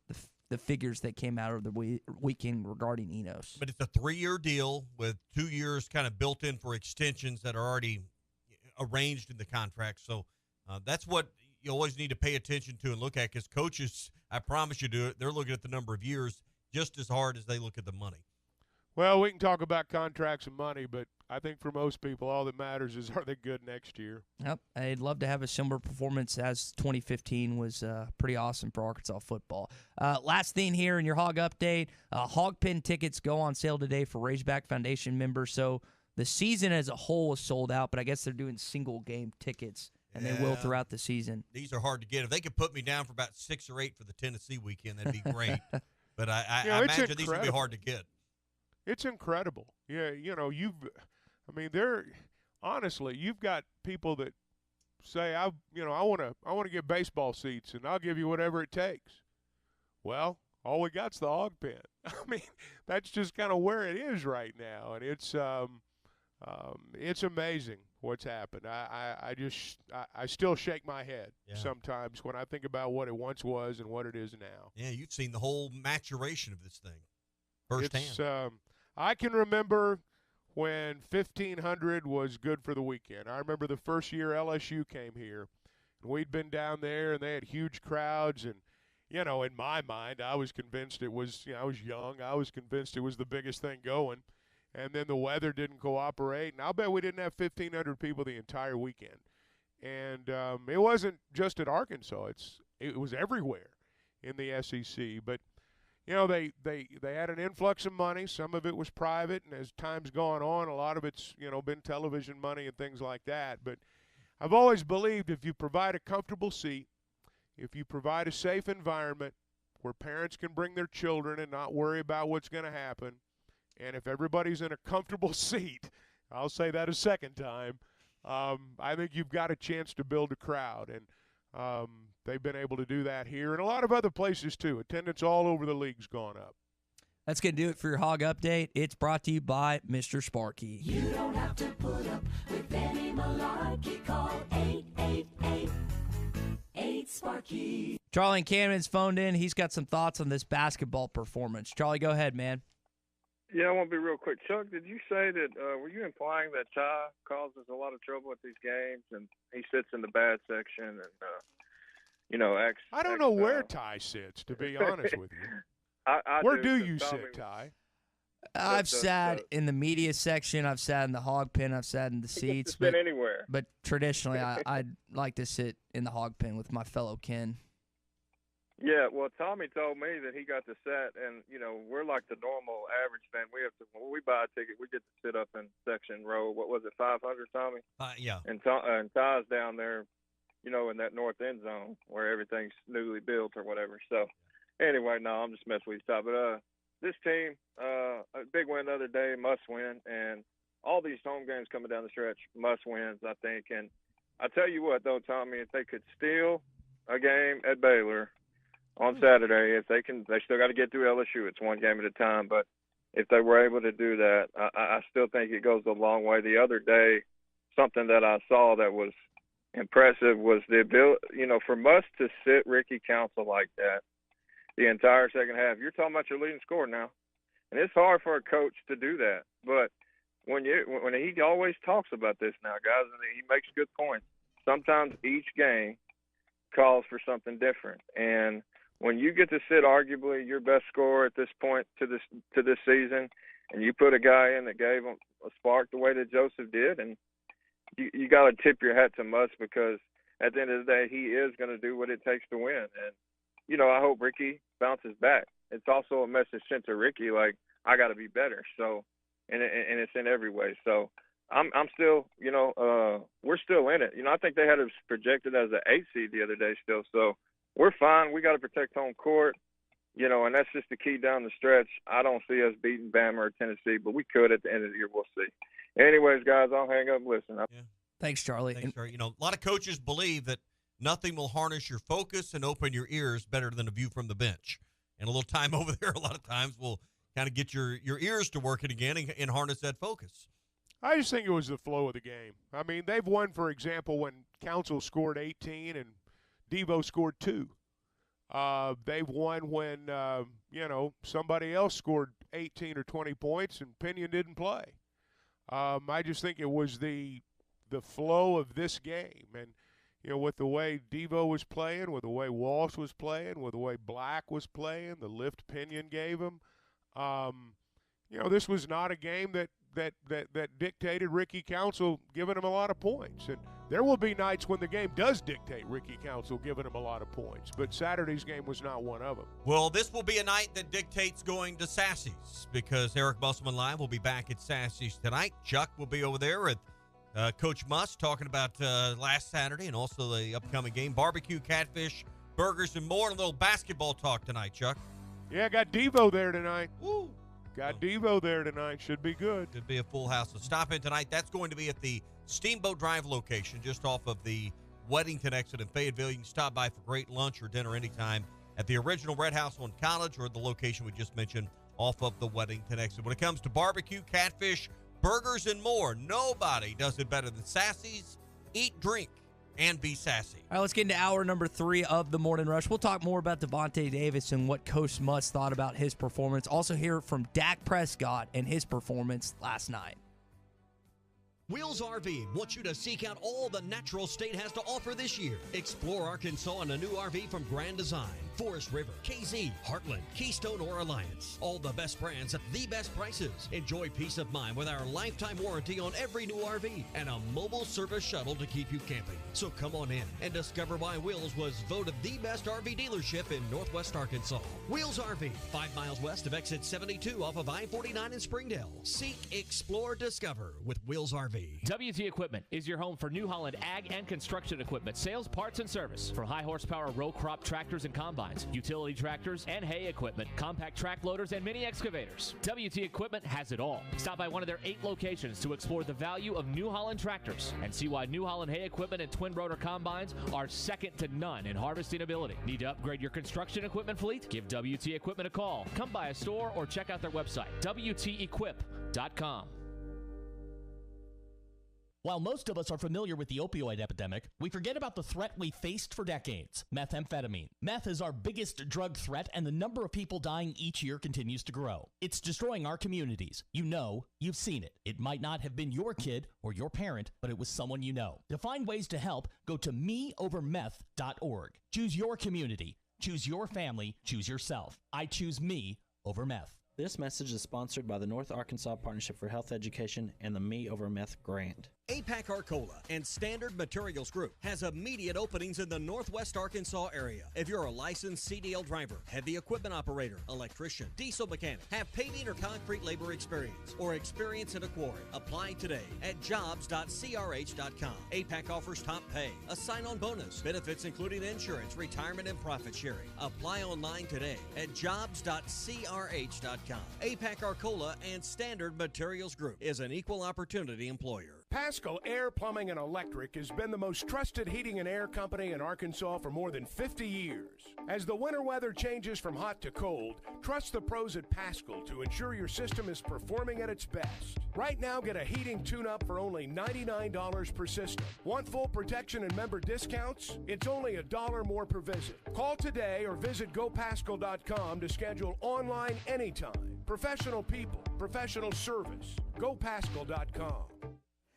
the figures that came out of the weekend regarding Enos. But it's a 3-year deal with 2 years kind of built in for extensions that are already arranged in the contract. So that's what you always need to pay attention to and look at, because coaches, I promise you, they're looking at the number of years just as hard as they look at the money. Well, we can talk about contracts and money, but I think for most people all that matters is are they good next year. Yep, I'd love to have a similar performance as 2015 was pretty awesome for Arkansas football. Last thing here in your Hog Update, Hog Pen tickets go on sale today for Razorback Foundation members. So the season as a whole is sold out, but I guess they're doing single-game tickets, and they will throughout the season. These are hard to get. If they could put me down for about 6 or 8 for the Tennessee weekend, that'd be great. But I imagine these would be hard to get. It's incredible. Yeah, honestly, you've got people that say, I want to get baseball seats, and I'll give you whatever it takes. Well, all we got's the Hog Pen. I mean, that's just kind of where it is right now, and it's amazing what's happened. I still shake my head sometimes when I think about what it once was and what it is now. Yeah, you've seen the whole maturation of this thing firsthand. I can remember when 1,500 was good for the weekend. I remember the first year LSU came here, and we'd been down there, and they had huge crowds. And, in my mind, I was convinced it was, I was young. I was convinced it was the biggest thing going. and then the weather didn't cooperate. And I'll bet we didn't have 1,500 people the entire weekend. And it wasn't just at Arkansas. It was everywhere in the SEC. But, you know, they had an influx of money. Some of it was private, and as time's gone on, a lot of it's, you know, been television money and things like that. But I've always believed if you provide a comfortable seat, if you provide a safe environment where parents can bring their children and not worry about what's going to happen, and if everybody's in a comfortable seat, I'll say that a second time, I think you've got a chance to build a crowd. And they've been able to do that here and a lot of other places too. Attendance all over the league's gone up. That's going to do it for your Hog Update. It's brought to you by Mr. Sparky. You don't have to put up with any malarkey. Call 888-8-SPARKY. Charlie and Camden's phoned in. He's got some thoughts on this basketball performance. Charlie, go ahead, man. Yeah, I want to be real quick. Chuck, did you say that, were you implying that Ty causes a lot of trouble at these games and he sits in the bad section and, you know, acts? I don't know where Ty sits, to be honest with you. Where do you sit, Ty? I've sat in the media section. I've sat in the hog pen. I've sat in the seats. But anywhere. But traditionally, I'd like to sit in the hog pen with my fellow kin. Yeah, well, Tommy told me that he got to sit, and, you know, we're like the normal average fan. We have to, when we buy a ticket, we get to sit up in section row. What was it, 500, Tommy? Yeah. And Ty's down there, you know, in that north end zone where everything's newly built or whatever. So, anyway, no, I'm just messing with you, Ty. But this team, a big win the other day, must win. And all these home games coming down the stretch, must wins, I think. And I tell you what, though, Tommy, if they could steal a game at Baylor on Saturday, if they can, they still got to get through LSU. It's one game at a time. But if they were able to do that, I still think it goes a long way. The other day, something that I saw that was impressive was the ability, you know, for us to sit Ricky Council like that the entire second half. You're talking about your leading scorer now, and it's hard for a coach to do that. But when he always talks about this now, guys, and he makes good points. Sometimes each game calls for something different, and when you get to sit arguably your best scorer at this point to this season, and you put a guy in that gave him a spark the way that Joseph did, and you got to tip your hat to Muss, because at the end of the day, he is going to do what it takes to win. And, you know, I hope Ricky bounces back. It's also a message sent to Ricky, like, I got to be better. So, and it's in every way. So I'm still, you know, we're still in it. You know, I think they had us projected as an 8 seed the other day still. So we're fine. We got to protect home court, you know, and that's just the key down the stretch. I don't see us beating Bama or Tennessee, but we could at the end of the year. We'll see. Anyways, guys, I'll hang up and listen. Yeah. Thanks, Charlie. Thanks, Charlie. You know, a lot of coaches believe that nothing will harness your focus and open your ears better than a view from the bench. And a little time over there a lot of times will kind of get your ears to working again and harness that focus. I just think it was the flow of the game. I mean, they've won, for example, when Council scored 18 and Devo scored 2. They've won when, you know, somebody else scored 18 or 20 points and Pinion didn't play. I just think it was the flow of this game. And, you know, with the way Devo was playing, with the way Walsh was playing, with the way Black was playing, the lift Pinion gave him, you know, this was not a game that dictated Ricky Council giving him a lot of points. And there will be nights when the game does dictate Ricky Council giving him a lot of points, but Saturday's game was not one of them. Well, this will be a night that dictates going to Sassy's, because Eric Musselman Live will be back at Sassy's tonight. Chuck will be over there with Coach Muss talking about last Saturday and also the upcoming game. Barbecue, catfish, burgers, and more, and a little basketball talk tonight, Chuck. Yeah, got Devo there tonight. Woo! Got Devo there tonight. Should be good. Could be a full house. So stop in tonight. That's going to be at the Steamboat Drive location, just off of the Weddington exit in Fayetteville. You can stop by for great lunch or dinner anytime at the original Red House on College, or the location we just mentioned off of the Weddington exit. When it comes to barbecue, catfish, burgers, and more, nobody does it better than Sassy's. Eat, drink, and be sassy. All right, let's get into hour number 3 of the Morning Rush. We'll talk more about Devontae Davis and what Coach Muss thought about his performance. Also hear from Dak Prescott and his performance last night. Wheels RV wants you to seek out all the natural state has to offer this year. Explore Arkansas in a new RV from Grand Design, Forest River, KZ, Heartland, Keystone, or Alliance. All the best brands at the best prices. Enjoy peace of mind with our lifetime warranty on every new RV and a mobile service shuttle to keep you camping. So come on in and discover why Wheels was voted the best RV dealership in Northwest Arkansas. Wheels RV, 5 miles west of exit 72 off of I-49 in Springdale. Seek, explore, discover with Wheels RV. WT Equipment is your home for New Holland ag and construction equipment, sales, parts, and service. For high horsepower row crop tractors and combines, utility tractors and hay equipment, compact track loaders, and mini excavators. WT Equipment has it all. Stop by one of their 8 locations to explore the value of New Holland tractors and see why New Holland hay equipment and twin rotor combines are second to none in harvesting ability. Need to upgrade your construction equipment fleet? Give WT Equipment a call. Come by a store or check out their website, WTEquip.com. While most of us are familiar with the opioid epidemic, we forget about the threat we faced for decades, methamphetamine. Meth is our biggest drug threat, and the number of people dying each year continues to grow. It's destroying our communities. You know, you've seen it. It might not have been your kid or your parent, but it was someone you know. To find ways to help, go to meovermeth.org. Choose your community. Choose your family. Choose yourself. I choose me over meth. This message is sponsored by the North Arkansas Partnership for Health Education and the Me Over Meth grant. APAC Arcola and Standard Materials Group has immediate openings in the Northwest Arkansas area. If you're a licensed CDL driver, heavy equipment operator, electrician, diesel mechanic, have paving or concrete labor experience, or experience at a quarry, apply today at jobs.crh.com. APAC offers top pay, a sign-on bonus, benefits including insurance, retirement, and profit sharing. Apply online today at jobs.crh.com. APAC Arcola and Standard Materials Group is an equal opportunity employer. Paschal Air, Plumbing, and Electric has been the most trusted heating and air company in Arkansas for more than 50 years. As the winter weather changes from hot to cold, trust the pros at Paschal to ensure your system is performing at its best. Right now, get a heating tune-up for only $99 per system. Want full protection and member discounts? It's only $1 more per visit. Call today or visit GoPaschal.com to schedule online anytime. Professional people, professional service. GoPaschal.com.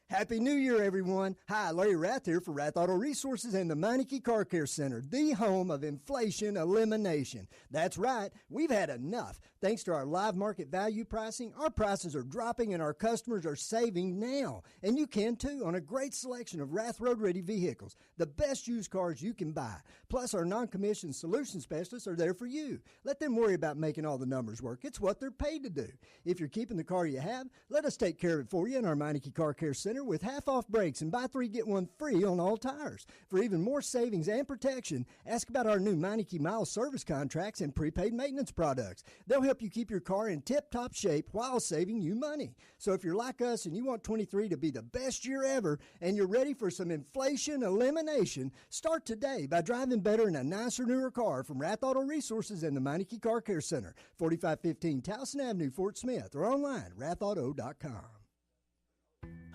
Happy New Year, everyone. Hi, Larry Rath here for Rath Auto Resources and the Meineke Car Care Center, the home of inflation elimination. That's right, we've had enough. Thanks to our live market value pricing, our prices are dropping and our customers are saving now. And you can too on a great selection of Rath Road Ready vehicles, the best used cars you can buy. Plus, our non-commissioned solution specialists are there for you. Let them worry about making all the numbers work. It's what they're paid to do. If you're keeping the car you have, let us take care of it for you in our Meineke Car Care Center with half-off brakes and buy 3, get 1 free on all tires. For even more savings and protection, ask about our new Meineke Miles service contracts and prepaid maintenance products. They'll help you keep your car in tip-top shape while saving you money. So if you're like us and you want 23 to be the best year ever and you're ready for some inflation elimination, start today by driving better in a nicer, newer car from Rath Auto Resources and the Meineke Car Care Center, 4515 Towson Avenue, Fort Smith, or online at rathauto.com.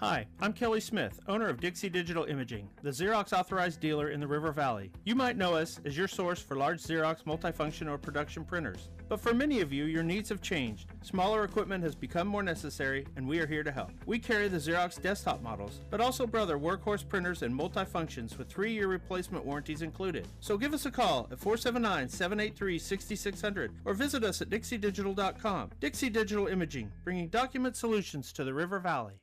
Hi, I'm Kelly Smith, owner of Dixie Digital Imaging, the Xerox authorized dealer in the River Valley. You might know us as your source for large Xerox multifunction or production printers. But for many of you, your needs have changed. Smaller equipment has become more necessary, and we are here to help. We carry the Xerox desktop models, but also brother workhorse printers and multifunctions with 3-year replacement warranties included. So give us a call at 479-783-6600 or visit us at dixiedigital.com. Dixie Digital Imaging, bringing document solutions to the River Valley.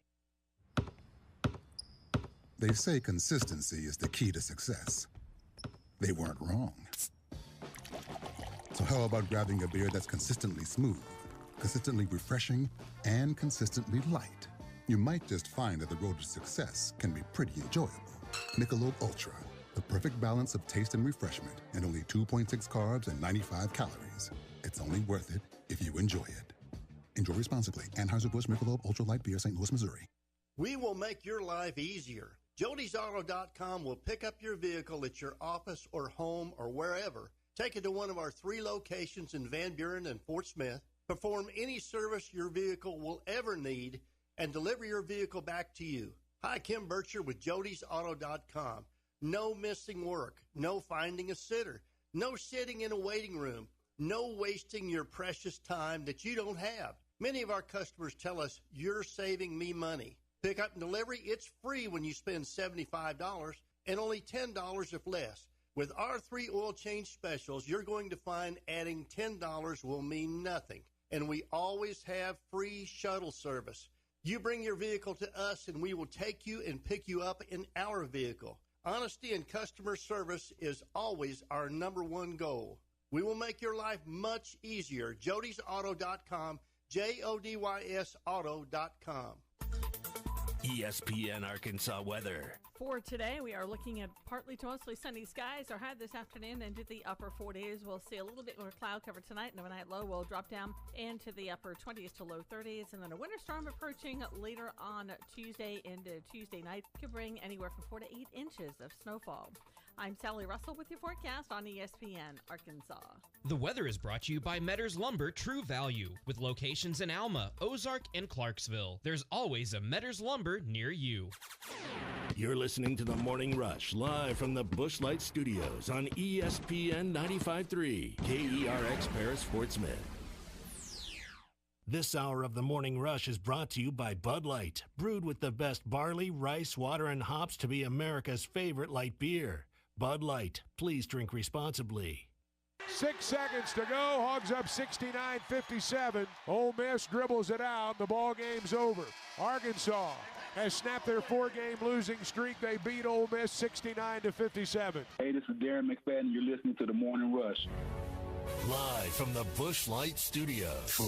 They say consistency is the key to success. They weren't wrong. So how about grabbing a beer that's consistently smooth, consistently refreshing, and consistently light? You might just find that the road to success can be pretty enjoyable. Michelob Ultra, the perfect balance of taste and refreshment, and only 2.6 carbs and 95 calories. It's only worth it if you enjoy it. Enjoy responsibly. Anheuser-Busch Michelob Ultra Light Beer, St. Louis, Missouri. We will make your life easier. Jody'sAuto.com will pick up your vehicle at your office or home or wherever, take it to one of our 3 locations in Van Buren and Fort Smith, perform any service your vehicle will ever need, and deliver your vehicle back to you. Hi, Kim Bircher with Jody'sAuto.com. No missing work, no finding a sitter, no sitting in a waiting room, no wasting your precious time that you don't have. Many of our customers tell us, "You're saving me money." Pickup and delivery, it's free when you spend $75 and only $10 if less. With our 3 oil change specials, you're going to find adding $10 will mean nothing. And we always have free shuttle service. You bring your vehicle to us and we will take you and pick you up in our vehicle. Honesty and customer service is always our #1 goal. We will make your life much easier. JodysAuto.com, JODYS Auto.com. ESPN Arkansas weather. For today, we are looking at partly to mostly sunny skies. Our high this afternoon into the upper 40s. We'll see a little bit more cloud cover tonight, and overnight low will drop down into the upper 20s to low 30s. And then a winter storm approaching later on Tuesday into Tuesday night could bring anywhere from 4 to 8 inches of snowfall. I'm Sally Russell with your forecast on ESPN Arkansas. The weather is brought to you by Metters Lumber True Value, with locations in Alma, Ozark, and Clarksville. There's always a Metters Lumber near you. You're listening to The Morning Rush, live from the Busch Light Studios on ESPN 95.3, KERX Paris Fort Smith. This hour of The Morning Rush is brought to you by Bud Light, brewed with the best barley, rice, water, and hops to be America's favorite light beer. Bud Light, please drink responsibly. 6 seconds to go. Hogs up 69-57. Ole Miss dribbles it out. The ball game's over. Arkansas has snapped their 4-game losing streak. They beat Ole Miss 69-57. Hey, this is Darren McFadden. You're listening to The Morning Rush. Live from the Busch Light Studios.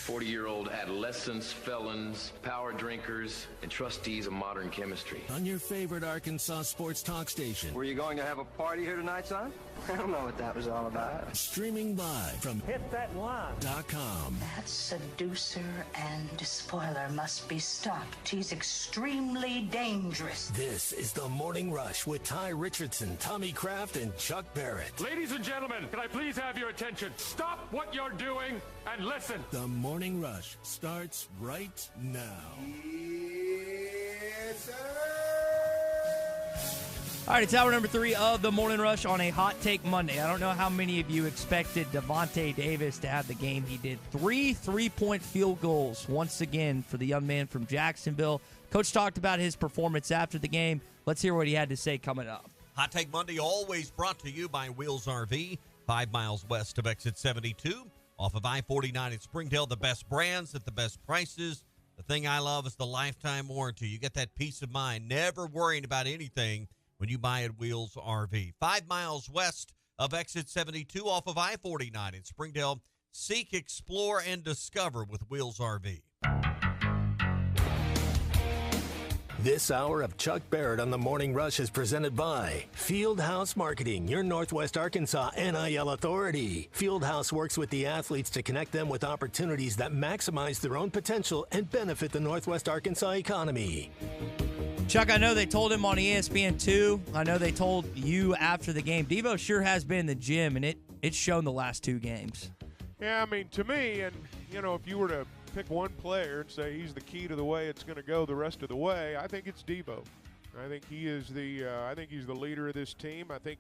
40-year-old adolescents, felons, power drinkers, and trustees of modern chemistry. On your favorite Arkansas sports talk station. Were you going to have a party here tonight, son? I don't know what that was all about. Streaming live from HitThatOne.com. That seducer and spoiler must be stopped. He's extremely dangerous. This is The Morning Rush with Ty Richardson, Tommy Kraft, and Chuck Barrett. Ladies and gentlemen, can I please have your attention? Stop what you're doing and listen. The Morning Rush starts right now. Yes, sir. All right, it's hour number 3 of the Morning Rush on a Hot Take Monday. I don't know how many of you expected Devontae Davis to have the game he did. 3 3-point field goals once again for the young man from Jacksonville. Coach talked about his performance after the game. Let's hear what he had to say coming up. Hot Take Monday always brought to you by Wheels RV, 5 miles west of exit 72, off of I-49 in Springdale. The best brands at the best prices. The thing I love is the lifetime warranty. You get that peace of mind, never worrying about anything when you buy at Wheels RV. 5 miles west of exit 72 off of I-49 in Springdale. Seek, explore, and discover with Wheels RV. This hour of Chuck Barrett on The Morning Rush is presented by Fieldhouse Marketing, your Northwest Arkansas NIL authority. Fieldhouse works with the athletes to connect them with opportunities that maximize their own potential and benefit the Northwest Arkansas economy. Chuck, I know they told him on ESPN2. I know they told you after the game. Devo sure has been in the gym, and it's shown the last 2 games. Yeah, I mean, to me, and, you know, if you were to pick one player and say he's the key to the way it's going to go the rest of the way, I think it's Devo. I think he is I think he's the leader of this team. I think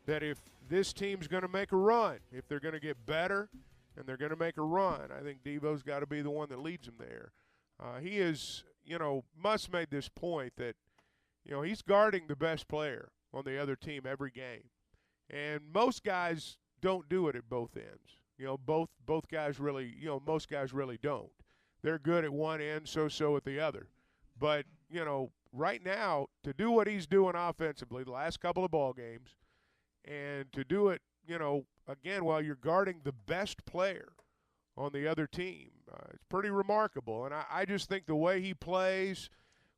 that if this team's going to make a run, if they're going to get better and they're going to make a run, I think Devo's got to be the one that leads them there. He is, you know, Muss made this point that, you know, he's guarding the best player on the other team every game. And most guys don't do it at both ends. You know, both guys really, you know, most guys really don't. They're good at one end, so at the other. But, you know, right now, to do what he's doing offensively the last couple of ball games, and to do it, you know, again, while you're guarding the best player on the other team, it's pretty remarkable. And I just think the way he plays,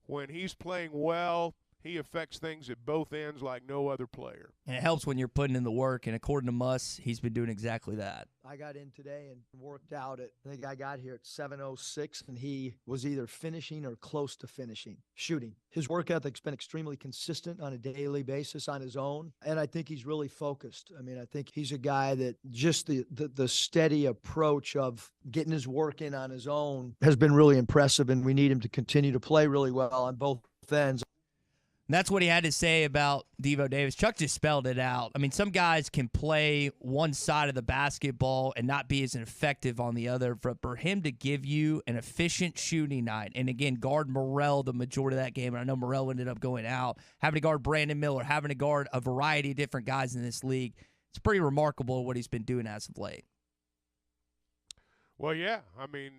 when he's playing well, he affects things at both ends like no other player. And it helps when you're putting in the work, and according to Muss, he's been doing exactly that. I got in today and worked out I think I got here at 7:06, and he was either finishing or close to finishing, shooting. His work ethic's been extremely consistent on a daily basis on his own, and I think he's really focused. I mean, I think he's a guy that just the steady approach of getting his work in on his own has been really impressive, and we need him to continue to play really well on both ends. And that's what he had to say about Devo Davis. Chuck just spelled it out. I mean, some guys can play one side of the basketball and not be as effective on the other. For him to give you an efficient shooting night, and again, guard Morrell the majority of that game, and I know Morrell ended up going out, having to guard Brandon Miller, having to guard a variety of different guys in this league, it's pretty remarkable what he's been doing as of late. Well, yeah. I mean,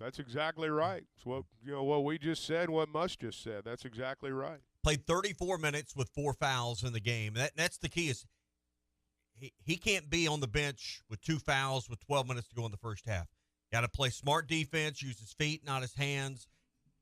that's exactly right. It's what we just said, what Muss just said. That's exactly right. Played 34 minutes with 4 fouls in the game. That's the key. Is he can't be on the bench with 2 fouls with 12 minutes to go in the first half. Got to play smart defense, use his feet, not his hands.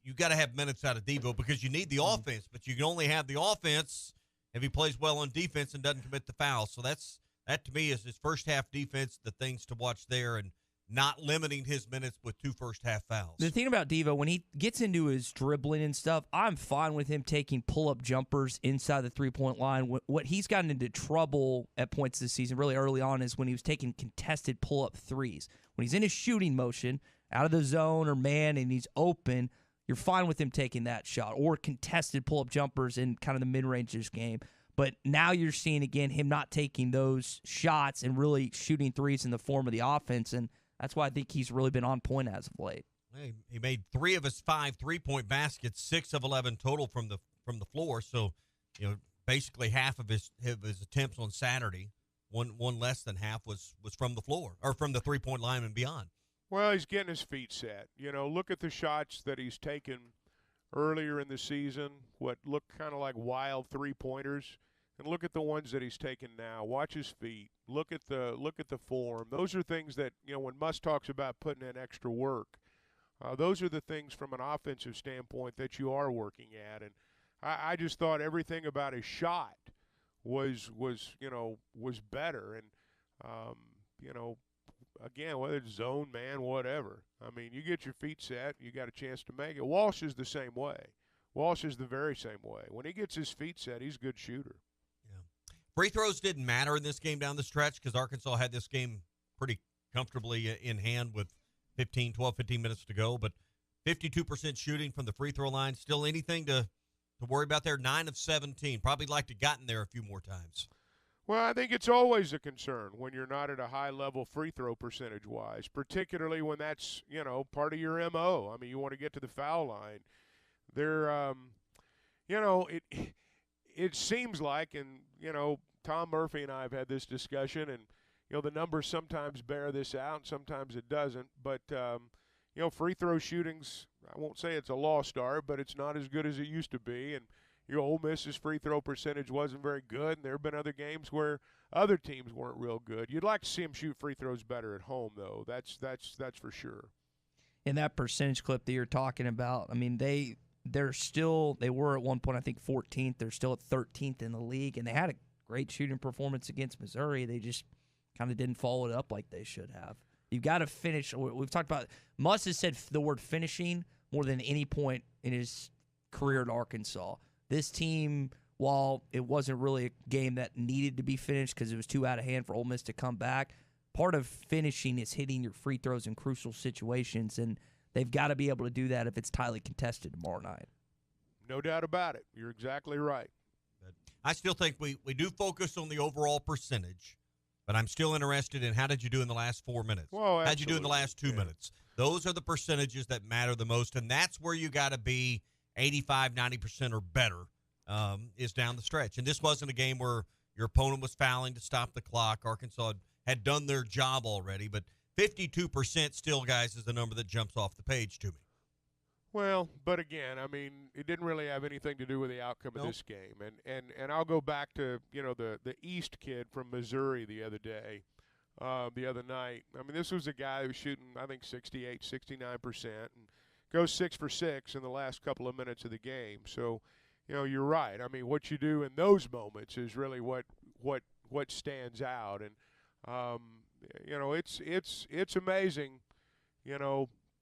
You got to have minutes out of Devo because you need the offense, but you can only have the offense if he plays well on defense and doesn't commit the fouls. So that to me is his first half defense, the things to watch there, and not limiting his minutes with 2 first-half fouls. The thing about Devo, when he gets into his dribbling and stuff, I'm fine with him taking pull-up jumpers inside the three-point line. What he's gotten into trouble at points this season really early on is when he was taking contested pull-up threes. When he's in his shooting motion, out of the zone or man, and he's open, you're fine with him taking that shot, or contested pull-up jumpers in kind of the mid-range of this game. But now you're seeing, again, him not taking those shots and really shooting threes in the form of the offense, and that's why I think he's really been on point as of late. He made 3 of his 5 3-point baskets, 6 of 11 total from the floor. So, basically half of his attempts on Saturday, one less than half was from the floor or from the 3-point line and beyond. Well, he's getting his feet set. Look at the shots that he's taken earlier in the season, what looked kind of like wild 3-pointers. And look at the ones that he's taken now. Watch his feet. Look at the form. Those are things that, when Muss talks about putting in extra work, those are the things from an offensive standpoint that you are working at. And I just thought everything about his shot was better. And, again, whether it's zone, man, whatever. I mean, you get your feet set, you got a chance to make it. Walsh is the same way. Walsh is the very same way. When he gets his feet set, he's a good shooter. Free throws didn't matter in this game down the stretch because Arkansas had this game pretty comfortably in hand with 12, 15 minutes to go. But 52% shooting from the free throw line. Still anything to worry about there? 9 of 17. Probably like to gotten there a few more times. Well, I think it's always a concern when you're not at a high level free throw percentage-wise, particularly when that's, part of your MO. I mean, you want to get to the foul line. It seems like, and, Tom Murphy and I have had this discussion, and, the numbers sometimes bear this out and sometimes it doesn't. But, free throw shootings, I won't say it's a lost art, but it's not as good as it used to be. And, Ole Miss's free throw percentage wasn't very good, and there have been other games where other teams weren't real good. You'd like to see them shoot free throws better at home, though. That's for sure. In that percentage clip that you're talking about, I mean, they were at one point, I think, 14th. They're still at 13th in the league, and they had a great shooting performance against Missouri. They just kind of didn't follow it up like they should have. You've got to finish. We've talked about Muss has said the word finishing more than any point in his career at Arkansas. This team, while it wasn't really a game that needed to be finished because it was too out of hand for Ole Miss to come back, part of finishing is hitting your free throws in crucial situations, and they've got to be able to do that if it's tightly contested tomorrow night. No doubt about it. You're exactly right. I still think we do focus on the overall percentage, but I'm still interested in how did you do in the last 4 minutes? Well, how'd you do in the last 2 minutes? Those are the percentages that matter the most, and that's where you got to be 85, 90% or better is down the stretch. And this wasn't a game where your opponent was fouling to stop the clock. Arkansas had done their job already, but 52% still, guys, is the number that jumps off the page to me. Well, but again, I mean, it didn't really have anything to do with the outcome of this game. And I'll go back to, the East kid from Missouri the other day, the other night. I mean, this was a guy who was shooting, I think, 68, 69%, and goes 6 for 6 in the last couple of minutes of the game. So, you're right. I mean, what you do in those moments is really what stands out. And, it's amazing,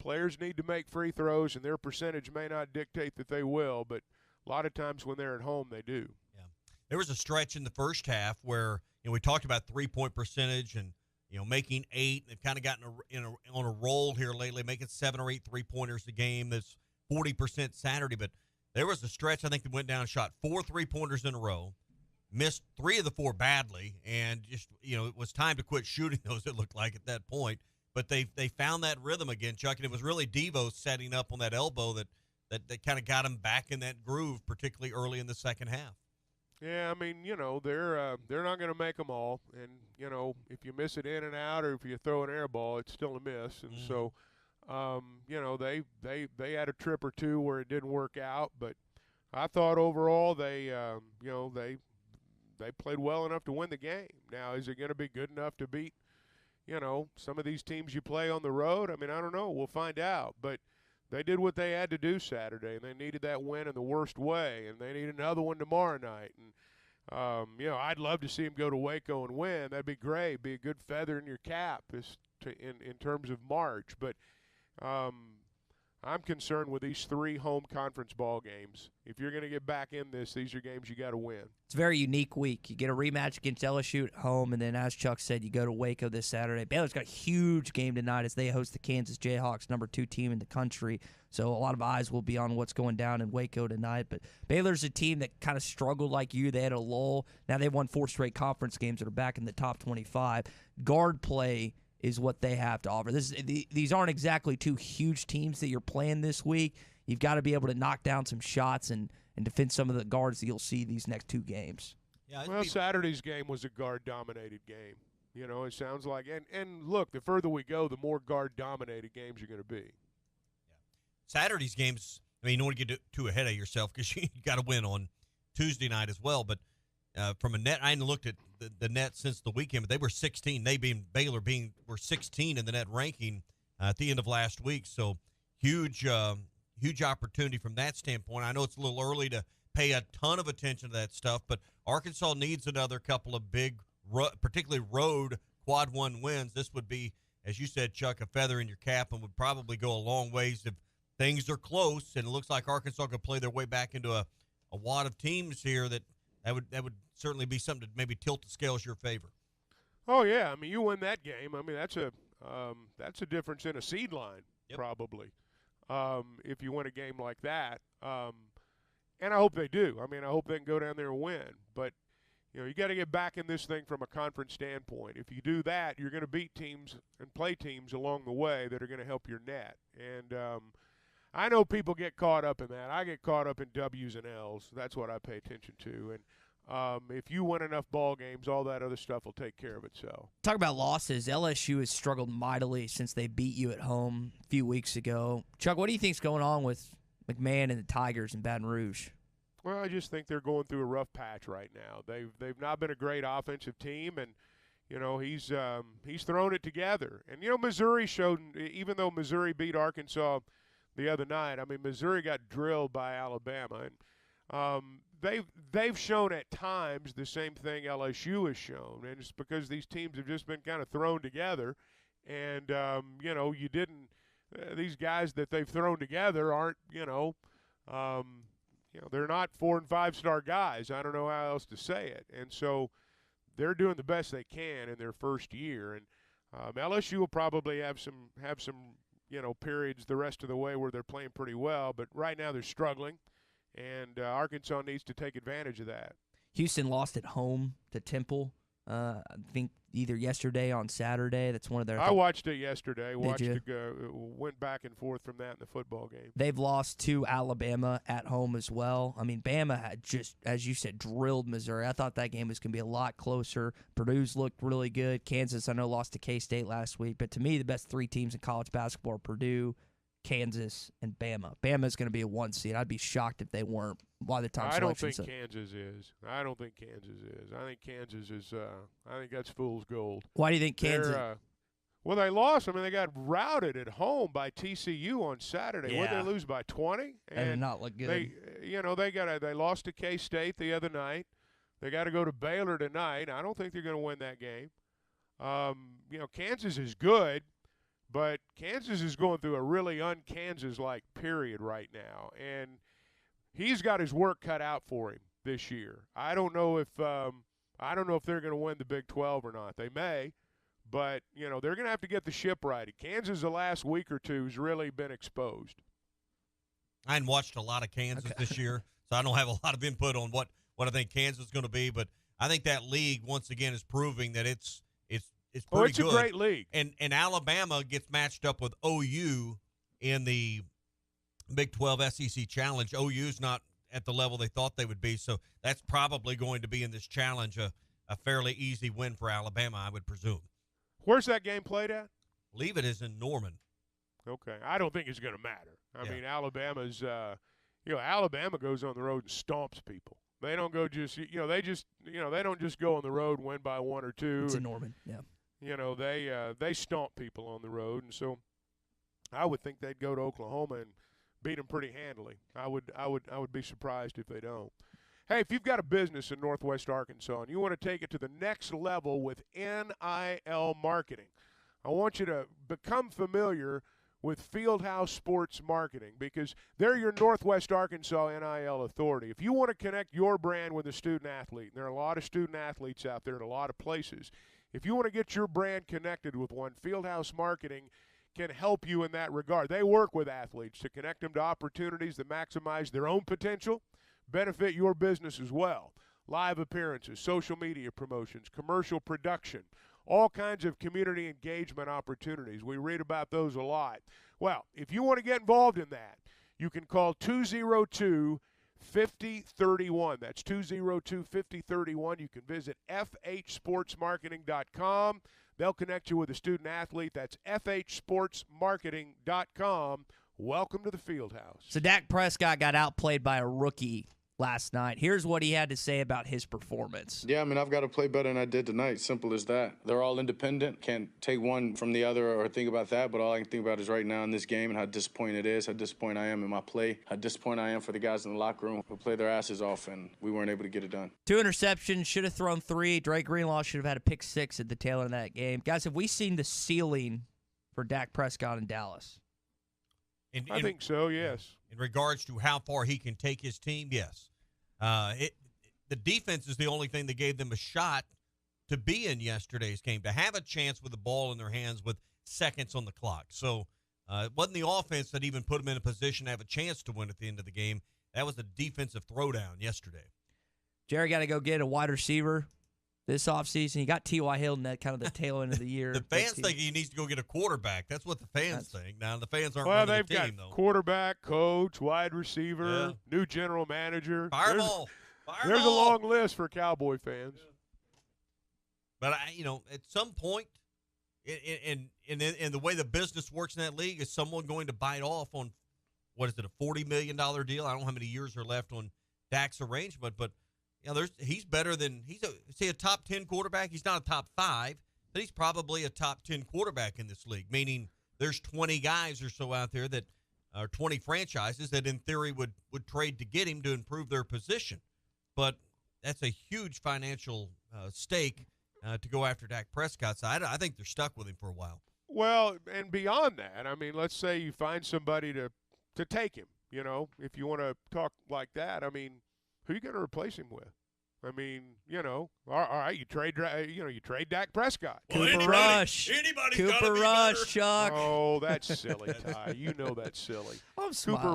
players need to make free throws, and their percentage may not dictate that they will, but a lot of times when they're at home, they do. Yeah. There was a stretch in the first half where we talked about 3-point percentage and making 8. They've kind of gotten on a roll here lately, making 7 or 8 3-pointers a game. That's 40% Saturday, but There was a stretch, I think, that went down and shot 4 3-pointers in a row, missed 3 of the 4 badly, and just, it was time to quit shooting those, it looked like, at that point. But they found that rhythm again, Chuck, and it was really Devo setting up on that elbow that kind of got him back in that groove, particularly early in the second half. Yeah, I mean, they're not going to make them all, and if you miss it in and out, or if you throw an air ball, it's still a miss, and so, they had a trip or two where it didn't work out, but I thought overall they played well enough to win the game. Now, is it going to be good enough to beat, some of these teams you play on the road? I mean, I don't know. We'll find out, but they did what they had to do Saturday, and they needed that win in the worst way, and they need another one tomorrow night. And, I'd love to see them go to Waco and win. That'd be great. Be a good feather in your cap in terms of March. But I'm concerned with these 3 home conference ball games. If you're going to get back in this, these are games you got to win. It's a very unique week. You get a rematch against LSU at home, and then, as Chuck said, you go to Waco this Saturday. Baylor's got a huge game tonight as they host the Kansas Jayhawks, number 2 team in the country. So a lot of eyes will be on what's going down in Waco tonight. But Baylor's a team that kind of struggled like you. They had a lull. Now they've won 4 straight conference games that are back in the top 25. Guard play is what they have to offer. These aren't exactly 2 huge teams that you're playing this week. You've got to be able to knock down some shots and defend some of the guards that you'll see these next 2 games. Yeah, well, Saturday's game was a guard-dominated game. It sounds like – and look, the further we go, the more guard-dominated games are going to be. Yeah. Saturday's games, you don't want to get too ahead of yourself because you got to win on Tuesday night as well, but from a net, I hadn't looked at the net since the weekend, but they were 16. They being Baylor were 16 in the net ranking at the end of last week. So huge opportunity from that standpoint. I know it's a little early to pay a ton of attention to that stuff, but Arkansas needs another couple of big, particularly road quad 1 wins. This would be, as you said, Chuck, a feather in your cap, and would probably go a long ways if things are close. And it looks like Arkansas could play their way back into a wad of teams here that would certainly be something to maybe tilt the scales your favor. Oh yeah, I mean, you win that game. I mean, that's a difference in a seed line, probably, if you win a game like that. And I hope they do. I mean, I hope they can go down there and win. But you got to get back in this thing from a conference standpoint. If you do that, you're going to beat teams and play teams along the way that are going to help your net. And I know people get caught up in that. I get caught up in W's and L's. That's what I pay attention to. And if you win enough ball games, all that other stuff will take care of itself. Talk about losses. LSU has struggled mightily since they beat you at home a few weeks ago. Chuck, what do you think's going on with McMahon and the Tigers in Baton Rouge? Well, I just think they're going through a rough patch right now. They've not been a great offensive team, and he's thrown it together. And Missouri showed, even though Missouri beat Arkansas the other night, I mean, Missouri got drilled by Alabama, and they've shown at times the same thing LSU has shown, and it's because these teams have just been kind of thrown together, and you didn't. These guys that they've thrown together aren't they're not 4- and 5-star guys. I don't know how else to say it, and so they're doing the best they can in their first year, and LSU will probably have some periods the rest of the way where they're playing pretty well, but right now they're struggling. And Arkansas needs to take advantage of that. Houston lost at home to Temple, I think either yesterday or on Saturday. That's one of their. I watched it yesterday. Did you? Went back and forth from that in the football game. They've lost to Alabama at home as well. I mean, Bama had just, as you said, drilled Missouri. I thought that game was going to be a lot closer. Purdue's looked really good. Kansas, I know, lost to K-State last week. But to me, the best 3 teams in college basketball are Purdue, Kansas, and Bama. Bama's going to be a 1 seed. I'd be shocked if they weren't by the time. I don't think Kansas is. I think Kansas is. I think that's fool's gold. Why do you think Kansas? Well, they lost. I mean, they got routed at home by TCU on Saturday. Yeah. What did they lose by 20? And did not look good. They lost to K-State the other night. They got to go to Baylor tonight. I don't think they're going to win that game. Kansas is good. But Kansas is going through a really un-Kansas-like period right now, and he's got his work cut out for him this year. I don't know if they're going to win the Big 12 or not. They may, but they're going to have to get the ship right. Kansas, the last week or two, has really been exposed. I hadn't watched a lot of Kansas this year, so I don't have a lot of input on what I think Kansas is going to be. But I think that league once again is proving that it's pretty good. It's a great league. And Alabama gets matched up with OU in the Big 12 SEC Challenge. OU's not at the level they thought they would be, so that's probably going to be in this challenge a fairly easy win for Alabama, I would presume. Where's that game played at? I believe it is in Norman. Okay. I don't think it's going to matter. I mean, Alabama's Alabama goes on the road and stomps people. They don't go they don't just go on the road and win by 1 or 2. It's in Norman, yeah. They stomp people on the road, and so I would think they'd go to Oklahoma and beat them pretty handily. I would be surprised if they don't. Hey, if you've got a business in Northwest Arkansas and you want to take it to the next level with NIL marketing, I want you to become familiar with Fieldhouse Sports Marketing because they're your Northwest Arkansas NIL authority. If you want to connect your brand with a student athlete, and there are a lot of student athletes out there in a lot of places, if you want to get your brand connected with one, Fieldhouse Marketing can help you in that regard. They work with athletes to connect them to opportunities that maximize their own potential, benefit your business as well. Live appearances, social media promotions, commercial production, all kinds of community engagement opportunities. We read about those a lot. Well, if you want to get involved in that, you can call 202-5031. That's 202-5031. You can visit fhsportsmarketing.com. They'll connect you with a student athlete. That's fhsportsmarketing.com. Welcome to the Fieldhouse. So Dak Prescott got outplayed by a rookie last night. Here's what he had to say about his performance. Yeah, I mean, I've got to play better than I did tonight. Simple as that. They're all independent. Can't take one from the other or think about that, but all I can think about is right now in this game and how disappointed it is, how disappointed I am in my play, how disappointed I am for the guys in the locker room who played their asses off, and we weren't able to get it done. 2 interceptions, should have thrown 3. Drake Greenlaw should have had a pick 6 at the tail end of that game. Guys, have we seen the ceiling for Dak Prescott in Dallas? I think so, yes. In regards to how far he can take his team, yes. The defense is the only thing that gave them a shot to be in yesterday's game, to have a chance with the ball in their hands with seconds on the clock. So it wasn't the offense that even put them in a position to have a chance to win at the end of the game. That was a defensive throwdown yesterday. Jerry got to go get a wide receiver this offseason. He got T.Y. Hilton at kind of the tail end of the year. The fans think he needs to go get a quarterback. That's what the fans think. Now, the fans aren't well, running the they've team, got though. Quarterback, coach, wide receiver, new general manager. Fireball. There's a long list for Cowboy fans. But, at some point, in the way the business works in that league, is someone going to bite off on, what is it, a $40 million deal? I don't know how many years are left on Dak's arrangement, but he's better than – he's a top 10 quarterback. He's not a top 5, but he's probably a top 10 quarterback in this league, meaning there's 20 guys or so out there that are 20 franchises that in theory would trade to get him to improve their position. But that's a huge financial stake to go after Dak Prescott. So I think they're stuck with him for a while. Well, and beyond that, I mean, let's say you find somebody to take him, if you want to talk like that. I mean, who are you going to replace him with? I mean, all right, you trade Dak Prescott. Cooper Rush. Cooper Rush, Chuck. Oh, that's silly, Ty. You know that's silly. I'm Cooper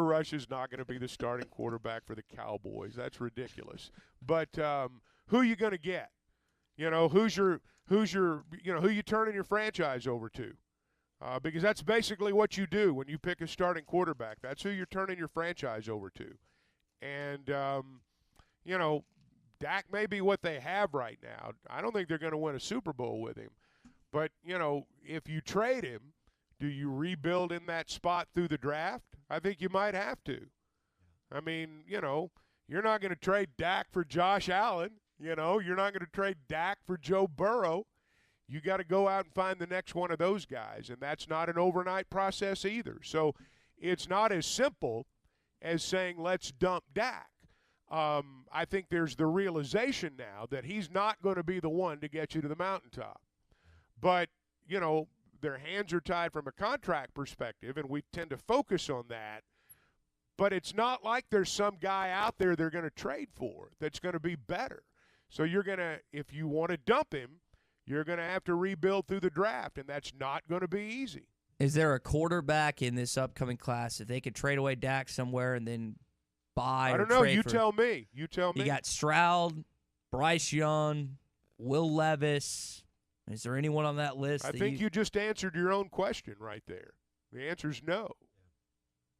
Rush is not going to be the starting quarterback for the Cowboys. That's ridiculous. But who are you going to get? Who's your who you turning your franchise over to? Because that's basically what you do when you pick a starting quarterback. That's who you're turning your franchise over to. And Dak may be what they have right now. I don't think they're going to win a Super Bowl with him. But, if you trade him, do you rebuild in that spot through the draft? I think you might have to. I mean, you're not going to trade Dak for Josh Allen. You're not going to trade Dak for Joe Burrow. You got to go out and find the next one of those guys, and that's not an overnight process either. So it's not as simple as saying let's dump Dak. I think there's the realization now that he's not going to be the one to get you to the mountaintop. But, their hands are tied from a contract perspective, and we tend to focus on that. But it's not like there's some guy out there they're going to trade for that's going to be better. So you're going to, if you want to dump him, you're going to have to rebuild through the draft, and that's not going to be easy. Is there a quarterback in this upcoming class if they could trade away Dak somewhere and then buy? I don't know. You tell me. You tell me. You got Stroud, Bryce Young, Will Levis. Is there anyone on that list? I think you just answered your own question right there. The answer is no.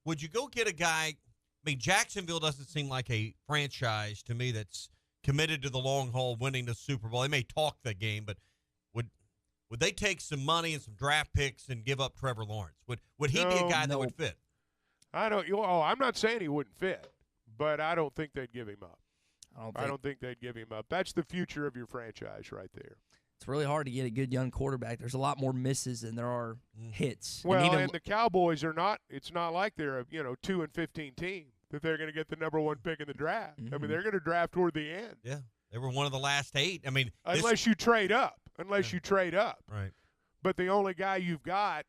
Would you go get a guy? I mean, Jacksonville doesn't seem like a franchise to me that's committed to the long haul, winning the Super Bowl. They may talk the game, but would they take some money and some draft picks and give up Trevor Lawrence? Would he be a guy that would fit? I don't. Oh, I'm not saying he wouldn't fit, but I don't think they'd give him up. I don't think they'd give him up. That's the future of your franchise right there. It's really hard to get a good young quarterback. There's a lot more misses than there are hits. Well, and the Cowboys are not. It's not like they're a 2-15 team that they're going to get the number 1 pick in the draft. I mean, they're going to draft toward the end. Yeah, they were one of the last 8. I mean, unless you trade up. You trade up. Right. But the only guy you've got,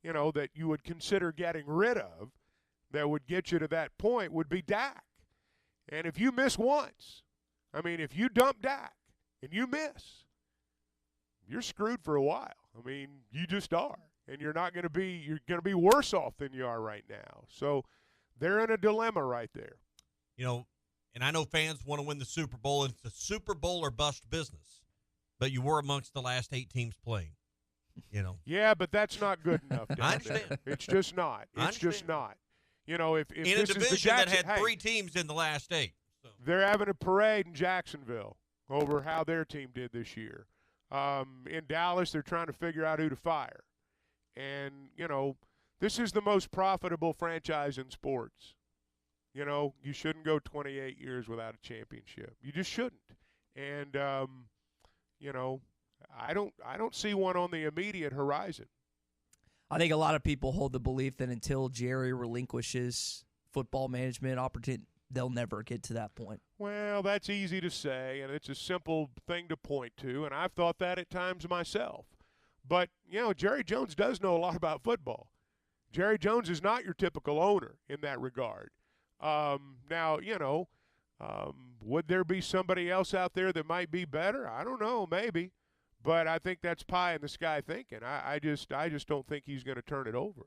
that you would consider getting rid of, that would get you to that point would be Dak. And if you miss once, if you dump Dak and you miss, you're screwed for a while. You just are. And you're going to be worse off than you are right now. So they're in a dilemma right there. And I know fans want to win the Super Bowl. It's a Super Bowl or bust business. But you were amongst the last 8 teams playing. Yeah, but that's not good enough. I understand. It's just not. It's just not. If in a division that had 3 teams in the last 8. So. They're having a parade in Jacksonville over how their team did this year. In Dallas, they're trying to figure out who to fire. And, this is the most profitable franchise in sports. You shouldn't go 28 years without a championship. You just shouldn't. And, I don't see one on the immediate horizon. I think a lot of people hold the belief that until Jerry relinquishes football management opportunity, they'll never get to that point. Well, that's easy to say, and it's a simple thing to point to, and I've thought that at times myself. But, Jerry Jones does know a lot about football. Jerry Jones is not your typical owner in that regard. Now, would there be somebody else out there that might be better? I don't know, maybe. But I think that's pie in the sky thinking. I just don't think he's going to turn it over.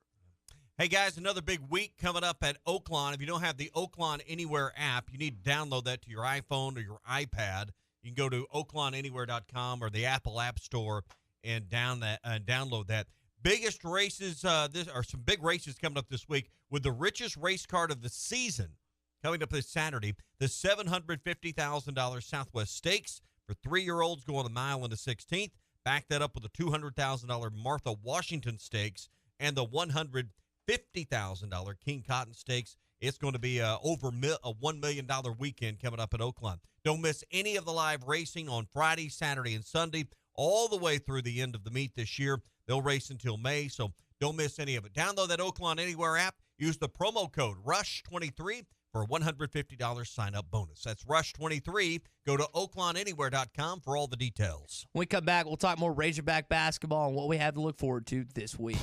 Hey, guys, another big week coming up at Oaklawn. If you don't have the Oaklawn Anywhere app, you need to download that to your iPhone or your iPad. You can go to oaklawnanywhere.com or the Apple App Store and download that. Biggest races, some big races coming up this week with the richest race card of the season coming up this Saturday, the $750,000 Southwest Stakes for 3-year-olds going a mile into 16th. Back that up with the $200,000 Martha Washington Stakes and the $150,000 King Cotton Stakes. It's going to be over a $1 million weekend coming up at Oaklawn. Don't miss any of the live racing on Friday, Saturday, and Sunday, all the way through the end of the meet this year. They'll race until May, so don't miss any of it. Download that Oaklawn Anywhere app. Use the promo code RUSH23 for a $150 sign-up bonus. That's RUSH23. Go to oaklawnanywhere.com for all the details. When we come back, we'll talk more Razorback basketball and what we have to look forward to this week.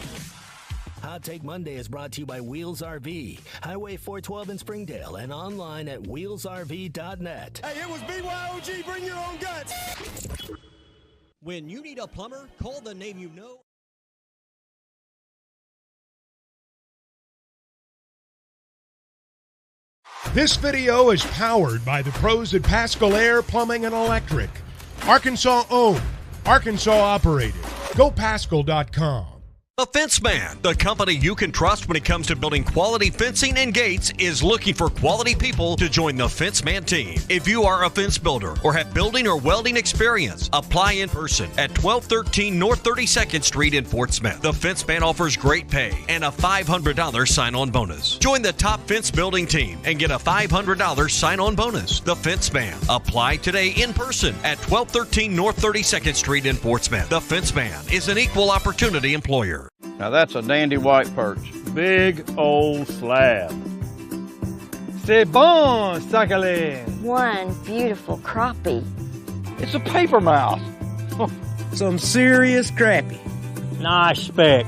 Hot Take Monday is brought to you by Wheels RV, Highway 412 in Springdale, and online at wheelsrv.net. Hey, it was BYOG, bring your own guts. When you need a plumber, call the name you know. This video is powered by the pros at Pascal Air Plumbing and Electric. Arkansas owned, Arkansas operated. GoPascal.com. The Fence Man, the company you can trust when it comes to building quality fencing and gates, is looking for quality people to join the Fence Man team. If you are a fence builder or have building or welding experience, apply in person at 1213 North 32nd Street in Fort Smith. The Fence Man offers great pay and a $500 sign-on bonus. Join the top fence building team and get a $500 sign-on bonus. The Fence Man. Apply today in person at 1213 North 32nd Street in Fort Smith. The Fence Man is an equal opportunity employer. Now that's a dandy white perch. Big old slab. C'est bon, Sacalin. One beautiful crappie. It's a paper mouse. Some serious crappie. Nice speck.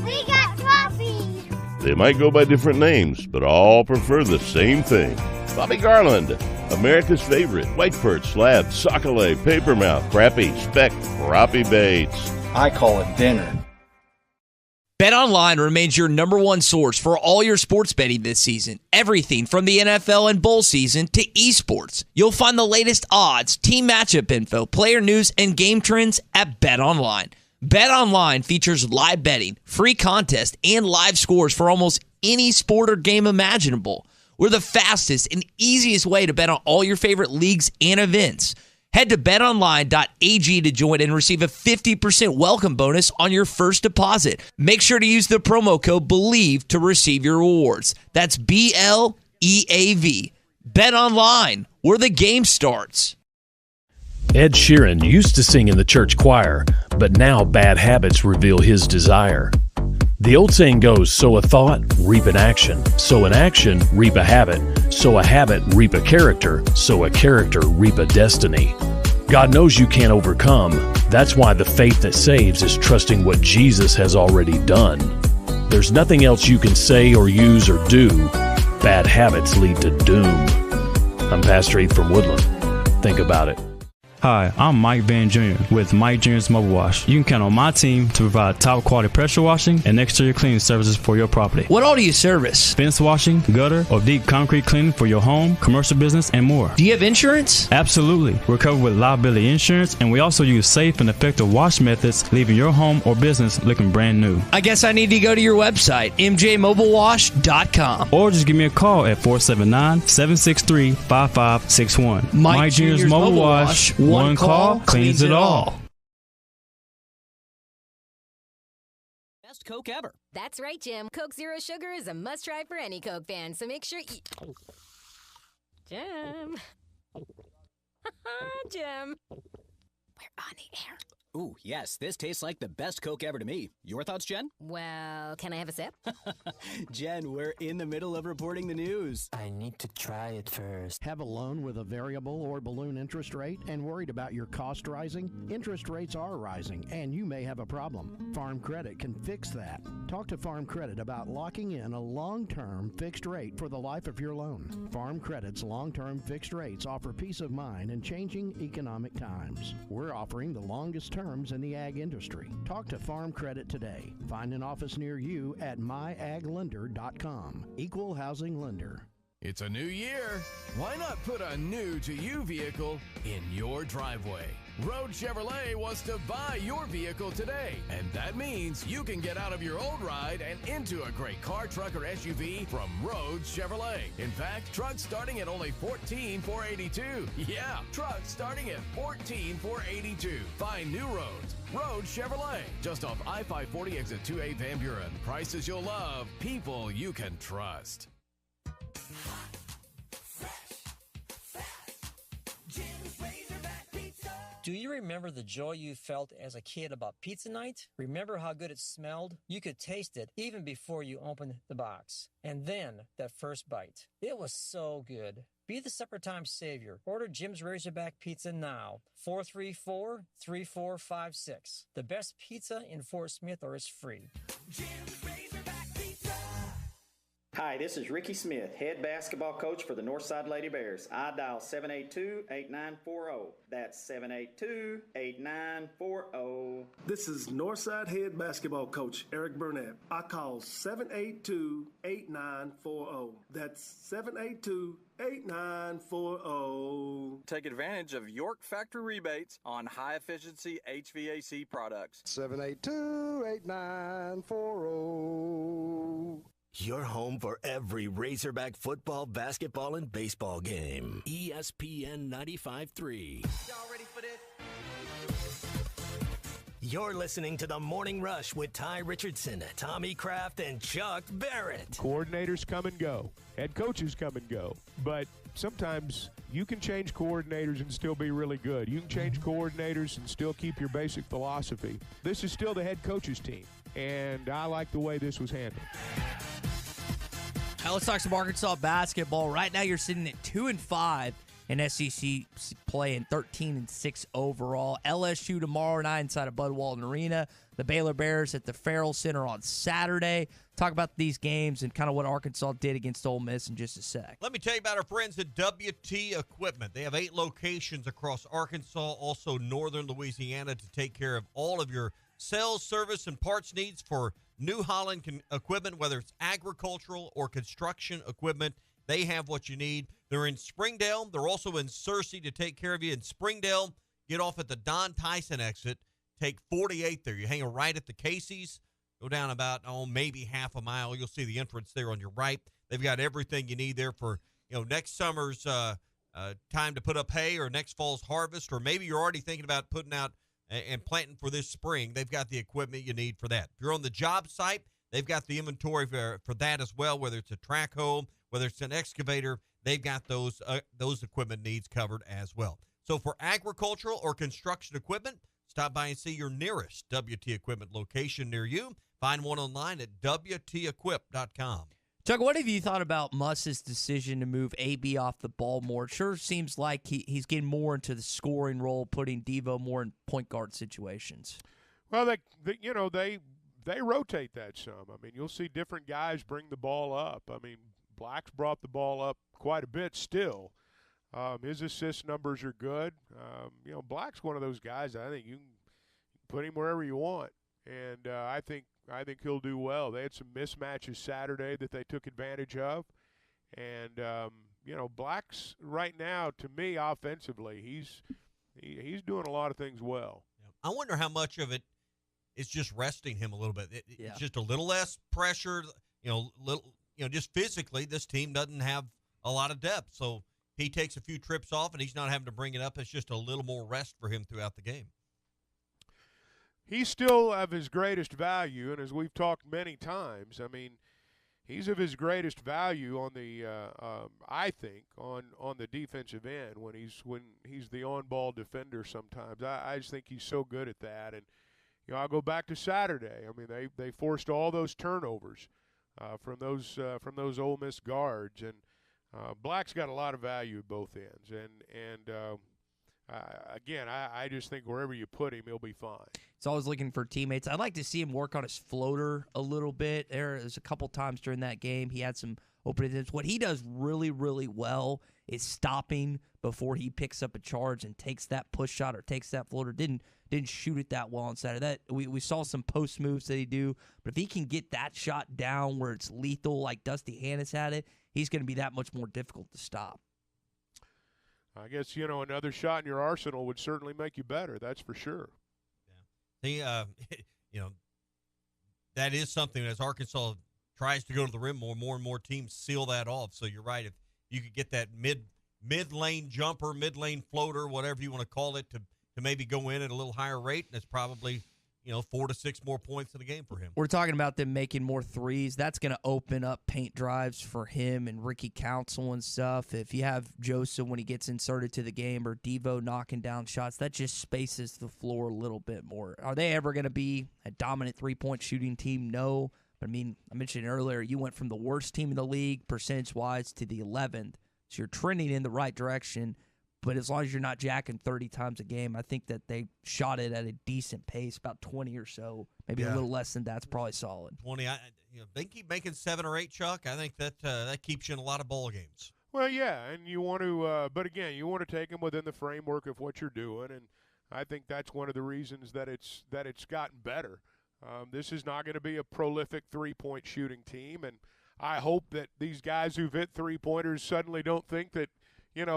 We got crappie. They might go by different names, but all prefer the same thing. Bobby Garland, America's favorite white perch, slab, sockeye, paper mouth, crappie, speck, crappie baits. I call it dinner. BetOnline remains your number one source for all your sports betting this season. Everything from the NFL and bowl season to esports. You'll find the latest odds, team matchup info, player news, and game trends at BetOnline. BetOnline features live betting, free contests, and live scores for almost any sport or game imaginable. We're the fastest and easiest way to bet on all your favorite leagues and events. Head to betonline.ag to join and receive a 50% welcome bonus on your first deposit. Make sure to use the promo code BELIEVE to receive your rewards. That's BLEAV. BetOnline, where the game starts. Ed Sheeran used to sing in the church choir, but now bad habits reveal his desire. The old saying goes, sow a thought, reap an action. Sow an action, reap a habit. Sow a habit, reap a character. Sow a character, reap a destiny. God knows you can't overcome. That's why the faith that saves is trusting what Jesus has already done. There's nothing else you can say or use or do. Bad habits lead to doom. I'm Pastor Heath from Woodland. Think about it. Hi, I'm Mike Van Jr. with Mike Jr.'s Mobile Wash. You can count on my team to provide top quality pressure washing and exterior cleaning services for your property. What all do you service? Fence washing, gutter, or deep concrete cleaning for your home, commercial business, and more. Do you have insurance? Absolutely. We're covered with liability insurance, and we also use safe and effective wash methods, leaving your home or business looking brand new. I guess I need to go to your website, mjmobilewash.com. Or just give me a call at 479-763-5561. Mike Jr.'s Mobile Wash. One call cleans it all. Best Coke ever. That's right, Jim. Coke Zero Sugar is a must-try for any Coke fan, so make sure you... Jim. Jim. We're on the air. Ooh, yes, this tastes like the best Coke ever to me. Your thoughts, Jen? Well, can I have a sip? Jen, we're in the middle of reporting the news. I need to try it first. Have a loan with a variable or balloon interest rate and worried about your cost rising? Interest rates are rising, and you may have a problem. Farm Credit can fix that. Talk to Farm Credit about locking in a long-term fixed rate for the life of your loan. Farm Credit's long-term fixed rates offer peace of mind in changing economic times. We're offering the longest terms in the ag industry. Talk to Farm Credit today. Find an office near you at myaglender.com. Equal housing lender. It's a new year. Why not put a new to you vehicle in your driveway? Road Chevrolet wants to buy your vehicle today, and that means you can get out of your old ride and into a great car, truck, or SUV from Road Chevrolet. In fact, trucks starting at only $14,482. Yeah, trucks starting at $14,482. Find new roads. Road Chevrolet, just off I-540 exit 2A Van Buren. Prices you'll love, people you can trust. Do you remember the joy you felt as a kid about pizza night? Remember how good it smelled? You could taste it even before you opened the box. And then that first bite. It was so good. Be the supper time savior. Order Jim's Razorback Pizza now. 434-3456. The best pizza in Fort Smith, or it's free. Jim's Razorback Pizza. Hi, this is Ricky Smith, head basketball coach for the Northside Lady Bears. I dial 782-8940. That's 782-8940. This is Northside head basketball coach Eric Burnett. I call 782-8940. That's 782-8940. Take advantage of York Factory rebates on high-efficiency HVAC products. 782-8940. Your home for every Razorback football, basketball, and baseball game. ESPN 95.3. Y'all ready for this? You're listening to The Morning Rush with Ty Richardson, Tommy Kraft, and Chuck Barrett. Coordinators come and go. Head coaches come and go. But sometimes you can change coordinators and still be really good. You can change coordinators and still keep your basic philosophy. This is still the head coach's team, and I like the way this was handled. Now let's talk some Arkansas basketball. Right now you're sitting at 2-5 in SEC play and 13-6 overall. LSU tomorrow night inside of Bud Walton Arena. The Baylor Bears at the Farrell Center on Saturday. Talk about these games and kind of what Arkansas did against Ole Miss in just a sec. Let me tell you about our friends at WT Equipment. They have 8 locations across Arkansas, also northern Louisiana, to take care of all of your sales, service, and parts needs for New Holland equipment, whether it's agricultural or construction equipment. They have what you need. They're in Springdale. They're also in Searcy to take care of you. In Springdale, get off at the Don Tyson exit. Take 48 there. You hang right at the Casey's. Go down about, maybe half a mile. You'll see the entrance there on your right. They've got everything you need there for, next summer's time to put up hay or next fall's harvest, or maybe you're already thinking about putting out and planting for this spring. They've got the equipment you need for that. If you're on the job site, they've got the inventory for that as well, whether it's a track hoe, whether it's an excavator. They've got those equipment needs covered as well. So for agricultural or construction equipment, stop by and see your nearest WT Equipment location near you. Find one online at WTEquip.com. Chuck, what have you thought about Muss's decision to move AB off the ball more? It sure seems like he's getting more into the scoring role, putting Devo more in point guard situations. Well, they rotate that some. I mean, you'll see different guys bring the ball up. I mean, Black's brought the ball up quite a bit still. His assist numbers are good. Black's one of those guys I think you can put him wherever you want, and I think he'll do well. They had some mismatches Saturday that they took advantage of, and Black's right now, to me, offensively, he's doing a lot of things well. I wonder how much of it is just resting him a little bit. It's just a little less pressure. Just physically, this team doesn't have a lot of depth, so he takes a few trips off and he's not having to bring it up. It's just a little more rest for him throughout the game. He's still of his greatest value, and as we've talked many times, I mean, he's of his greatest value on the, I think, on the defensive end when he's the on-ball defender. Sometimes I just think he's so good at that, and I'll go back to Saturday. I mean, they forced all those turnovers from those Ole Miss guards, and Black's got a lot of value at both ends, and again, I just think wherever you put him, he'll be fine. He's always looking for teammates. I'd like to see him work on his floater a little bit. There's a couple times during that game he had some open attempts. What he does really, really well is stopping before he picks up a charge and takes that push shot or takes that floater. Didn't shoot it that well on Saturday. That we saw some post moves that he do, but if he can get that shot down where it's lethal like Dusty Hannah's had it, he's going to be that much more difficult to stop. I guess, another shot in your arsenal would certainly make you better. That's for sure. Yeah. That is something as Arkansas tries to go to the rim more and more teams seal that off. So you're right. If you could get that mid-lane jumper, mid-lane floater, whatever you want to call it, to maybe go in at a little higher rate, and it's probably – 4 to 6 more points in the game for him. We're talking about them making more threes. That's going to open up paint drives for him and Ricky Council and stuff. If you have Joseph when he gets inserted to the game or Devo knocking down shots, that just spaces the floor a little bit more. Are they ever going to be a dominant three-point shooting team? No. But, I mentioned earlier, you went from the worst team in the league percentage-wise to the 11th. So you're trending in the right direction. But as long as you're not jacking 30 times a game, I think that they shot it at a decent pace, about 20 or so, maybe a little less than that's probably solid. 20. They keep making 7 or 8, Chuck. I think that keeps you in a lot of ball games. Well, yeah, and you want to, but again, you want to take them within the framework of what you're doing, and I think that's one of the reasons that it's gotten better. This is not going to be a prolific three-point shooting team, and I hope that these guys who've hit three-pointers suddenly don't think that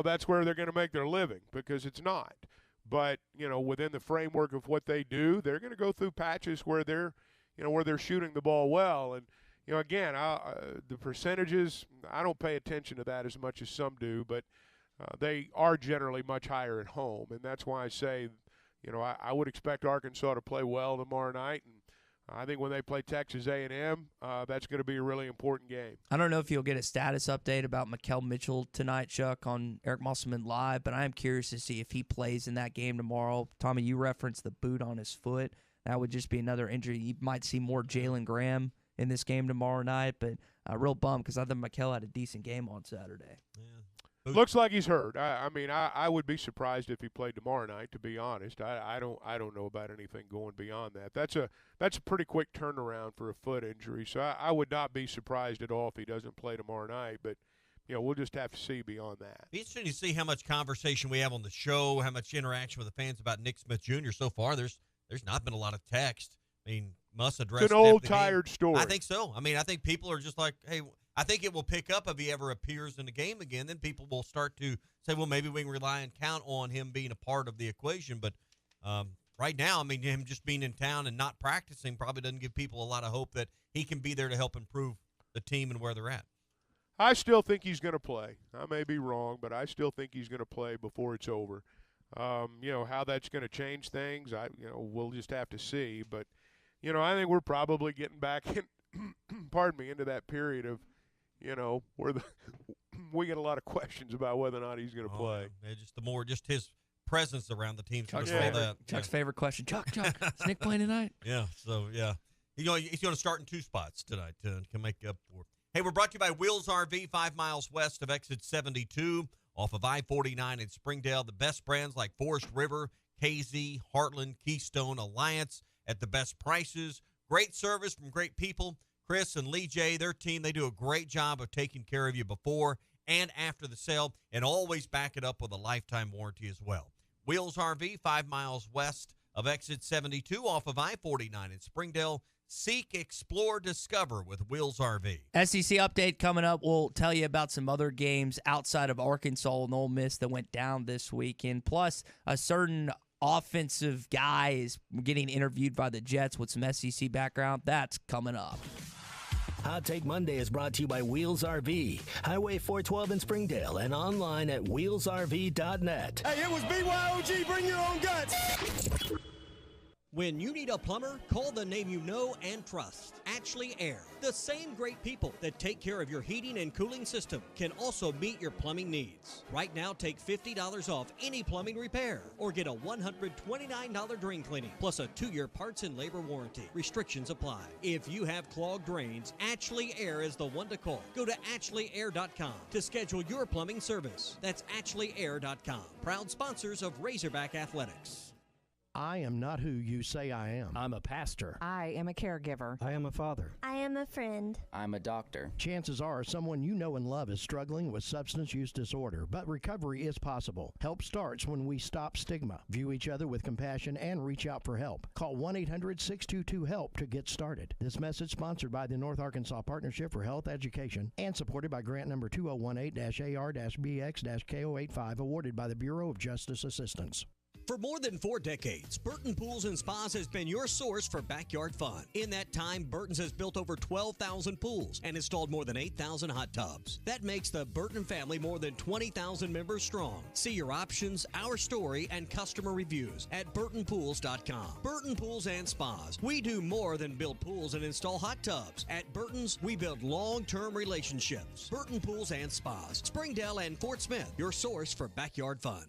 that's where they're going to make their living, because it's not. But, within the framework of what they do, they're going to go through patches where they're shooting the ball well. And, again, the percentages, I don't pay attention to that as much as some do, but they are generally much higher at home. And that's why I say, I would expect Arkansas to play well tomorrow night. And I think when they play Texas A&M, that's going to be a really important game. I don't know if you'll get a status update about Makel Mitchell tonight, Chuck, on Eric Musselman Live, but I am curious to see if he plays in that game tomorrow. Tommy, you referenced the boot on his foot. That would just be another injury. You might see more Jalen Graham in this game tomorrow night, but real bummed because I thought Makel had a decent game on Saturday. Yeah. Looks like he's hurt. I would be surprised if he played tomorrow night, to be honest. I don't know about anything going beyond that. That's a pretty quick turnaround for a foot injury. So I would not be surprised at all if he doesn't play tomorrow night. But we'll just have to see beyond that. Be interesting to see how much conversation we have on the show, how much interaction with the fans about Nick Smith Jr. So far. There's there's not been a lot of text. I mean, Muss addressed it's an it after old, the game. tired story. I think so. I mean, I think people are just like, hey, I think it will pick up if he ever appears in the game again. Then people will start to say, well, maybe we can rely and count on him being a part of the equation. But right now, I mean, him just being in town and not practicing probably doesn't give people a lot of hope that he can be there to help improve the team and where they're at. I still think he's going to play. I may be wrong, but I still think he's going to play before it's over. How that's going to change things, we'll just have to see. But, I think we're probably getting back into that period of, where we get a lot of questions about whether or not he's going to play. Yeah, just his presence around the team. Chuck's favorite question. Chuck, is Nick playing tonight? Yeah, so, yeah. He's going to start in 2 spots tonight to make up for it. Hey, we're brought to you by Wheels RV, 5 miles west of exit 72 off of I-49 in Springdale. The best brands like Forest River, KZ, Heartland, Keystone, Alliance at the best prices. Great service from great people. Chris and Lee J, their team, they do a great job of taking care of you before and after the sale, and always back it up with a lifetime warranty as well. Wheels RV, 5 miles west of exit 72 off of I-49 in Springdale. Seek, explore, discover with Wheels RV. SEC update coming up. We'll tell you about some other games outside of Arkansas and Ole Miss that went down this weekend. Plus, a certain offensive guy is getting interviewed by the Jets with some SEC background. That's coming up. Hot Take Monday is brought to you by Wheels RV, Highway 412 in Springdale, and online at wheelsrv.net. Hey, it was BYOG, bring your own guts. When you need a plumber, call the name you know and trust, Ashley Air. The same great people that take care of your heating and cooling system can also meet your plumbing needs. Right now, take $50 off any plumbing repair or get a $129 drain cleaning plus a 2-year parts and labor warranty. Restrictions apply. If you have clogged drains, Ashley Air is the one to call. Go to AshleyAir.com to schedule your plumbing service. That's AshleyAir.com. Proud sponsors of Razorback Athletics. I am not who you say I am. I'm a pastor. I am a caregiver. I am a father. I am a friend. I'm a doctor. Chances are someone you know and love is struggling with substance use disorder, but recovery is possible. Help starts when we stop stigma, view each other with compassion, and reach out for help. Call 1-800-622-HELP to get started. This message sponsored by the North Arkansas Partnership for Health Education and supported by grant number 2018-AR-BX-K085 awarded by the Bureau of Justice Assistance. For more than 4 decades, Burton Pools and Spas has been your source for backyard fun. In that time, Burton's has built over 12,000 pools and installed more than 8,000 hot tubs. That makes the Burton family more than 20,000 members strong. See your options, our story, and customer reviews at burtonpools.com. Burton Pools and Spas. We do more than build pools and install hot tubs. At Burton's, we build long-term relationships. Burton Pools and Spas. Springdale and Fort Smith, your source for backyard fun.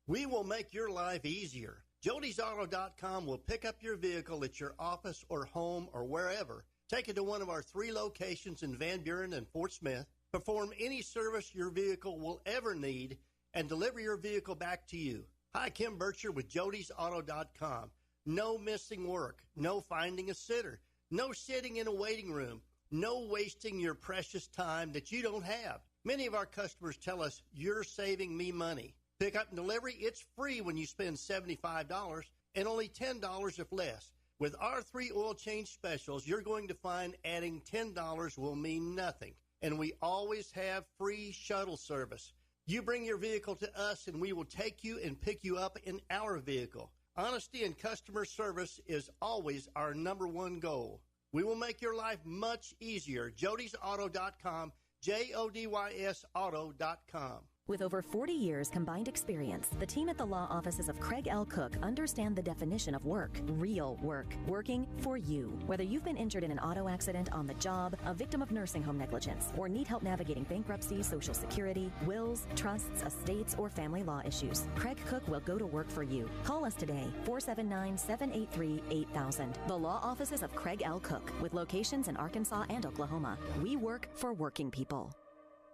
We will make your life easier. Jody'sAuto.com will pick up your vehicle at your office or home or wherever. Take it to one of our 3 locations in Van Buren and Fort Smith. Perform any service your vehicle will ever need and deliver your vehicle back to you. Hi, Kim Bircher with Jody'sAuto.com. No missing work. No finding a sitter. No sitting in a waiting room. No wasting your precious time that you don't have. Many of our customers tell us, you're saving me money. Pickup and delivery, it's free when you spend $75 and only $10 if less. With our 3 oil change specials, you're going to find adding $10 will mean nothing. And we always have free shuttle service. You bring your vehicle to us and we will take you and pick you up in our vehicle. Honesty and customer service is always our #1 goal. We will make your life much easier. Jody'sAuto.com, JODYS Auto.com. With over 40 years combined experience, the team at the law offices of Craig L. Cook understand the definition of work, real work, working for you. Whether you've been injured in an auto accident, on the job, a victim of nursing home negligence, or need help navigating bankruptcy, Social Security, wills, trusts, estates, or family law issues, Craig Cook will go to work for you. Call us today, 479-783-8000. The law offices of Craig L. Cook, with locations in Arkansas and Oklahoma. We work for working people.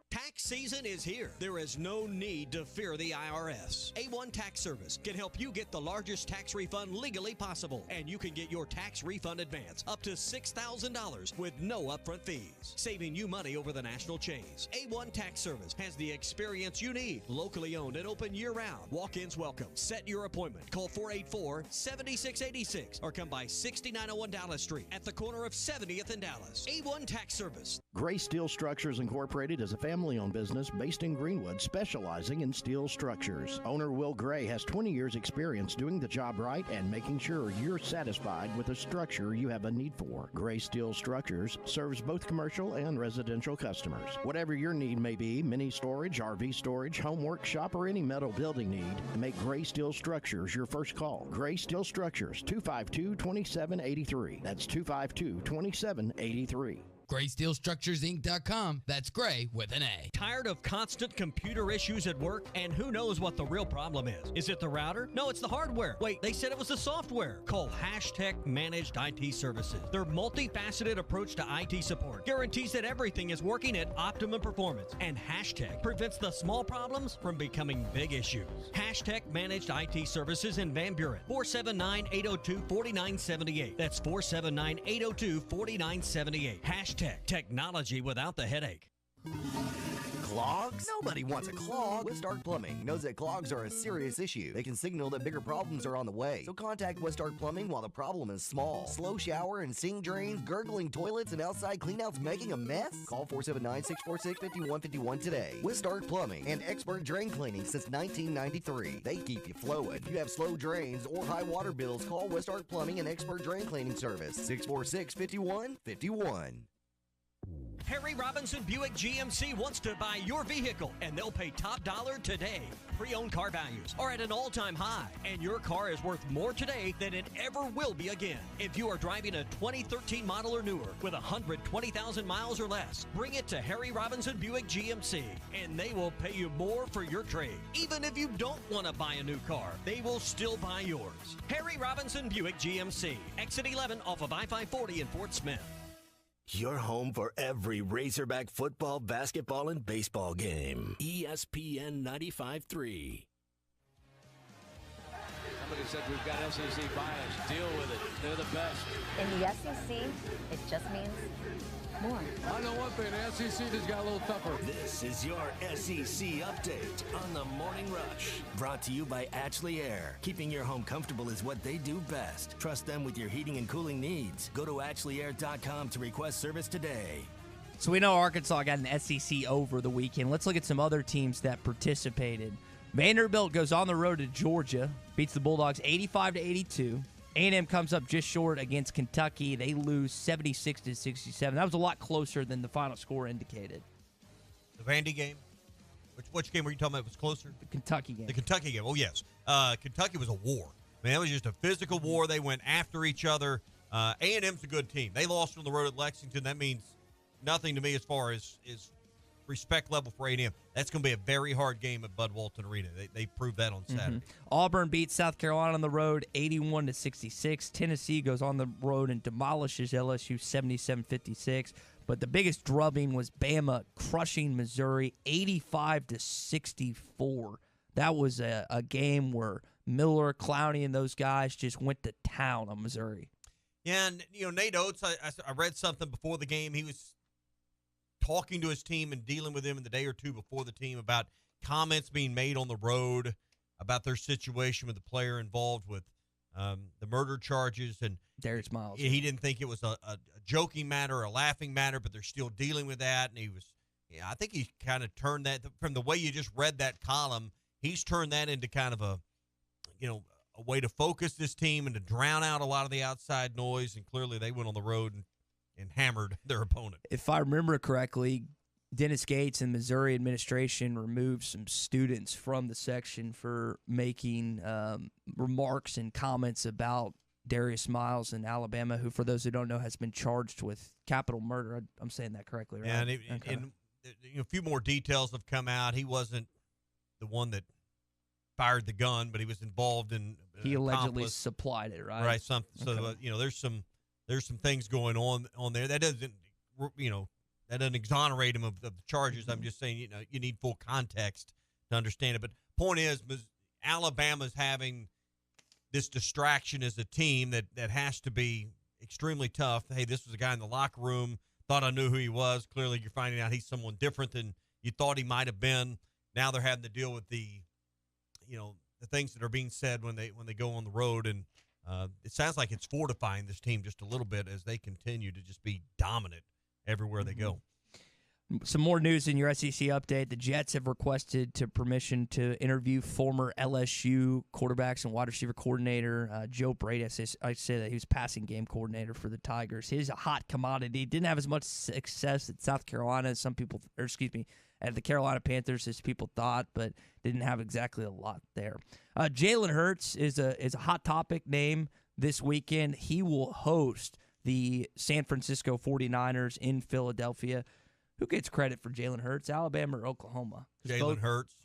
Tax season is here. There is no need to fear the IRS. A1 Tax Service can help you get the largest tax refund legally possible, and you can get your tax refund advance up to $6,000 with no upfront fees, saving you money over the national chains. A1 Tax Service has the experience you need, locally owned and open year-round. Walk-ins welcome. Set your appointment. Call 484-7686 or come by 6901 Dallas Street at the corner of 70th and Dallas. A1 Tax Service. Gray Steel Structures Incorporated is a family-owned business based in Greenwood specializing in steel structures. Owner Will Gray has 20 years experience doing the job right and making sure you're satisfied with the structure you have a need for. Gray Steel Structures serves both commercial and residential customers. Whatever your need may be, mini storage, RV storage, home workshop, or any metal building need, make Gray Steel Structures your first call. Gray Steel Structures, 252-2783. That's 252-2783. GraySteelStructuresInc.com. That's Gray with an A. Tired of constant computer issues at work? And who knows what the real problem is? Is it the router? No, it's the hardware. Wait, they said it was the software. Call Hashtag Managed IT Services. Their multifaceted approach to IT support guarantees that everything is working at optimum performance. And Hashtag prevents the small problems from becoming big issues. Hashtag Managed IT Services in Van Buren. 479-802-4978. That's 479-802-4978. Hashtag technology without the headache. Clogs? Nobody wants a clog. Westark Plumbing knows that clogs are a serious issue. They can signal that bigger problems are on the way. So contact Westark Plumbing while the problem is small. Slow shower and sink drains, gurgling toilets, and outside cleanouts making a mess? Call 479-646-5151 today. Westark Plumbing and expert drain cleaning since 1993. They keep you flowing. If you have slow drains or high water bills, call Westark Plumbing and expert drain cleaning service. 646-5151. Harry Robinson Buick GMC wants to buy your vehicle, and they'll pay top dollar today. Pre-owned car values are at an all-time high, and your car is worth more today than it ever will be again. If you are driving a 2013 model or newer with 120,000 miles or less, bring it to Harry Robinson Buick GMC, and they will pay you more for your trade. Even if you don't want to buy a new car, they will still buy yours. Harry Robinson Buick GMC, exit 11 off of I-540 in Fort Smith. Your home for every Razorback football, basketball, and baseball game. ESPN 95.3. Somebody said we've got SEC bias. Deal with it. They're the best. In the SEC, it just means more. I know one thing. The SEC just got a little tougher. This is your SEC update on the Morning Rush. Brought to you by Ashley Air. Keeping your home comfortable is what they do best. Trust them with your heating and cooling needs. Go to AshleyAir.com to request service today. So we know Arkansas got an SEC over the weekend. Let's look at some other teams that participated. Vanderbilt goes on the road to Georgia, beats the Bulldogs 85-82. A&M comes up just short against Kentucky. They lose 76-67. That was a lot closer than the final score indicated. The Vandy game? Which game were you talking about was closer? The Kentucky game. The Kentucky game. Oh, yes. Kentucky was a war. Man, it was just a physical war. They went after each other. A&M's a good team. They lost on the road at Lexington. That means nothing to me as far as respect level for A&M. That's going to be a very hard game at Bud Walton Arena. They proved that on Saturday. Auburn beats South Carolina on the road 81-66. Tennessee goes on the road and demolishes LSU 77-56. But the biggest drubbing was Bama crushing Missouri 85-64. That was a game where Miller, Clowney, and those guys just went to town on Missouri. Yeah, and Nate Oates, I read something before the game. He was talking to his team and dealing with them in the day or two before the team about comments being made on the road about their situation with the player involved with the murder charges. And Darius Miles. He didn't think it was a joking matter or a laughing matter, but they're still dealing with that. And I think he kind of turned that, from the way you just read that column, he's turned that into kind of a way to focus this team and to drown out a lot of the outside noise. And clearly they went on the road and hammered their opponent. If I remember correctly, Dennis Gates and Missouri administration removed some students from the section for making remarks and comments about Darius Miles in Alabama, who, for those who don't know, has been charged with capital murder. I'm saying that correctly, right? Yeah, and a few more details have come out. He wasn't the one that fired the gun, but he was involved in he allegedly supplied it, right? Right, something. So, there's some things going on there. That doesn't, doesn't exonerate him of the charges. I'm just saying, you need full context to understand it. But point is, Alabama's having this distraction as a team that has to be extremely tough. Hey, this was a guy in the locker room, thought I knew who he was. Clearly, you're finding out he's someone different than you thought he might have been. Now they're having to deal with the things that are being said when they go on the road, and it sounds like it's fortifying this team just a little bit as they continue to just be dominant everywhere they go. Some more news in your SEC update. The Jets have requested permission to interview former LSU quarterbacks and wide receiver coordinator Joe Brady. I say that he was passing game coordinator for the Tigers. He's a hot commodity. Didn't have as much success at South Carolina as at the Carolina Panthers as people thought, but didn't have exactly a lot there. Jalen Hurts is a hot topic name this weekend. He will host the San Francisco 49ers in Philadelphia. Who gets credit for Jalen Hurts, Alabama or Oklahoma? Jalen Hurts.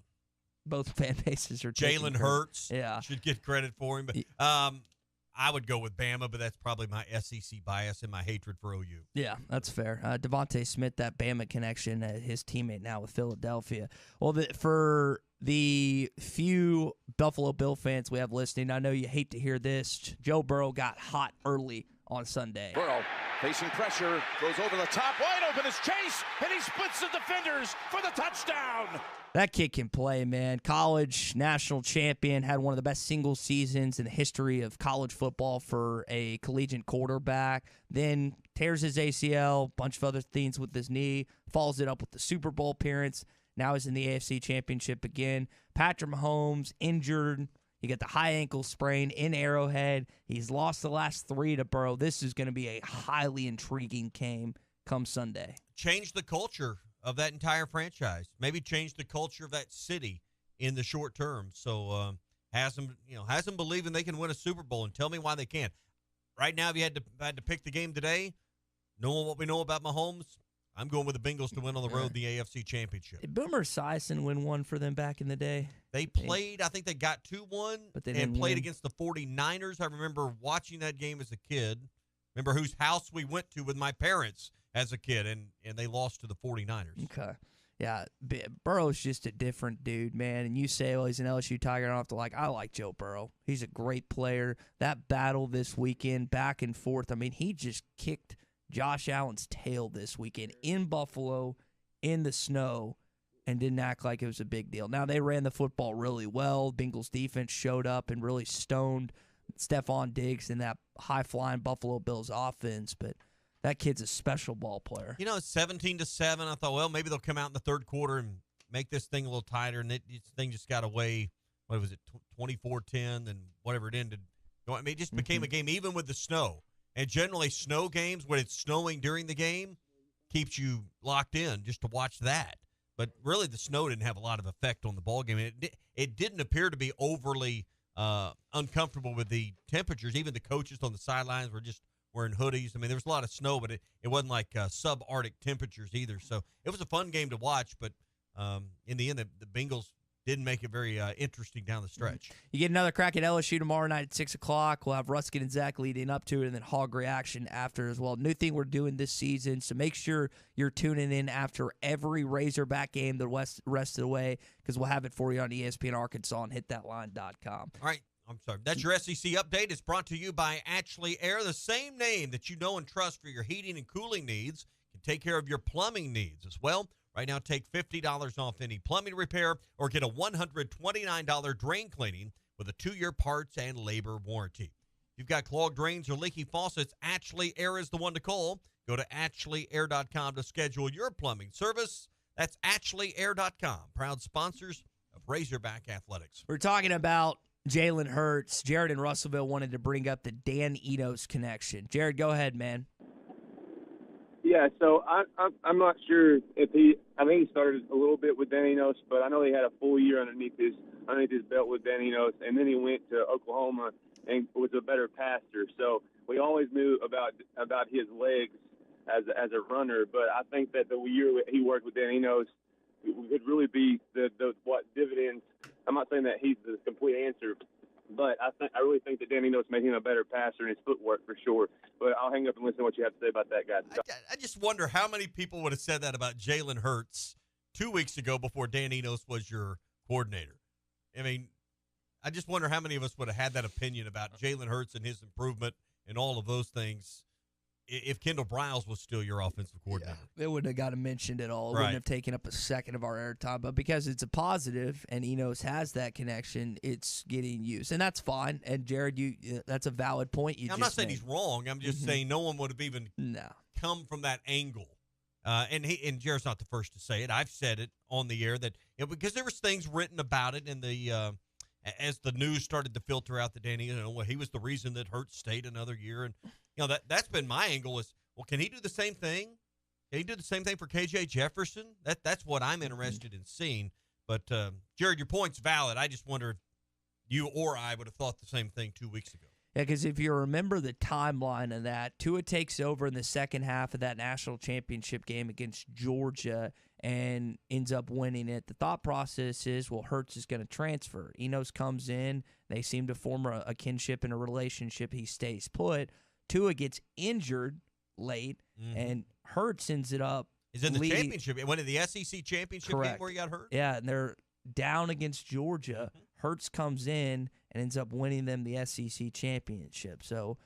Both fan bases are Jalen Hurts. Yeah. Should get credit for him. But I would go with Bama, but that's probably my SEC bias and my hatred for OU. Yeah, that's fair. Devontae Smith, that Bama connection, his teammate now with Philadelphia. Well, for the few Buffalo Bill fans we have listening, I know you hate to hear this. Joe Burrow got hot early on Sunday. Burrow facing pressure, goes over the top, wide open is Chase, and he splits the defenders for the touchdown. That kid can play, man. College national champion, had one of the best single seasons in the history of college football for a collegiate quarterback. Then tears his ACL, bunch of other things with his knee, follows it up with the Super Bowl appearance. Now he's in the AFC Championship again. Patrick Mahomes injured. You get the high ankle sprain in Arrowhead. He's lost the last 3 to Burrow. This is going to be a highly intriguing game come Sunday. Change the culture of that entire franchise. Maybe change the culture of that city in the short term. So has them believing they can win a Super Bowl, and tell me why they can't. Right now, if you had to pick the game today, knowing what we know about Mahomes, I'm going with the Bengals to win on the road the AFC Championship. Did Boomer Esiason win one for them back in the day? They played, I think they got 2-1, but they and played win. against the 49ers. I remember watching that game as a kid. Remember whose house we went to with my parents as a kid, and they lost to the 49ers. Okay. Yeah, Burrow's just a different dude, man. And you say, well, he's an LSU Tiger. I don't have to I like Joe Burrow. He's a great player. That battle this weekend, back and forth, I mean, he just kicked Josh Allen's tail this weekend in Buffalo, in the snow, and didn't act like it was a big deal. Now, they ran the football really well. Bengals defense showed up and really stoned Stephon Diggs in that high-flying Buffalo Bills offense, but that kid's a special ball player. 17-7, I thought, well, maybe they'll come out in the third quarter and make this thing a little tighter, and this thing just got away, 24-10, and whatever it ended. I mean, it just became a game, even with the snow. And generally, snow games, when it's snowing during the game, keeps you locked in just to watch that. But really, the snow didn't have a lot of effect on the ball game. It didn't appear to be overly uncomfortable with the temperatures. Even the coaches on the sidelines were just wearing hoodies. I mean, there was a lot of snow, but it wasn't like subarctic temperatures either. So it was a fun game to watch. But in the end, the Bengals didn't make it very interesting down the stretch. You get another crack at LSU tomorrow night at 6 o'clock. We'll have Ruskin and Zach leading up to it, and then Hog Reaction after as well. New thing we're doing this season, so make sure you're tuning in after every Razorback game the rest of the way, because we'll have it for you on ESPN Arkansas and hitthatline.com. All right. I'm sorry. That's your SEC update. It's brought to you by Ashley Air, the same name that you know and trust for your heating and cooling needs. Can take care of your plumbing needs as well. Right now, take $50 off any plumbing repair or get a $129 drain cleaning with a 2-year parts and labor warranty. If you've got clogged drains or leaky faucets, Ashley Air is the one to call. Go to AshleyAir.com to schedule your plumbing service. That's AshleyAir.com, proud sponsors of Razorback Athletics. We're talking about Jalen Hurts. Jared in Russellville wanted to bring up the Dan Enos connection. Jared, go ahead, man. Yeah, so I'm not sure if I think he started a little bit with Dan Enos, but I know he had a full year underneath his belt with Dan Enos, and then he went to Oklahoma and was a better passer. So we always knew about his legs as a runner, but I think that the year he worked with Dan Enos could really be the what dividends. I'm not saying that he's the complete answer But I really think that Dan Enos made him a better passer in his footwork for sure. But I'll hang up and listen to what you have to say about that, guys. I just wonder how many people would have said that about Jalen Hurts 2 weeks ago before Dan Enos was your coordinator. I mean, I just wonder how many of us would have had that opinion about Jalen Hurts and his improvement and all of those things if Kendall Briles was still your offensive coordinator. Yeah, it wouldn't have gotten mentioned at all. It Right. wouldn't have taken up a second of our airtime. But because it's a positive and Enos has that connection, it's getting used. And that's fine. And, Jared, that's a valid point you I'm just not saying made. he's wrong. I'm just saying no one would have even come from that angle. And Jared's not the first to say it. I've said it on the air that because there was things written about it in the as the news started to filter out that Danny, he was the reason that Hurts stayed another year. And that's been my angle is, well, can he do the same thing? Can he do the same thing for KJ Jefferson? That's what I'm interested in seeing. But Jared, your point's valid. I just wonder if you or I would have thought the same thing 2 weeks ago. Yeah, because if you remember the timeline of that, Tua takes over in the second half of that national championship game against Georgia and ends up winning it. The thought process is, well, Hurts is going to transfer. Enos comes in. They seem to form a kinship and a relationship. He stays put. Tua gets injured late, and Hurts ends it up He's in the championship. One of the SEC championship game where he got hurt? Yeah, and they're down against Georgia. Hurts comes in and ends up winning them the SEC championship.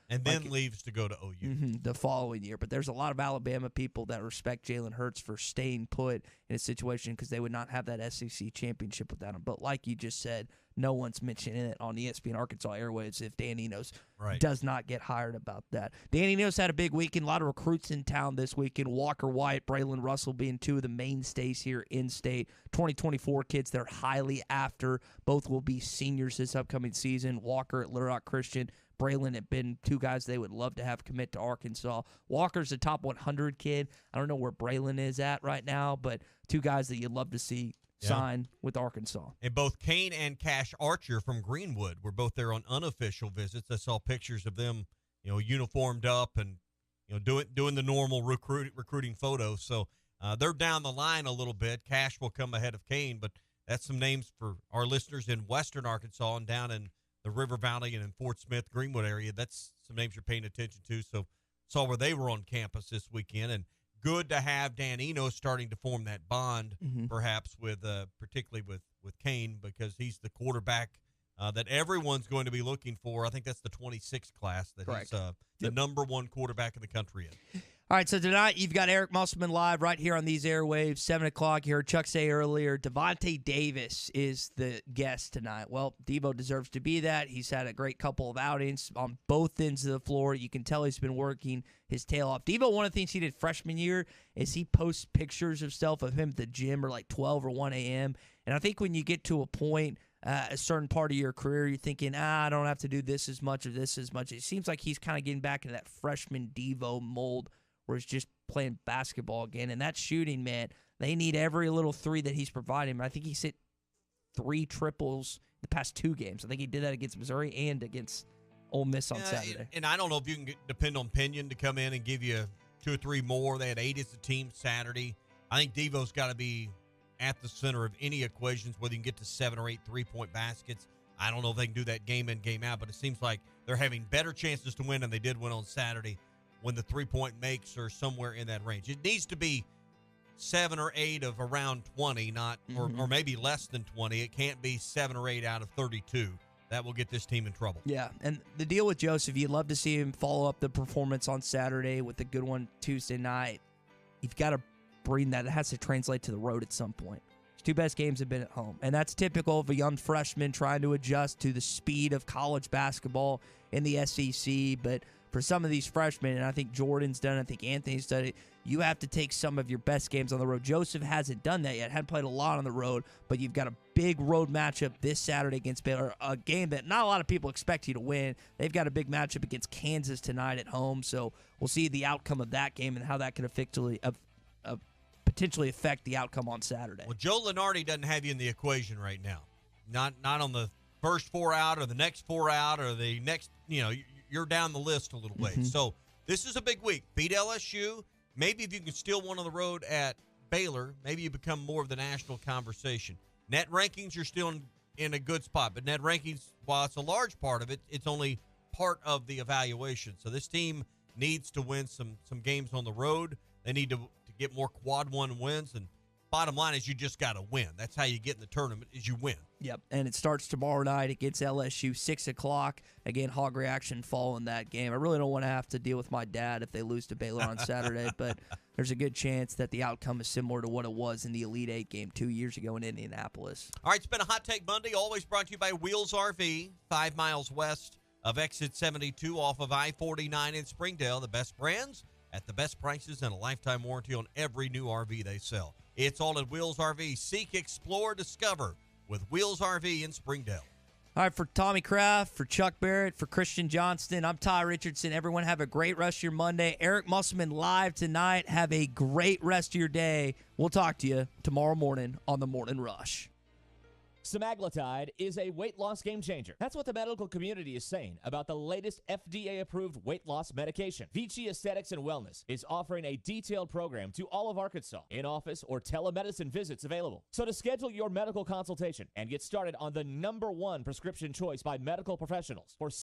And then leaves to go to OU. The following year. But there's a lot of Alabama people that respect Jalen Hurts for staying put in a situation because they would not have that SEC championship without him. But like you just said, no one's mentioning it on ESPN Arkansas airwaves if Dan Enos does not get hired about that. Dan Enos had a big weekend. A lot of recruits in town this weekend. Walker White, Braylon Russell being two of the mainstays here in state. 2024 kids they're highly after. Both will be seniors this upcoming season. Walker at Little Rock Christian. Braylon had been two guys they would love to have commit to Arkansas. Walker's a top 100 kid. I don't know where Braylon is at right now, but two guys that you'd love to see sign with Arkansas. And both Kane and Cash Archer from Greenwood were both there on unofficial visits. I saw pictures of them, uniformed up and doing the normal recruiting photos. So they're down the line a little bit. Cash will come ahead of Kane, but that's some names for our listeners in western Arkansas and down in the River Valley and in Fort Smith, Greenwood area. That's some names you're paying attention to. So saw where they were on campus this weekend, and good to have Dan Enos starting to form that bond, perhaps with particularly with Kane, because he's the quarterback that everyone's going to be looking for. I think that's the 26th class that he's the number one quarterback in the country in. All right, so tonight you've got Eric Musselman live right here on these airwaves, 7 o'clock. You heard Chuck say earlier, Devontae Davis is the guest tonight. Well, Devo deserves to be that. He's had a great couple of outings on both ends of the floor. You can tell he's been working his tail off. Devo, one of the things he did freshman year is he posts pictures of him at the gym or like 12 or 1 a.m. And I think when you get to a point, a certain part of your career, you're thinking, I don't have to do this as much or this as much. It seems like he's kind of getting back into that freshman Devo mold where he's just playing basketball again. And that shooting, man, they need every little three that he's providing. I think he's hit 3 triples the past 2 games. I think he did that against Missouri and against Ole Miss on Saturday. And I don't know if you can depend on Pinion to come in and give you 2 or 3 more. They had 8 as a team Saturday. I think Devo's got to be at the center of any equations, whether you can get to 7 or 8 3-point baskets. I don't know if they can do that game in, game out, but it seems like they're having better chances to win than they did win on Saturday when the 3-point makes are somewhere in that range. It needs to be 7 or 8 of around 20, or maybe less than 20. It can't be 7 or 8 out of 32. That will get this team in trouble. Yeah, and the deal with Joseph, you'd love to see him follow up the performance on Saturday with a good one Tuesday night. You've got to bring that. It has to translate to the road at some point. His 2 best games have been at home, and that's typical of a young freshman trying to adjust to the speed of college basketball in the SEC, but for some of these freshmen, and I think Jordan's done it, I think Anthony's done it, you have to take some of your best games on the road. Joseph hasn't done that yet, hadn't played a lot on the road, but you've got a big road matchup this Saturday against Baylor, a game that not a lot of people expect you to win. They've got a big matchup against Kansas tonight at home, so we'll see the outcome of that game and how that can potentially affect the outcome on Saturday. Well, Joe Lunardi doesn't have you in the equation right now. Not on the first 4 out or the next 4 out or the next, you're down the list a little ways. So this is a big week. Beat LSU. Maybe if you can steal one on the road at Baylor, maybe you become more of the national conversation. Net rankings, you're still in in a good spot. But net rankings, while it's a large part of it, it's only part of the evaluation. So this team needs to win some games on the road. They need to get more quad one wins. And bottom line is you just got to win. That's how you get in the tournament is you win. Yep, and it starts tomorrow night against LSU, 6 o'clock. Again, Hog Reaction following that game. I really don't want to have to deal with my dad if they lose to Baylor on Saturday, but there's a good chance that the outcome is similar to what it was in the Elite Eight game 2 years ago in Indianapolis. All right, it's been a Hot Take Monday, always brought to you by Wheels RV, 5 miles west of Exit 72 off of I-49 in Springdale. The best brands at the best prices and a lifetime warranty on every new RV they sell. It's all at Wheels RV. Seek, explore, discover with Wheels RV in Springdale. All right, for Tommy Kraft, for Chuck Barrett, for Christian Johnston, I'm Ty Richardson. Everyone have a great rest of your Monday. Eric Musselman live tonight. Have a great rest of your day. We'll talk to you tomorrow morning on The Morning Rush. Semaglutide is a weight loss game changer. That's what the medical community is saying about the latest FDA-approved weight loss medication. Vici Aesthetics and Wellness is offering a detailed program to all of Arkansas, in-office or telemedicine visits available. So to schedule your medical consultation and get started on the #1 prescription choice by medical professionals for